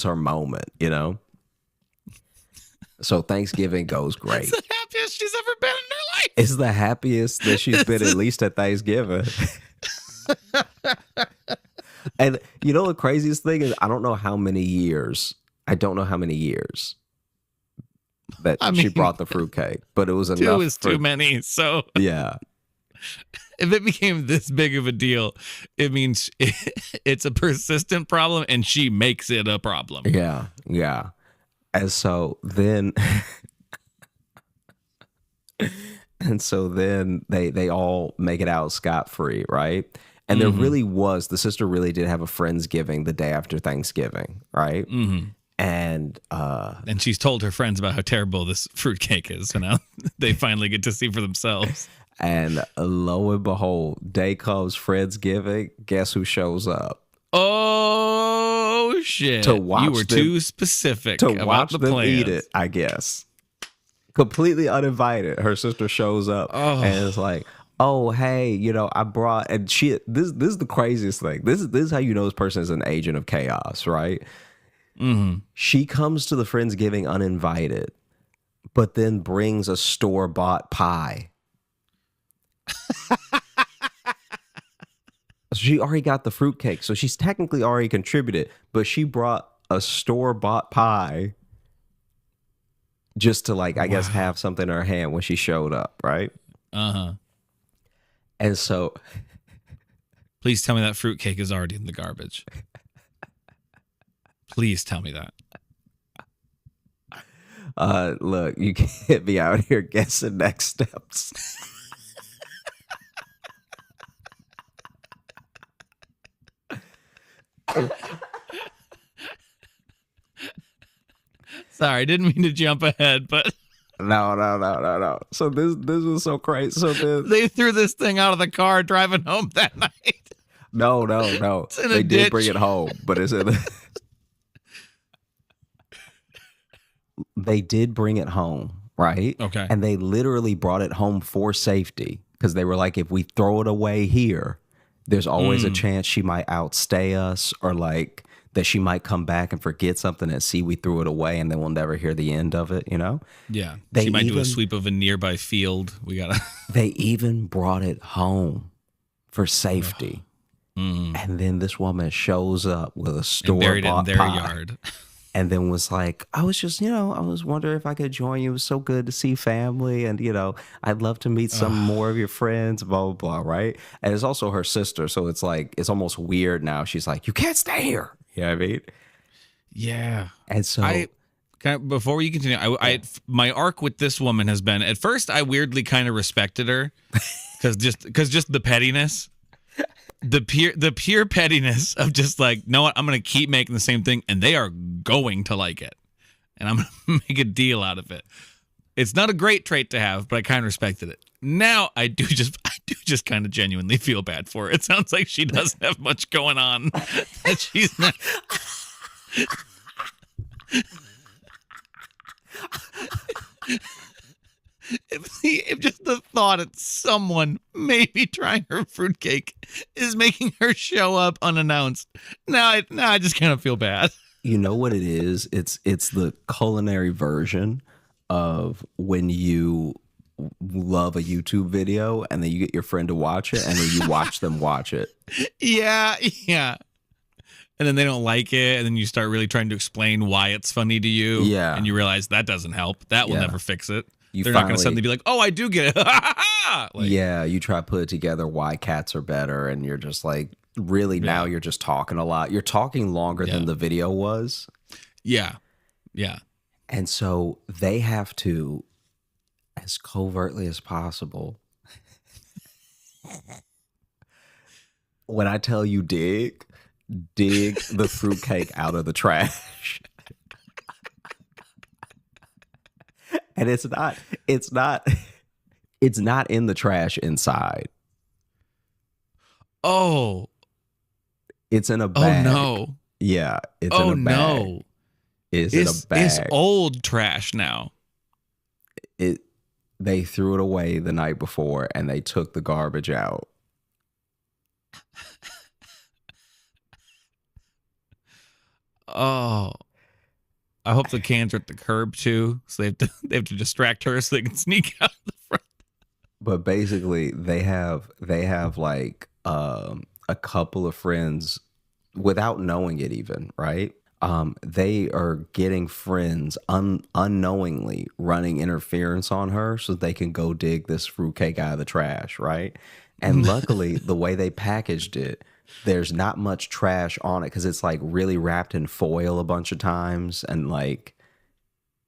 her moment, you know? So Thanksgiving goes great. It's the happiest she's ever been in her life. It's the happiest that she's been at least at Thanksgiving. And you know the craziest thing is I don't know how many years that she brought the fruitcake, but it was enough. Two is too many. So yeah, if it became this big of a deal, it means it's a persistent problem, and she makes it a problem. Yeah. And so then, they all make it out scot-free, right? And there really was, the sister really did have a Friendsgiving the day after Thanksgiving, right? Mm-hmm. And she's told her friends about how terrible this fruitcake is, so now they finally get to see for themselves. And lo and behold, day comes Friendsgiving. Guess who shows up? Oh shit! To watch you were too specific to about watch the them plans. eat it, I guess. Completely uninvited. Her sister shows up and it's like, oh hey, you know, I brought, and she this is the craziest thing. This is how you know this person is an agent of chaos, right? Mm-hmm. She comes to the Friendsgiving uninvited, but then brings a store-bought pie. She already got the fruitcake, so she's technically already contributed, but she brought a store-bought pie just to I guess have something in her hand when she showed up, right? Uh-huh. And so please tell me that fruitcake is already in the garbage. Please tell me that. Look, you can't be out here guessing next steps. Sorry, I didn't mean to jump ahead, but No. So this was so crazy. So they threw this thing out of the car driving home that night. No. They did bring ditch. it home, but it's in They did bring it home, right? Okay. And they literally brought it home for safety because they were like, if we throw it away here, there's always a chance she might outstay us, or like that she might come back and forget something and see we threw it away and then we'll never hear the end of it, you know? Yeah. She might do a sweep of a nearby field. We gotta. They even brought it home for safety. And then this woman shows up with a store-bought buried it in their pie. yard. and then was like, I was just, I was wondering if I could join you. It was so good to see family. And, I'd love to meet some more of your friends, blah, blah, blah. Right. And it's also her sister. So it's like, it's almost weird now. She's like, you can't stay here. You know what I mean? Yeah. And so before you continue, my arc with this woman has been, at first I weirdly kind of respected her because just the pettiness. The pure pettiness of just like, know what, I'm going to keep making the same thing and they are going to like it. And I'm going to make a deal out of it. It's not a great trait to have, but I kind of respected it. Now I do just kind of genuinely feel bad for her. It sounds like she doesn't have much going on. That she's not. If just the thought that someone maybe trying her fruitcake is making her show up unannounced, now I just kind of feel bad. You know what it is? It's the culinary version of when you love a YouTube video and then you get your friend to watch it and then you watch them watch it. Yeah. And then they don't like it, and then you start really trying to explain why it's funny to you. Yeah. And you realize that doesn't help. That will never fix it. You They're not going to suddenly be like, oh, I do get it. Yeah, you try to put it together why cats are better, and you're just like, really, now you're just talking a lot. You're talking longer than the video was. Yeah. And so they have to, as covertly as possible, when I tell you dig the fruitcake out of the trash. And it's not in the trash inside. Oh. It's in a bag. Oh no. Yeah, it's in a bag. No. It's in a bag. It's old trash now. They threw it away the night before and they took the garbage out. Oh. I hope the cans are at the curb too, so they have to distract her so they can sneak out the front. But basically, they have like a couple of friends without knowing it even, right? They are getting friends unknowingly running interference on her so they can go dig this fruitcake out of the trash, right? And luckily, the way they packaged it, there's not much trash on it because it's like really wrapped in foil a bunch of times, and like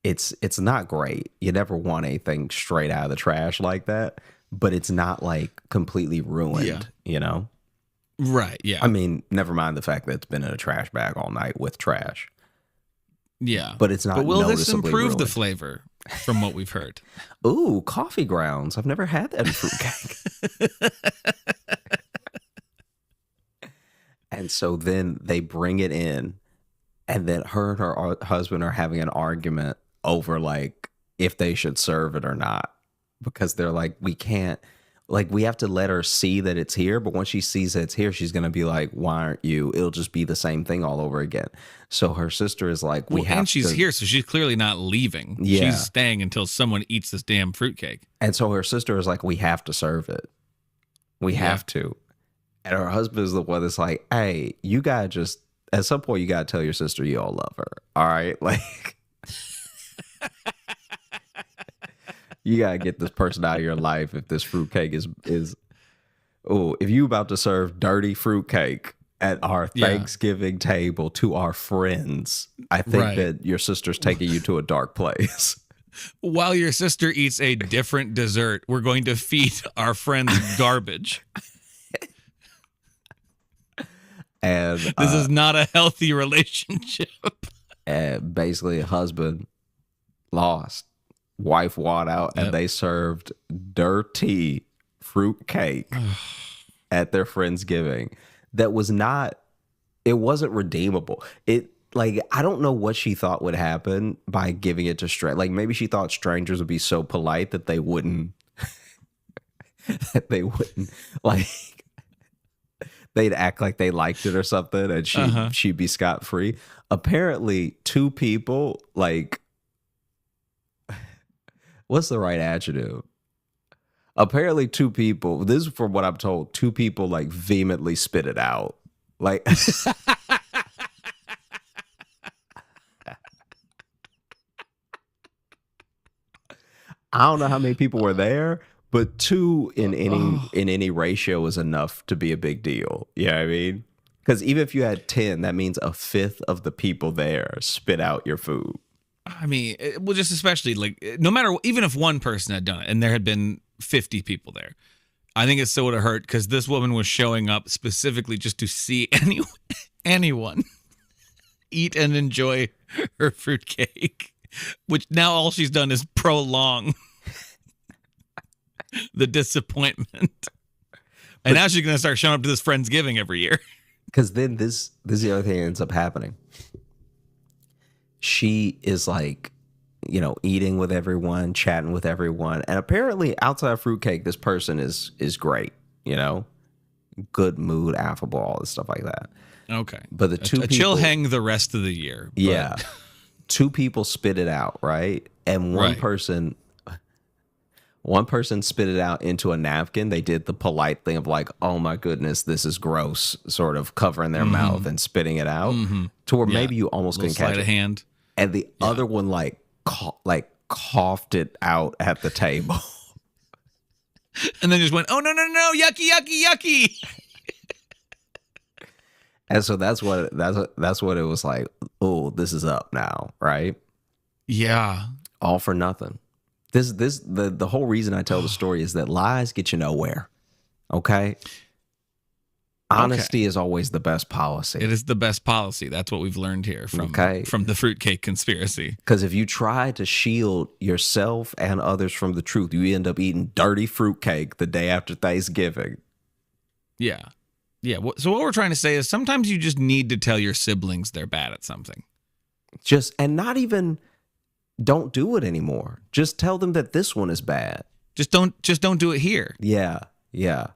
it's not great. You never want anything straight out of the trash like that, but it's not like completely ruined, you know? Right, yeah. I mean, never mind the fact that it's been in a trash bag all night with trash. Yeah. But it's not will this noticeably improve ruined. the flavor from what we've heard? Ooh, coffee grounds. I've never had that in fruitcake. And so then they bring it in, and then her and her husband are having an argument over like if they should serve it or not, because they're like, we can't, like, we have to let her see that it's here, but once she sees that it's here, she's gonna be like, why aren't you? It'll just be the same thing all over again. So her sister is like, and she's here, so she's clearly not leaving. Yeah. She's staying until someone eats this damn fruitcake. And so her sister is like, we have to serve it. We have to. And her husband is the one that's like, hey, you gotta just, at some point, you gotta tell your sister you all love her. All right? Like, you gotta get this person out of your life if this fruitcake is if you about to serve dirty fruitcake at our Thanksgiving table to our friends, I think that your sister's taking you to a dark place. While your sister eats a different dessert, we're going to feed our friends garbage. And this is not a healthy relationship. And basically, a husband lost, wife walked out, and they served dirty fruitcake at their Friendsgiving. That was not, it wasn't redeemable. It, like, I don't know what she thought would happen by giving it to strangers. Like, maybe she thought strangers would be so polite that they wouldn't, like, they'd act like they liked it or something, and she'd be scot-free. Apparently, two people, like, what's the right adjective? Apparently, two people, this is from what I'm told, two people, like, vehemently spit it out. Like, I don't know how many people were there, but 2 in any ratio is enough to be a big deal. You know what I mean? Because even if you had 10, that means a fifth of the people there spit out your food. I mean, well, just especially like no matter, even if one person had done it and there had been 50 people there, I think it still would have hurt because this woman was showing up specifically just to see anyone eat and enjoy her fruitcake, which now all she's done is prolong the disappointment. And now she's going to start showing up to this Friendsgiving every year. Because then this is the other thing that ends up happening. She is like, you know, eating with everyone, chatting with everyone. And apparently outside of fruitcake, this person is great, you know, good mood, affable, all this stuff like that. Okay. But the two a people, chill hang the rest of the year. But. Yeah. 2 people spit it out, right? And one person spit it out into a napkin. They did the polite thing of like, oh my goodness, this is gross, sort of covering their mouth and spitting it out to where maybe you almost couldn't catch it. Hand. And the other one like coughed it out at the table. And then just went, oh, no, yucky, yucky, yucky. And so that's what it was like. Oh, this is up now, right? Yeah. All for nothing. The whole reason I tell the story is that lies get you nowhere. Okay. Honesty is always the best policy. It is the best policy. That's what we've learned here from the fruitcake conspiracy. Because if you try to shield yourself and others from the truth, you end up eating dirty fruitcake the day after Thanksgiving. Yeah. Yeah. So what we're trying to say is sometimes you just need to tell your siblings they're bad at something. Not even don't do it anymore. Just tell them that this one is bad. Just don't do it here. Yeah. Yeah.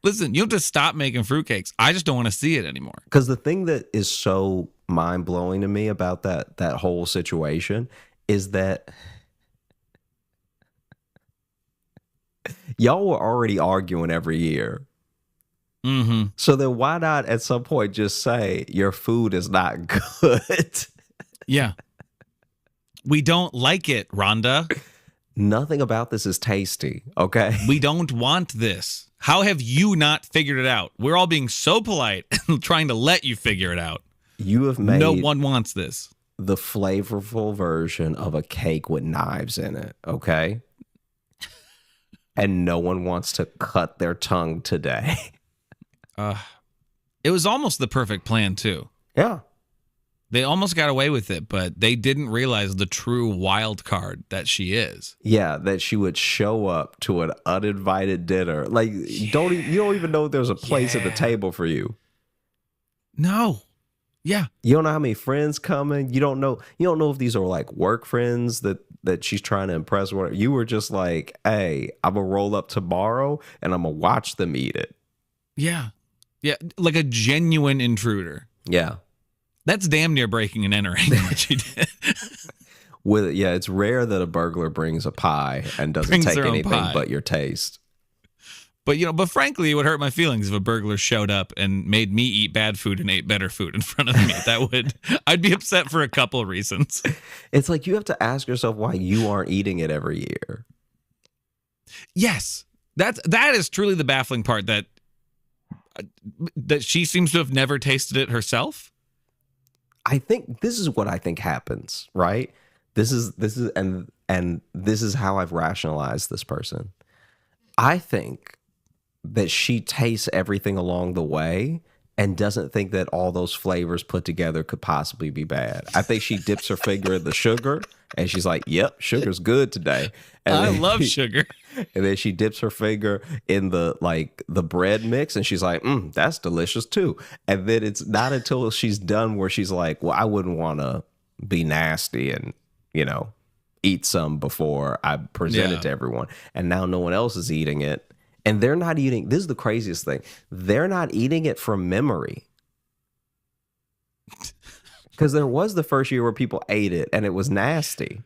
Listen, you have to stop making fruitcakes. I just don't want to see it anymore. Because the thing that is so mind-blowing to me about that whole situation is that y'all were already arguing every year. Mm-hmm. So then why not at some point just say your food is not good? Yeah. We don't like it, Rhonda. Nothing about this is tasty, okay? We don't want this. How have you not figured it out? We're all being so polite and trying to let you figure it out. You have made no one wants this. The flavorful version of a cake with knives in it, okay? And no one wants to cut their tongue today. It was almost the perfect plan, too. Yeah. They almost got away with it, but they didn't realize the true wild card that she is. Yeah, that she would show up to an uninvited dinner. Like, you don't even know there's a place at the table for you. No. Yeah. You don't know how many friends coming. You don't know if these are like work friends that she's trying to impress. Or you were just like, hey, I'm going to roll up tomorrow and I'm going to watch them eat it. Yeah. Yeah. Like a genuine intruder. Yeah. That's damn near breaking and entering what she did. It's rare that a burglar brings a pie and doesn't take anything but your taste. But frankly, it would hurt my feelings if a burglar showed up and made me eat bad food and ate better food in front of me. I'd be upset for a couple of reasons. It's like you have to ask yourself why you aren't eating it every year. Yes. That is truly the baffling part, that she seems to have never tasted it herself. I think this is what I think happens, right? This is and this is how I've rationalized this person. I think that she tastes everything along the way and doesn't think that all those flavors put together could possibly be bad. I think she dips her finger in the sugar and she's like, yep, sugar's good today. And I love sugar. And then she dips her finger in the bread mix and she's like, that's delicious too. And then it's not until she's done where she's like, well, I wouldn't want to be nasty and, eat some before I present it to everyone. And now no one else is eating it. And they're not eating. This is the craziest thing. They're not eating it from memory. Because there was the first year where people ate it and it was nasty.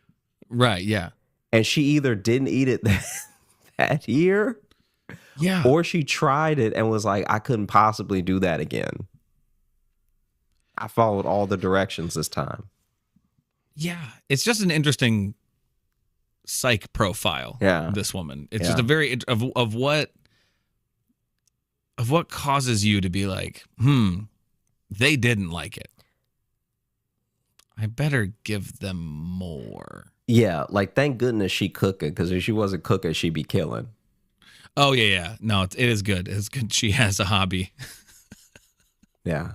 Right, yeah. And she either didn't eat it that year, or she tried it and was like, I couldn't possibly do that again. I followed all the directions this time. Yeah, it's just an interesting psych profile. Yeah. This woman. It's Yeah. just a very of what causes you to be like, they didn't like it. I better give them more. Yeah, like thank goodness she cooking, because if she wasn't cooking, she'd be killing. Oh yeah. No, it is good. It's good. She has a hobby. Yeah.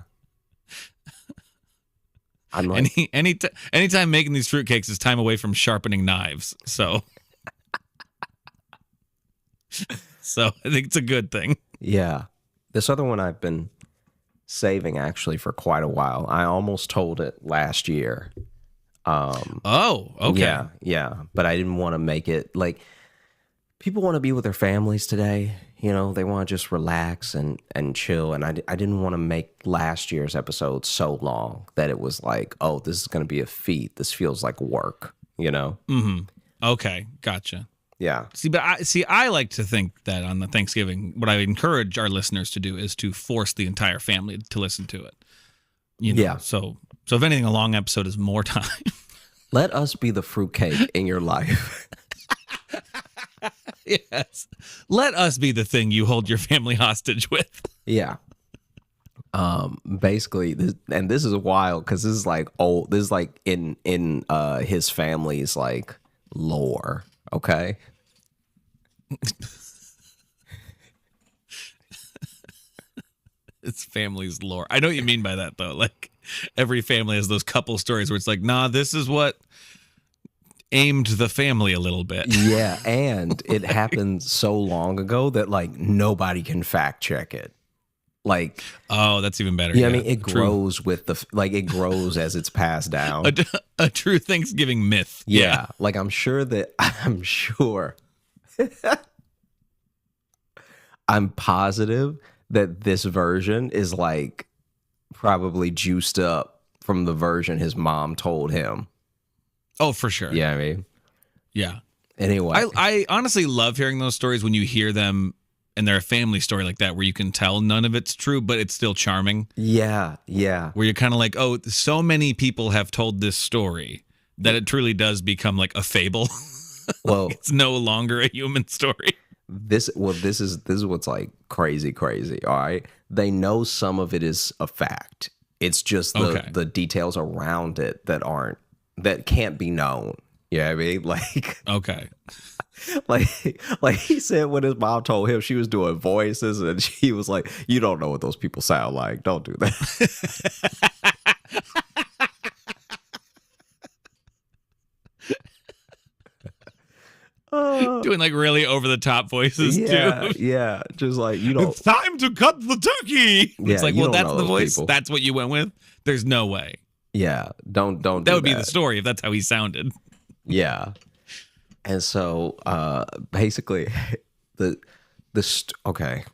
I'm like, Anytime making these fruitcakes is time away from sharpening knives. So I think it's a good thing. yeah. This other one I've been saving actually for quite a while. I almost told it last year. Oh, okay. Yeah. But I didn't want to make it like people want to be with their families today. You know, they want to just relax and chill. And I didn't want to make last year's episode so long that it was like, oh, this is going to be a feat. This feels like work, you know? Mm-hmm. Okay, gotcha. Yeah. I like to think that on the Thanksgiving, what I encourage our listeners to do is to force the entire family to listen to it. You know? Yeah. So if anything, a long episode is more time. Let us be the fruitcake in your life. Yes. Let us be the thing you hold your family hostage with. Yeah. Basically, this is wild because this is like old. This is like in his family's like lore. Okay. It's family's lore. I know what you mean by that though. Like every family has those couple stories where it's like, nah, this is what aimed the family a little bit. Yeah, and it happened so long ago that like nobody can fact check it. Like, oh, that's even better. Yeah, I mean, it grows with it grows as it's passed down. A true Thanksgiving myth. Yeah, like I'm sure I'm positive that this version is like probably juiced up from the version his mom told him. Oh, for sure. Yeah, I mean, yeah. Anyway, I honestly love hearing those stories when you hear them and they're a family story like that, where you can tell none of it's true, but it's still charming. Yeah. Where you're kind of like, oh, so many people have told this story that it truly does become like a fable. Well, it's no longer a human story. This is what's like crazy. All right, they know some of it is a fact. It's just the details around it that can't be known. You know what I mean? Like, okay. Like he said when his mom told him she was doing voices and she was like, you don't know what those people sound like. Don't do that. Doing like really over the top voices too. Yeah. Just like, you know, it's time to cut the turkey. Yeah, it's like, you well, don't that's know the those voice. people. That's what you went with. There's no way. Yeah. Don't That would be the story if that's how he sounded. Yeah. And so basically okay.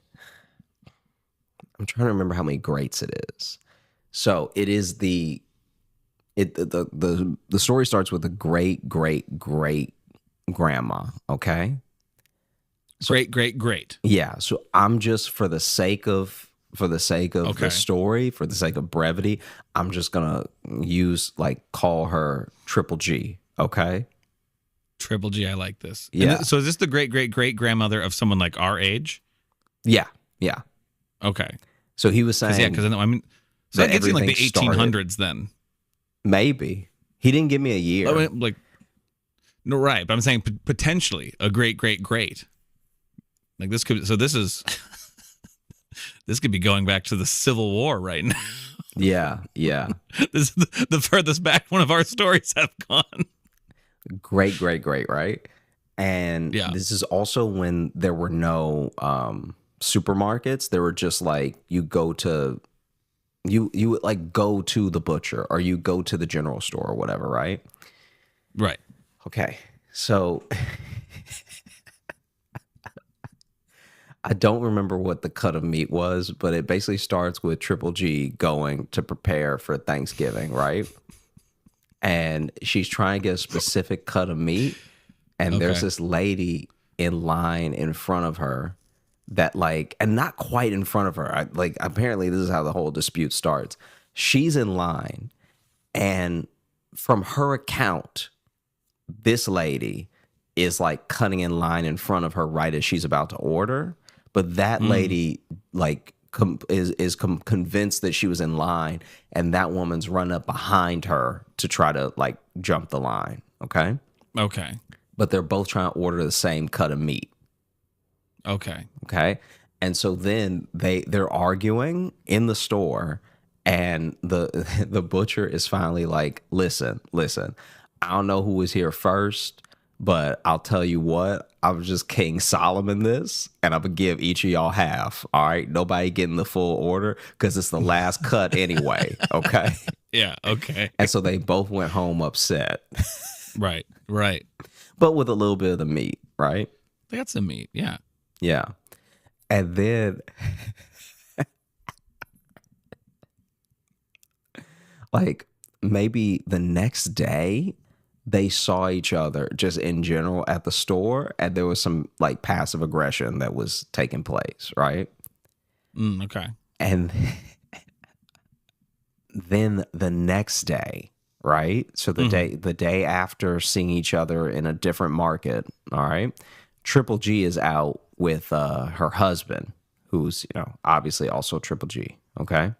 I'm trying to remember how many greats it is. So it is the story starts with a great grandma, okay? Great. Yeah. So I'm just for the sake of the story, for the sake of brevity, I'm just gonna call her Triple G, okay? Triple G, I like this. Yeah. So is this the great grandmother of someone like our age? Yeah. Okay. So he was saying, Yeah, because I mean, so that gets you in like the 1800s then. Maybe he didn't give me a year. I mean, like, no, right? But I'm saying potentially a great. Like this could. So this is. This could be going back to the Civil War right now. Yeah. This is the furthest back one of our stories have gone. Great, right? And this is also when there were no supermarkets. There were just like you would like go to the butcher or you go to the general store or whatever, right? Right. Okay. So I don't remember what the cut of meat was, but it basically starts with Triple G going to prepare for Thanksgiving, right? And she's trying to get a specific cut of meat. And there's this lady in line in front of her that and not quite in front of her. Apparently this is how the whole dispute starts. She's in line, and from her account, this lady is like cutting in line in front of her right as she's about to order. But that lady like is convinced that she was in line, and that woman's run up behind her to try to like jump the line. Okay. Okay. But they're both trying to order the same cut of meat. Okay. Okay. And so then they're arguing in the store, and the butcher is finally like, listen, I don't know who was here first, but I'll tell you what, I was just King Solomon this, and I'm gonna give each of y'all half. All right. Nobody getting the full order because it's the last cut anyway. Okay. Yeah. Okay. And so they both went home upset. Right. Right. But with a little bit of the meat, right? They got some meat. Yeah. Yeah. And then like maybe the next day they saw each other just in general at the store, and there was some like passive aggression that was taking place, right? Okay. And then the next day, right? So the day after seeing each other in a different market, all right? Triple G is out with her husband, who's, you know, obviously also Triple G, okay?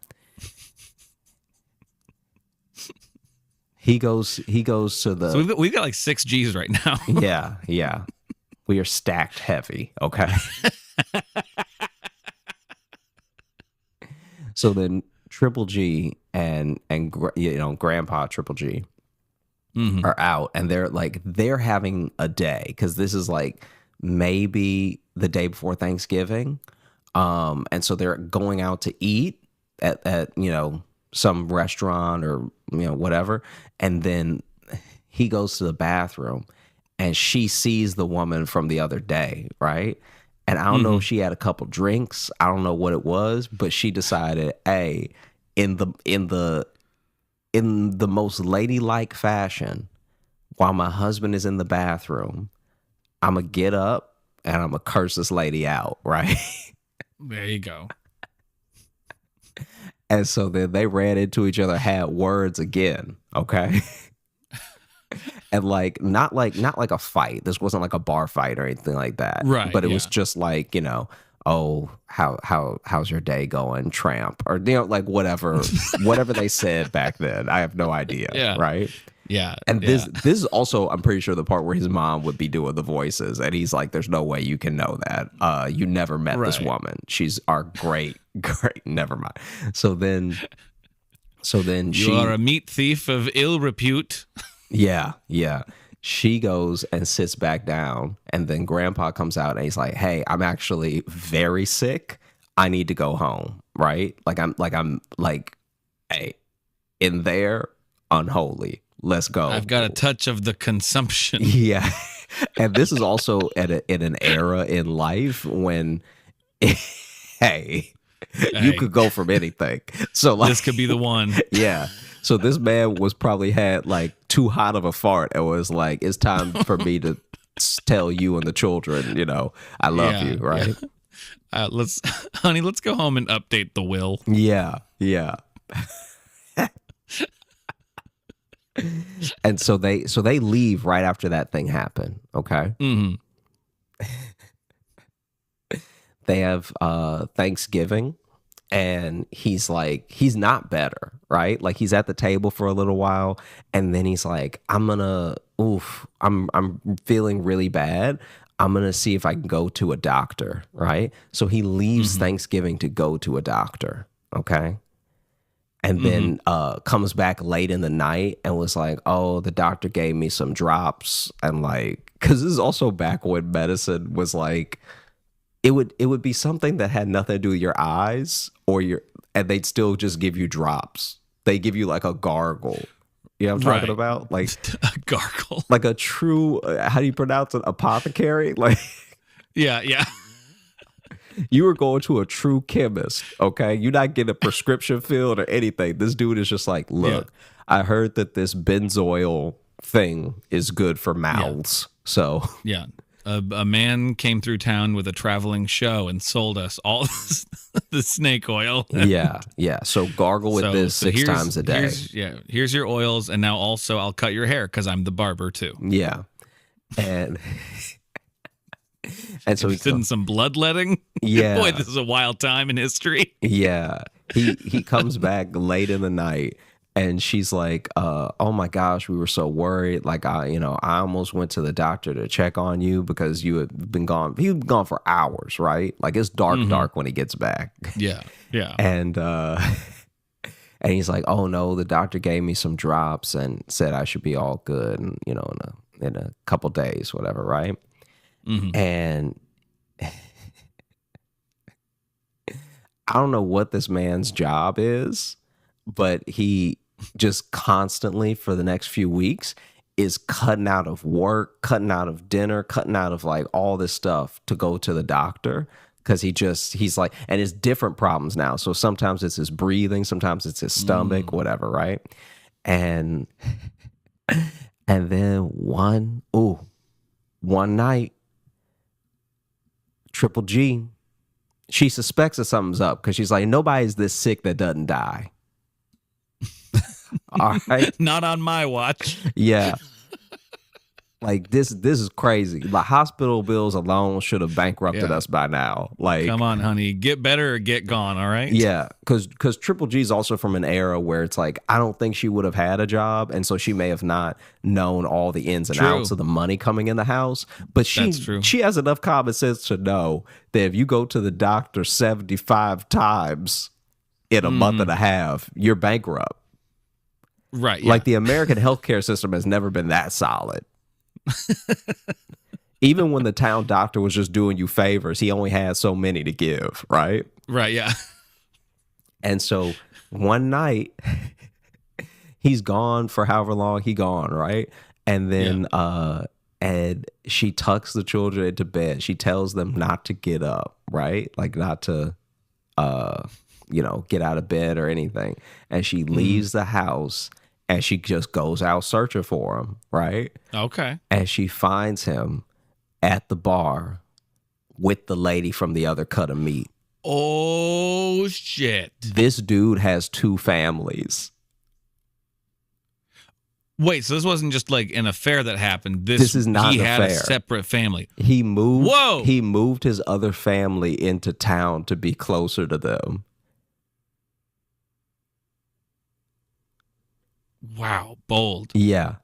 He goes to the... So we've got like 6 G's right now. Yeah. We are stacked heavy, okay? So then Triple G and you know, Grandpa Triple G are out, and they're having a day, because this is like maybe the day before Thanksgiving, and so they're going out to eat at you know, some restaurant or, you know, whatever, and then he goes to the bathroom, and she sees the woman from the other day, right? And I don't know if she had a couple drinks, I don't know what it was, but she decided, hey, in the most ladylike fashion, while my husband is in the bathroom, I'm gonna get up and I'm gonna curse this lady out, right? There you go. And so then they ran into each other, had words again, okay? And like not like a fight. This wasn't like a bar fight or anything like that. Right. But it was just like, you know, oh, how's your day going, tramp? Or, you know, like whatever they said back then. I have no idea. Yeah. Right. Yeah. And this is also, I'm pretty sure, the part where his mom would be doing the voices, and he's like, there's no way you can know that. You never met this woman. She's our great, never mind. So then You are a meat thief of ill repute. Yeah. She goes and sits back down, and then Grandpa comes out and he's like, hey, I'm actually very sick. I need to go home, right? I'm like, hey, in there, unholy. Let's go. I've got a touch of the consumption. Yeah. And this is also in an era in life when, hey, you could go from anything. So like, this could be the one. Yeah. So this man was probably had like too hot of a fart and was like, it's time for me to tell you and the children, you know, I love you, right? Yeah. Let's go home and update the will. Yeah. And so they leave right after that thing happened, okay? They have Thanksgiving, and he's like, he's not better, right? Like he's at the table for a little while, and then he's like, I'm feeling really bad. I'm gonna see if I can go to a doctor, right? So he leaves Thanksgiving to go to a doctor, okay? And then comes back late in the night and was like, oh, the doctor gave me some drops. And like, because this is also back when medicine was like, it would be something that had nothing to do with your eyes and they'd still just give you drops. They give you like a gargle. You know what I'm talking about? Like a gargle. Like a true, how do you pronounce it? Apothecary? Like, yeah. You were going to a true chemist, okay? You're not getting a prescription filled or anything. This dude is just like, look, I heard that this benzoyl thing is good for mouths. So yeah, a man came through town with a traveling show and sold us all the snake oil. yeah. So gargle with this 6 times a day. Here's your oils, and now also I'll cut your hair because I'm the barber too. Yeah. And and so Interested in some bloodletting? Yeah. Boy, this is a wild time in history. yeah, he comes back late in the night, and she's like, "Oh my gosh, we were so worried. Like I almost went to the doctor to check on you because you had been gone. He'd been gone for hours, right? Like it's dark when he gets back." Yeah. Yeah. And and he's like, "Oh no, the doctor gave me some drops and said I should be all good, and in a couple days, whatever, right?" And I don't know what this man's job is, but he just constantly for the next few weeks is cutting out of work, cutting out of dinner, cutting out of like all this stuff to go to the doctor. Cause he's like, and it's different problems now. So sometimes it's his breathing, sometimes it's his stomach, whatever, right? And then one night, Triple G, she suspects that something's up because she's like, nobody's this sick that doesn't die. All right. Not on my watch. Yeah. Like this is crazy. The hospital bills alone should have bankrupted us by now. Like, come on, honey, get better or get gone. All right. Yeah, because Triple G is also from an era where it's like I don't think she would have had a job, and so she may have not known all the ins and outs of the money coming in the house. But she has enough common sense to know that if you go to the doctor 75 times in a month and a half, you're bankrupt. Right. Yeah. Like the American healthcare system has never been that solid. Even when the town doctor was just doing you favors, he only had so many to give, right? Right, yeah. And so one night, he's gone for however long he gone, right? And then and she tucks the children into bed. She tells them not to get up, right? Like not to get out of bed or anything. And she leaves the house. And she just goes out searching for him, right? Okay. And she finds him at the bar with the lady from the other cut of meat. Oh, shit. This dude has 2 families. Wait, so this wasn't just like an affair that happened. This is not an affair. He had a affair. separate family. He moved. Whoa. He moved his other family into town to be closer to them. Wow, bold. Yeah.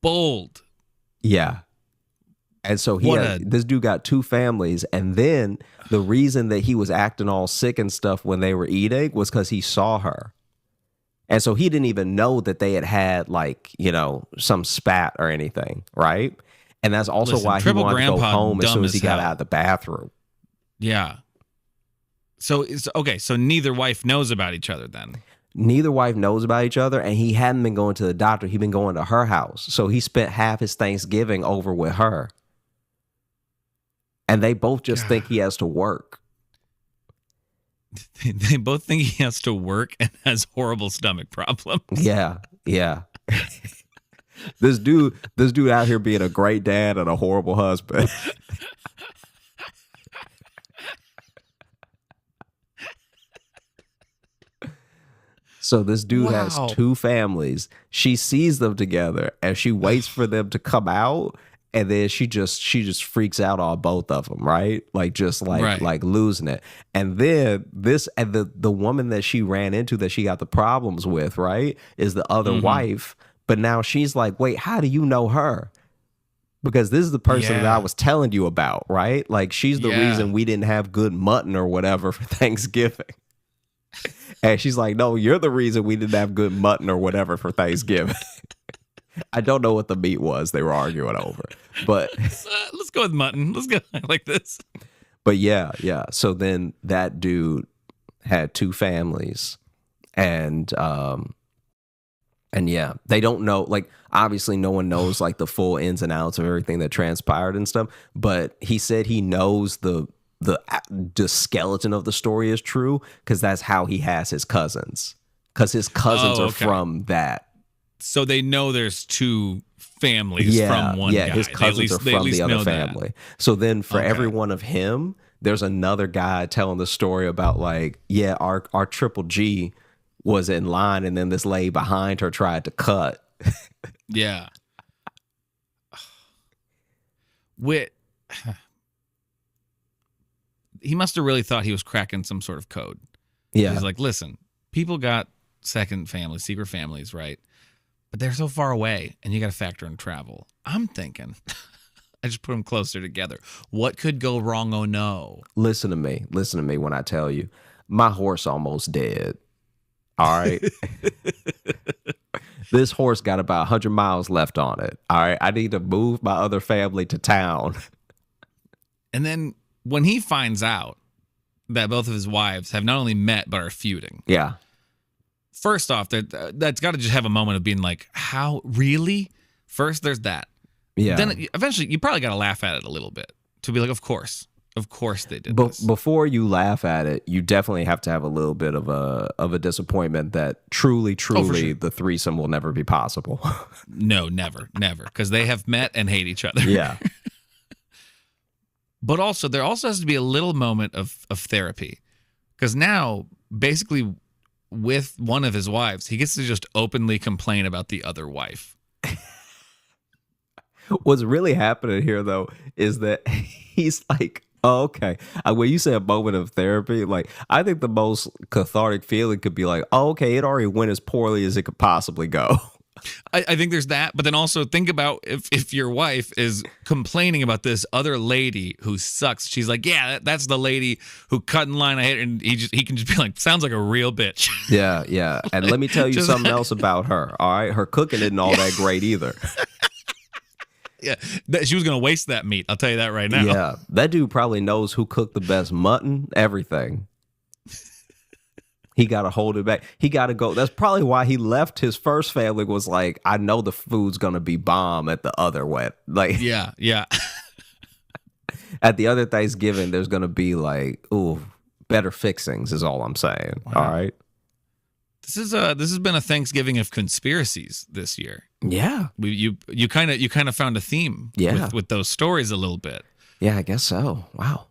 Bold. Yeah. And so this dude got 2 families. And then the reason that he was acting all sick and stuff when they were eating was because he saw her. And so he didn't even know that they had like, some spat or anything. Right. And that's also why he wanted to go home as soon as he got out of the bathroom. Yeah. So so neither wife knows about each other then. Neither wife knows about each other, and he hadn't been going to the doctor. He'd been going to her house. So he spent half his Thanksgiving over with her. And they both just think he has to work. They both think he has to work and has horrible stomach problems. Yeah, yeah. This dude out here being a great dad and a horrible husband. So this dude has 2 families. She sees them together and she waits for them to come out, and then she just freaks out on both of them, right? Like just like losing it. And then the woman that she ran into that she got the problems with, right, is the other wife. But now she's like, wait, how do you know her? Because this is the person that I was telling you about, right? Like she's the reason we didn't have good mutton or whatever for Thanksgiving. And she's like, no, you're the reason we didn't have good mutton or whatever for Thanksgiving. I don't know what the meat was they were arguing over, but let's go with mutton. Let's go. I like this. But yeah. So then that dude had 2 families, and yeah, they don't know. Like obviously, no one knows like the full ins and outs of everything that transpired and stuff. But he said he knows the skeleton of the story is true because that's how he has his cousins. Because his cousins are from that. So they know there's 2 families from one guy. Yeah, his cousins are from the other family. So then for every one of him, there's another guy telling the story about like, yeah, our Triple G was in line and then this lady behind her tried to cut. Yeah. he must have really thought he was cracking some sort of code. Yeah. He's like, listen, people got second families, secret families, right? But they're so far away, and you got to factor in travel. I'm thinking, I just put them closer together. What could go wrong? Oh, no. Listen to me. Listen to me when I tell you. My horse almost dead. All right. This horse got about 100 miles left on it. All right. I need to move my other family to town. And then when he finds out that both of his wives have not only met but are feuding. Yeah. First off, that's got to just have a moment of being like, how, really? First, there's that. Yeah. Then eventually, you probably got to laugh at it a little bit to be like, of course they did But this. before you laugh at it, you definitely have to have a little bit of a disappointment that truly sure. the threesome will never be possible. No, never, because they have met and hate each other. Yeah. But also, there also has to be a little moment of therapy, because now, basically, with one of his wives, he gets to just openly complain about the other wife. What's really happening here, though, is that he's like, oh, okay. When you say a moment of therapy, like, I think the most cathartic feeling could be like, oh, okay, it already went as poorly as it could possibly go. I think there's that, but then also think about if your wife is complaining about this other lady who sucks. She's like, yeah, that's the lady who cut in line. I hate her. And he can just be like, sounds like a real bitch. Yeah, yeah. And let me tell you something else about her. All right, her cooking isn't all that great either. Yeah, she was gonna waste that meat. I'll tell you that right now. Yeah, that dude probably knows who cooked the best mutton, everything. He got to hold it back. He got to go. That's probably why he left his first family, was like, I know the food's going to be bomb at the other wet. Like, Yeah. at the other Thanksgiving, there's going to be like, ooh, better fixings is all I'm saying. Wow. All right. This has been a Thanksgiving of conspiracies this year. Yeah. You kind of found a theme. Yeah. With those stories a little bit. Yeah, I guess so. Wow.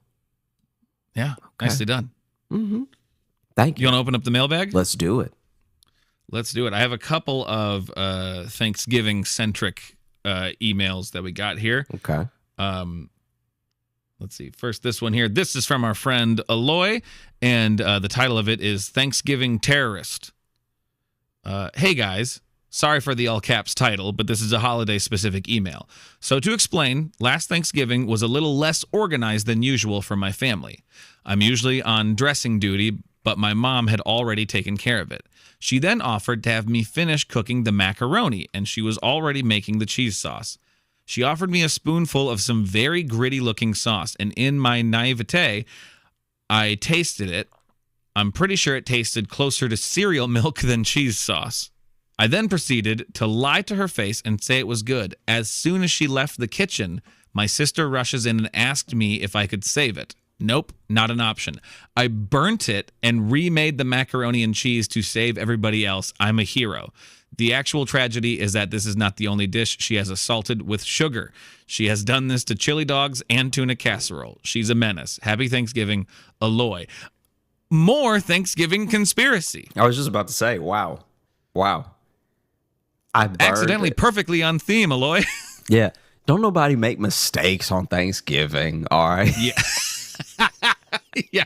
Yeah. Okay. Nicely done. Mm-hmm. Thank you. You want to open up the mailbag? Let's do it. Let's do it. I have a couple of Thanksgiving-centric emails that we got here. Okay. Let's see. First, this one here. This is from our friend Aloy, and the title of it is Thanksgiving Terrorist. Hey, guys. Sorry for the all caps title, but this is a holiday-specific email. So to explain, last Thanksgiving was a little less organized than usual for my family. I'm usually on dressing duty, but my mom had already taken care of it. She then offered to have me finish cooking the macaroni, and she was already making the cheese sauce. She offered me a spoonful of some very gritty-looking sauce, and in my naivete, I tasted it. I'm pretty sure it tasted closer to cereal milk than cheese sauce. I then proceeded to lie to her face and say it was good. As soon as she left the kitchen, my sister rushes in and asked me if I could save it. Nope, not an option. I burnt it and remade the macaroni and cheese to save everybody else. I'm a hero. The actual tragedy is that this is not the only dish she has assaulted with sugar. She has done this to chili dogs and tuna casserole. She's a menace. Happy Thanksgiving, Aloy. More Thanksgiving conspiracy. I was just about to say, wow. I burned Accidentally it. perfectly on theme, Aloy. Yeah. Don't nobody make mistakes on Thanksgiving, all right? Yeah. Yeah,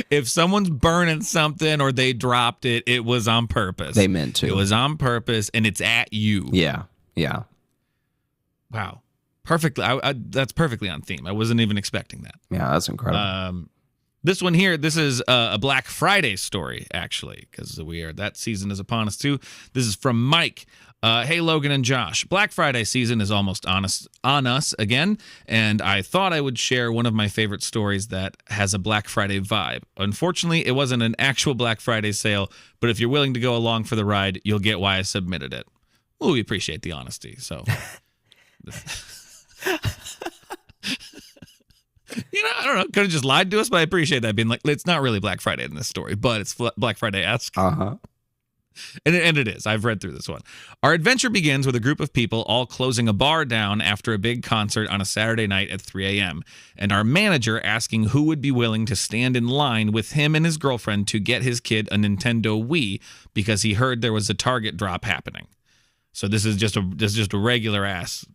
if someone's burning something or they dropped it, it was on purpose. They meant to. It was on purpose, and it's at you. Yeah. Wow. Perfectly. That's perfectly on theme. I wasn't even expecting that. Yeah, that's incredible. This one here, this is a Black Friday story, actually, because that season is upon us, too. This is from Mike. Hey, Logan and Josh. Black Friday season is almost on us again, and I thought I would share one of my favorite stories that has a Black Friday vibe. Unfortunately, it wasn't an actual Black Friday sale, but if you're willing to go along for the ride, you'll get why I submitted it. Well, we appreciate the honesty, so... I don't know. Could have just lied to us, but I appreciate that being like, it's not really Black Friday in this story, but it's Black Friday-esque. Uh-huh. And it is. I've read through this one. Our adventure begins with a group of people all closing a bar down after a big concert on a Saturday night at 3 a.m., and our manager asking who would be willing to stand in line with him and his girlfriend to get his kid a Nintendo Wii because he heard there was a Target drop happening. So this is just a regular ass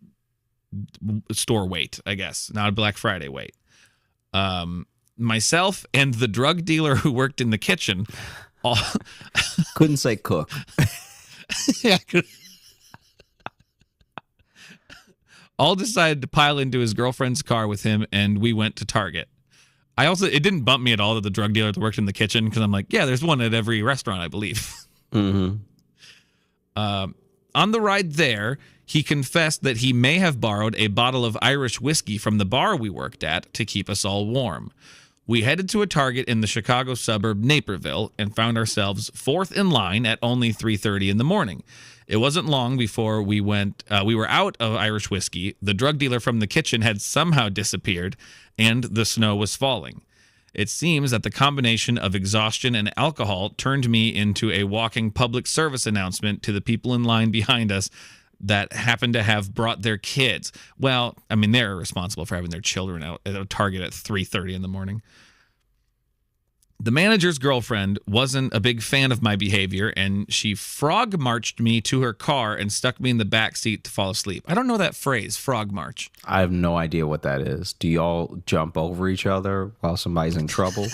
store weight, I guess, not a Black Friday weight. Myself and the drug dealer who worked in the kitchen all Couldn't say cook. yeah, all decided to pile into his girlfriend's car with him, and we went to Target. It didn't bump me at all that the drug dealer worked in the kitchen, because I'm like, yeah, there's one at every restaurant, I believe. Mm-hmm. On the ride there, he confessed that he may have borrowed a bottle of Irish whiskey from the bar we worked at to keep us all warm. We headed to a Target in the Chicago suburb Naperville and found ourselves fourth in line at only 3:30 in the morning. It wasn't long before we were out of Irish whiskey, the drug dealer from the kitchen had somehow disappeared, and the snow was falling. It seems that the combination of exhaustion and alcohol turned me into a walking public service announcement to the people in line behind us that happened to have brought their kids. Well, I mean, they're responsible for having their children out at a Target at 3:30 in the morning. The manager's girlfriend wasn't a big fan of my behavior, and she frog marched me to her car and stuck me in the back seat to fall asleep. I don't know that phrase, frog march. I have no idea what that is. Do y'all jump over each other while somebody's in trouble?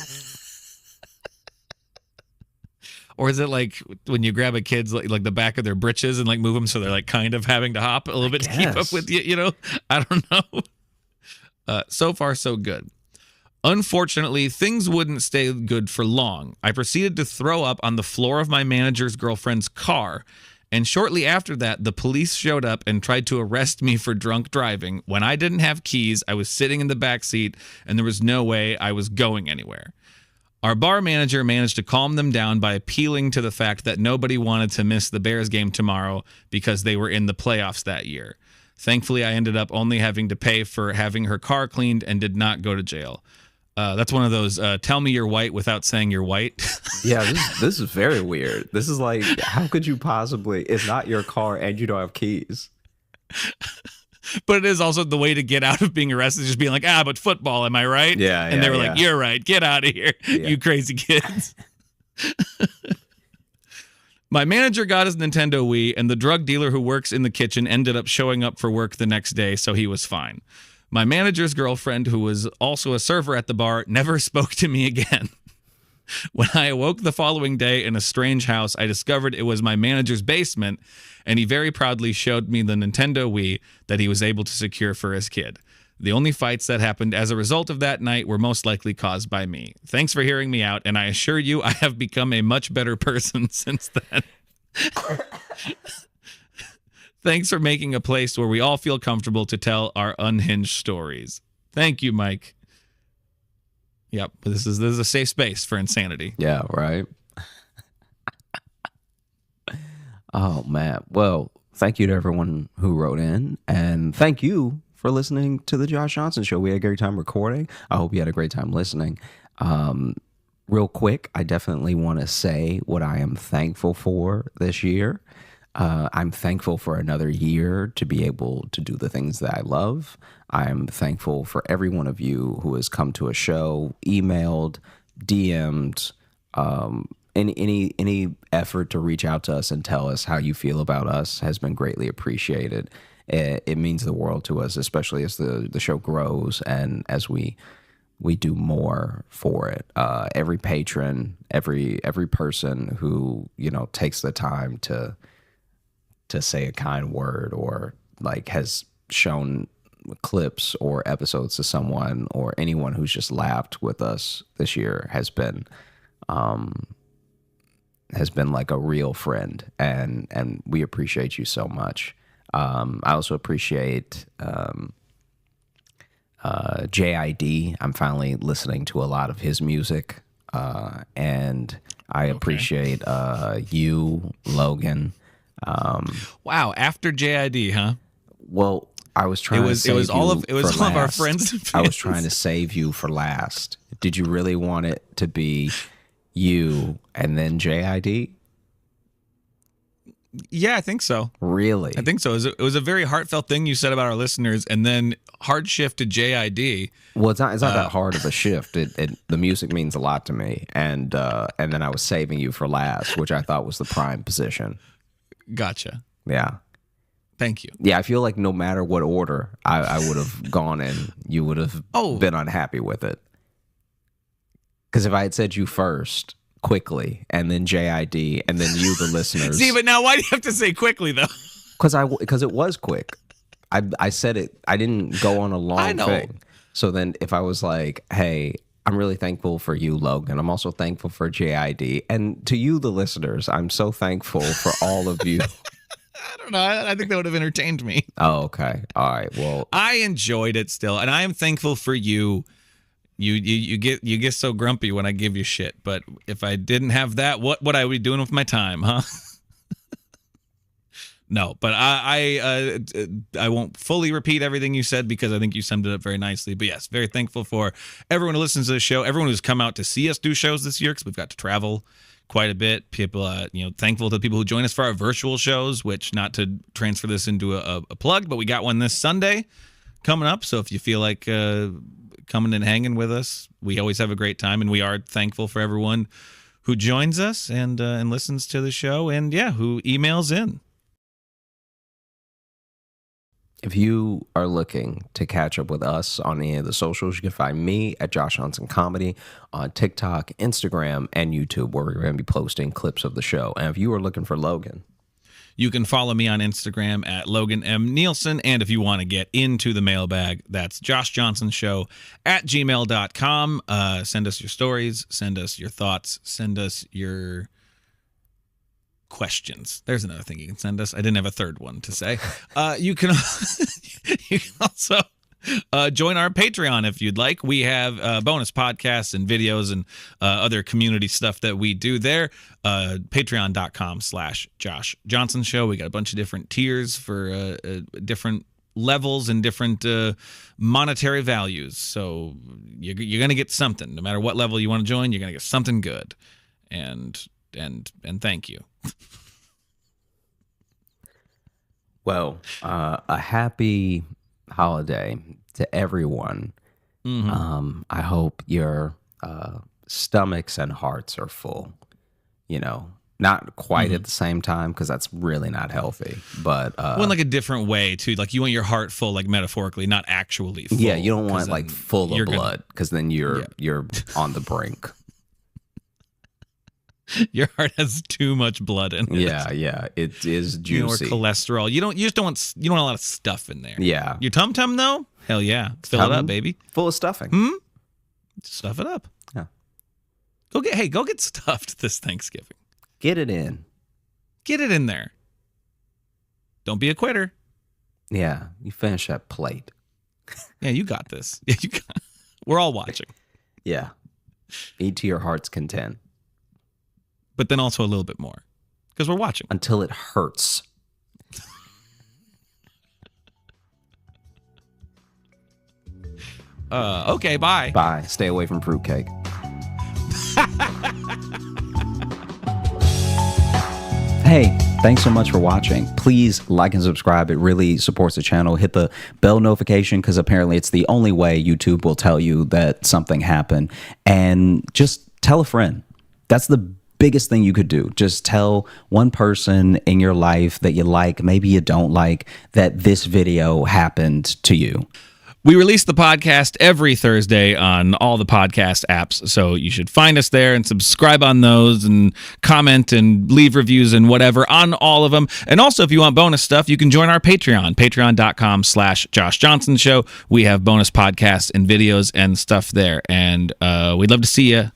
Or is it like when you grab a kid's like the back of their britches and like move them so they're like kind of having to hop a little bit to keep up with you, you know? I don't know. So far, so good. Unfortunately, things wouldn't stay good for long. I proceeded to throw up on the floor of my manager's girlfriend's car, and shortly after that, the police showed up and tried to arrest me for drunk driving. When I didn't have keys, I was sitting in the back seat, and there was no way I was going anywhere. Our bar manager managed to calm them down by appealing to the fact that nobody wanted to miss the Bears game tomorrow because they were in the playoffs that year. Thankfully, I ended up only having to pay for having her car cleaned and did not go to jail. That's one of those, tell me you're white without saying you're white. Yeah, this is very weird. This is like, how could you possibly, it's not your car and you don't have keys. But it is also the way to get out of being arrested, just being like, but football, am I right? Yeah, and they were like, you're right, get out of here, you crazy kids. My manager got his Nintendo Wii, and the drug dealer who works in the kitchen ended up showing up for work the next day, so he was fine. My manager's girlfriend, who was also a server at the bar, never spoke to me again. When I awoke the following day in a strange house, I discovered it was my manager's basement, and he very proudly showed me the Nintendo Wii that he was able to secure for his kid. The only fights that happened as a result of that night were most likely caused by me. Thanks for hearing me out, and I assure you I have become a much better person since then. Thanks for making a place where we all feel comfortable to tell our unhinged stories. Thank you, Mike. Yep, this is a safe space for insanity. Yeah, right. Oh, man. Well, thank you to everyone who wrote in, and thank you for listening to the Josh Johnson Show. We had a great time recording. I hope you had a great time listening. Real quick, I definitely want to say what I am thankful for this year. I'm thankful for another year to be able to do the things that I love. I'm thankful for every one of you who has come to a show, emailed, DM'd, any effort to reach out to us and tell us how you feel about us has been greatly appreciated. It means the world to us, especially as the show grows and as we do more for it. Every patron, every person who, takes the time to say a kind word or like has shown clips or episodes to someone or anyone who's just laughed with us this year has been like a real friend, and we appreciate you so much. I also appreciate JID. I'm finally listening to a lot of his music, and I appreciate you, Logan. Wow, after JID, huh? Well, I was trying to save you. It was all of our friends. I was trying to save you for last. Did you really want it to be you and then JID? Yeah, I think so. Really? I think so. It was a very heartfelt thing you said about our listeners, and then hard shift to JID. Well, it's not that hard of a shift. The music means a lot to me, and then I was saving you for last, which I thought was the prime position. Gotcha. Yeah. Thank you. Yeah, I feel like no matter what order I would have gone in, you would have been unhappy with it. Because if I had said you first, quickly, and then JID, and then you, the listeners. See, but now why do you have to say quickly, though? Because it was quick. I said it. I didn't go on a long thing. So then if I was like, hey, I'm really thankful for you, Logan. I'm also thankful for JID. And to you, the listeners, I'm so thankful for all of you. I don't know. I think that would have entertained me. Oh, okay. All right. Well, I enjoyed it still, and I am thankful for you. You get so grumpy when I give you shit. But if I didn't have that, what would I be doing with my time, huh? No, but I won't fully repeat everything you said because I think you summed it up very nicely. But yes, very thankful for everyone who listens to the show, everyone who's come out to see us do shows this year because we've got to travel quite a bit. People, thankful to the people who join us for our virtual shows, which, not to transfer this into a plug, but we got one this Sunday coming up. So if you feel like coming and hanging with us, we always have a great time, and we are thankful for everyone who joins us and listens to the show, and who emails in. if you are looking to catch up with us on any of the socials, you can find me at Josh Johnson Comedy on TikTok, Instagram, and YouTube, where we're going to be posting clips of the show. And if you are looking for Logan, you can follow me on Instagram at Logan M. Nielsen. And if you want to get into the mailbag, that's joshjohnsonshow@gmail.com. Send us your stories, send us your thoughts, send us your questions. There's another thing you can send us. I didn't have a third one to say. You can also join our Patreon if you'd like. We have bonus podcasts and videos and other community stuff that we do there. Patreon.com/Josh Johnson Show. We got a bunch of different tiers for different levels and different monetary values. So you're going to get something. No matter what level you want to join, you're going to get something good. And thank you. Well, a happy holiday to everyone. Mm-hmm. I hope your stomachs and hearts are full. You know, not quite at the same time, because that's really not healthy. But well, in like a different way too. Like you want your heart full, like metaphorically, not actually full. Yeah, you don't want like full of blood, because then you're on the brink. Your heart has too much blood in it. Yeah, it is juicy. Or cholesterol. You don't want a lot of stuff in there. Yeah. Your tum-tum though? Hell yeah. Fill it up, baby. Full of stuffing. Stuff it up. Yeah. Go get stuffed this Thanksgiving. Get it in. Get it in there. Don't be a quitter. Yeah, you finish that plate. Yeah, you got this. Yeah, we're all watching. Yeah. Eat to your heart's content. But then also a little bit more, because we're watching. Until it hurts. Okay, bye. Bye. Stay away from fruitcake. Hey, thanks so much for watching. Please like and subscribe. It really supports the channel. Hit the bell notification, because apparently it's the only way YouTube will tell you that something happened. And just tell a friend. That's the biggest thing you could do. Just tell one person in your life that you like, maybe you don't like, that this video happened to you. We release the podcast every Thursday on all the podcast apps, so you should find us there and subscribe on those and comment and leave reviews and whatever on all of them. And also, if you want bonus stuff, you can join our Patreon, patreon.com/Josh Johnson Show. We have bonus podcasts and videos and stuff there, and we'd love to see you